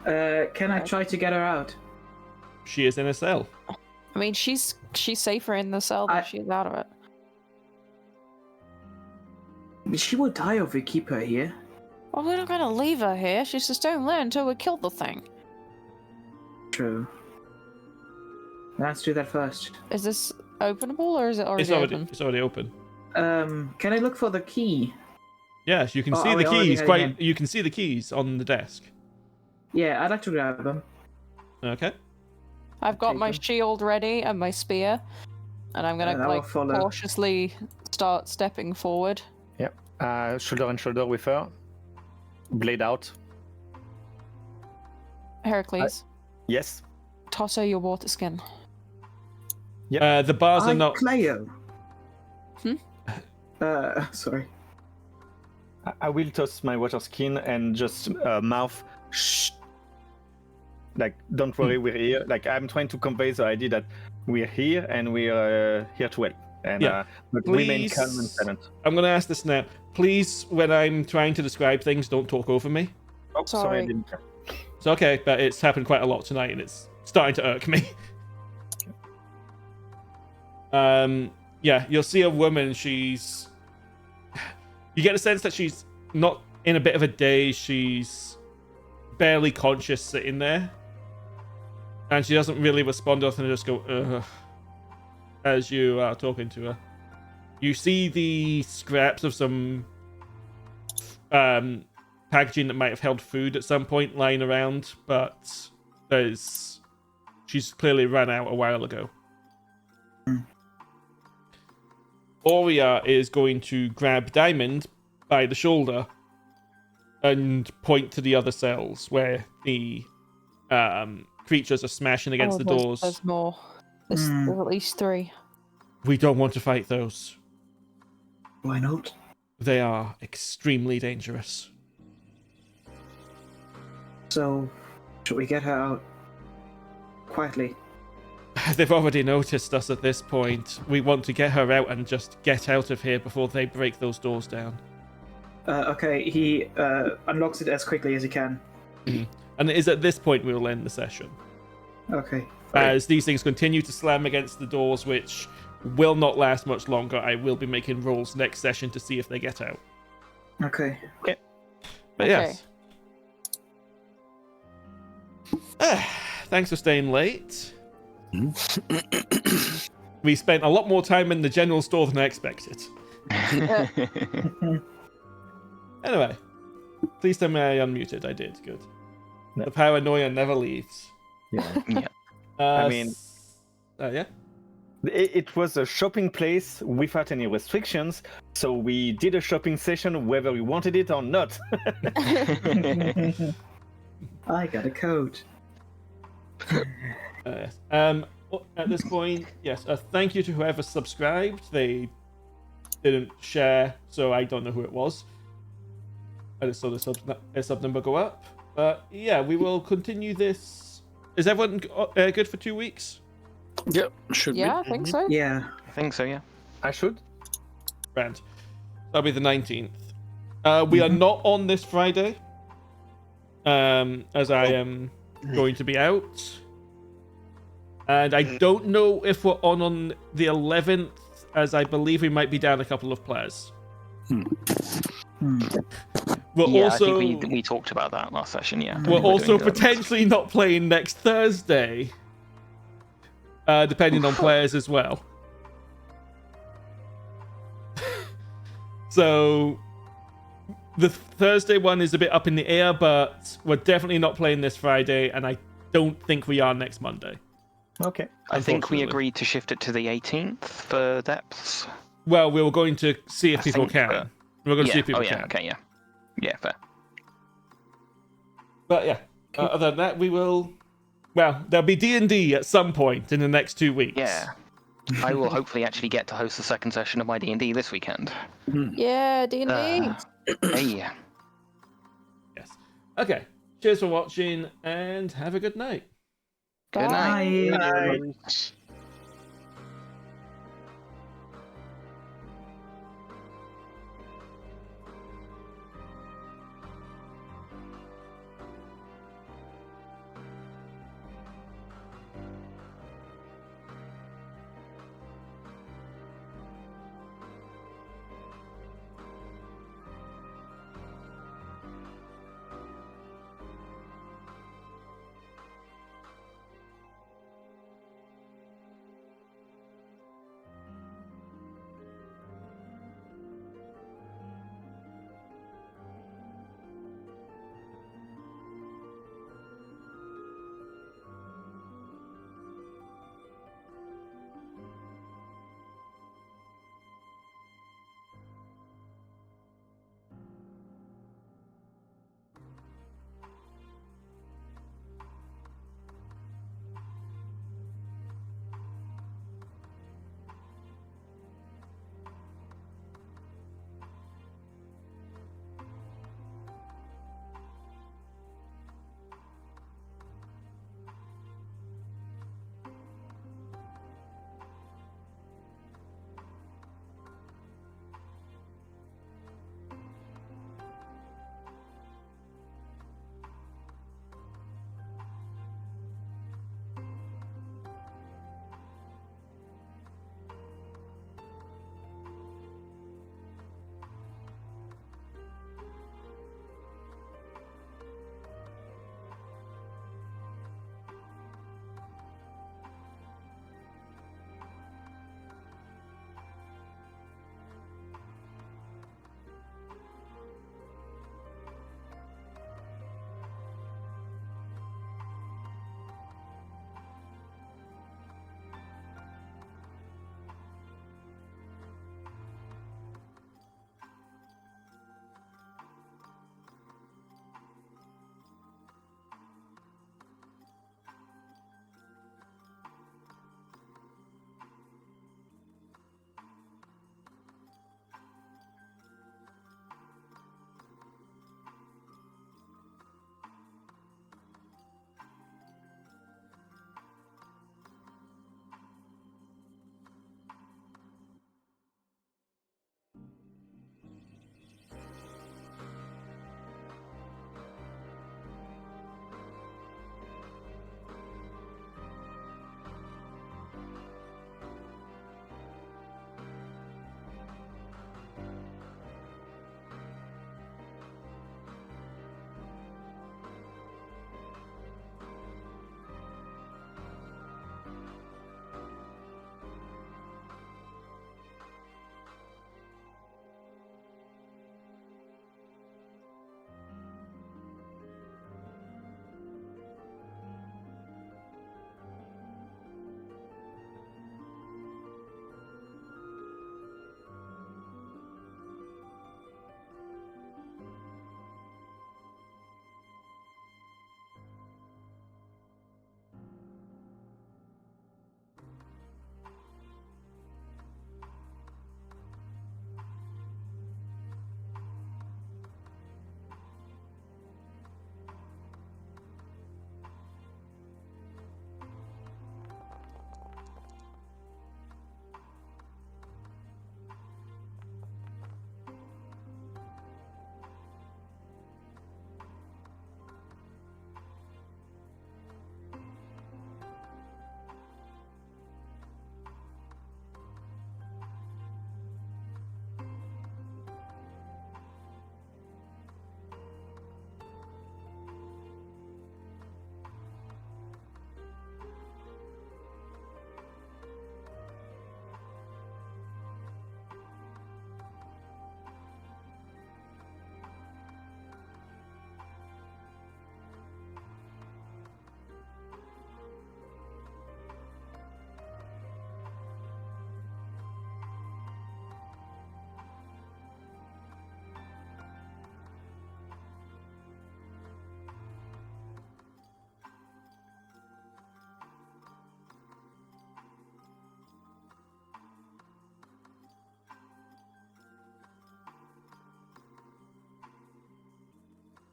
Speaker 4: Can I try to get her out?
Speaker 1: She is in a cell.
Speaker 2: I mean, she's safer in the cell than she's out of it.
Speaker 4: She will die if we keep her here.
Speaker 2: Well, we're not gonna leave her here. She's just don't learn until we kill the thing.
Speaker 4: True. Let's do that first.
Speaker 2: Is this openable or is it already open?
Speaker 1: It's already open.
Speaker 4: Can I look for the key?
Speaker 1: Yes, you can see the keys. You can see the keys on the desk.
Speaker 4: Yeah, I'd like to grab them.
Speaker 1: Okay.
Speaker 2: I've got my shield ready and my spear, and I'm gonna cautiously start stepping forward.
Speaker 5: Yep. Shoulder and shoulder with her. Blade out.
Speaker 2: Heracles.
Speaker 5: Yes.
Speaker 2: Toss her your water skin.
Speaker 1: Yep. The bars are not.
Speaker 4: Cleo. Sorry.
Speaker 5: I will toss my water skin and just mouth. Shh. Like, don't worry, we're here. Like, I'm trying to convey the idea that we're here and we're here to help. And but remain calm and silent.
Speaker 1: I'm going to ask this now. Please, when I'm trying to describe things, don't talk over me.
Speaker 5: Oh, sorry, I didn't.
Speaker 1: It's okay, but it's happened quite a lot tonight, and it's starting to irk me. You'll see a woman. You get a sense that she's not in a bit of a daze. She's barely conscious, sitting there, and she doesn't really respond to nothing. And just go, ugh, as you are talking to her. You see the scraps of some packaging that might have held food at some point lying around, but she's clearly run out a while ago. Aurea is going to grab Diamond by the shoulder and point to the other cells where the creatures are smashing against the doors.
Speaker 2: There's more. There's at least 3.
Speaker 1: We don't want to fight those.
Speaker 4: Why not?
Speaker 1: They are extremely dangerous.
Speaker 4: So, should we get her out quietly?
Speaker 1: They've already noticed us at this point. We want to get her out and just get out of here before they break those doors down.
Speaker 4: Okay, he unlocks it as quickly as he can.
Speaker 1: And it is at this point we will end the session.
Speaker 4: Okay.
Speaker 1: As these things continue to slam against the doors, which will not last much longer, I will be making rolls next session to see if they get out.
Speaker 4: Okay.
Speaker 1: But yes. Thanks for staying late. We spent a lot more time in the general store than I expected. Anyway, please tell me I unmuted. I did. Good. No. The paranoia never leaves.
Speaker 5: Yeah. I mean,
Speaker 1: yeah.
Speaker 5: It was a shopping place without any restrictions, so we did a shopping session whether we wanted it or not.
Speaker 4: I got a coat.
Speaker 1: At this point, yes, thank you to whoever subscribed. They didn't share, so I don't know who it was. I just saw the sub number go up. But yeah, we will continue this. Is everyone good for 2 weeks?
Speaker 3: Yeah, should be.
Speaker 2: Yeah, I think so.
Speaker 4: Yeah.
Speaker 6: I think so, yeah.
Speaker 5: I should.
Speaker 1: Grand. That'll be the 19th. We are not on this Friday, as I am going to be out. And I don't know if we're on the 11th, as I believe we might be down a couple of players. We're also,
Speaker 6: I think we talked about that last session, yeah.
Speaker 1: We're also potentially not playing next Thursday, depending on players as well. So the Thursday one is a bit up in the air, but we're definitely not playing this Friday, and I don't think we are next Monday.
Speaker 5: Okay.
Speaker 6: I think we
Speaker 1: Unfortunately.
Speaker 6: agreed to shift it to the 18th for depths.
Speaker 1: Well, we were going to see if
Speaker 6: I
Speaker 1: people
Speaker 6: think,
Speaker 1: can. We're going to see
Speaker 6: Yeah.
Speaker 1: if people
Speaker 6: Oh yeah.
Speaker 1: can.
Speaker 6: Okay. Yeah. Yeah. Fair.
Speaker 1: But yeah, other than that, we will. Well, there'll be D&D at some point in the next 2 weeks.
Speaker 6: Yeah. I will hopefully actually get to host the second session of my D&D this weekend.
Speaker 2: Yeah, D&D.
Speaker 6: Hey.
Speaker 1: Yes. Okay. Cheers for watching, and have a good night.
Speaker 6: Good night.
Speaker 4: Bye.
Speaker 8: Nice.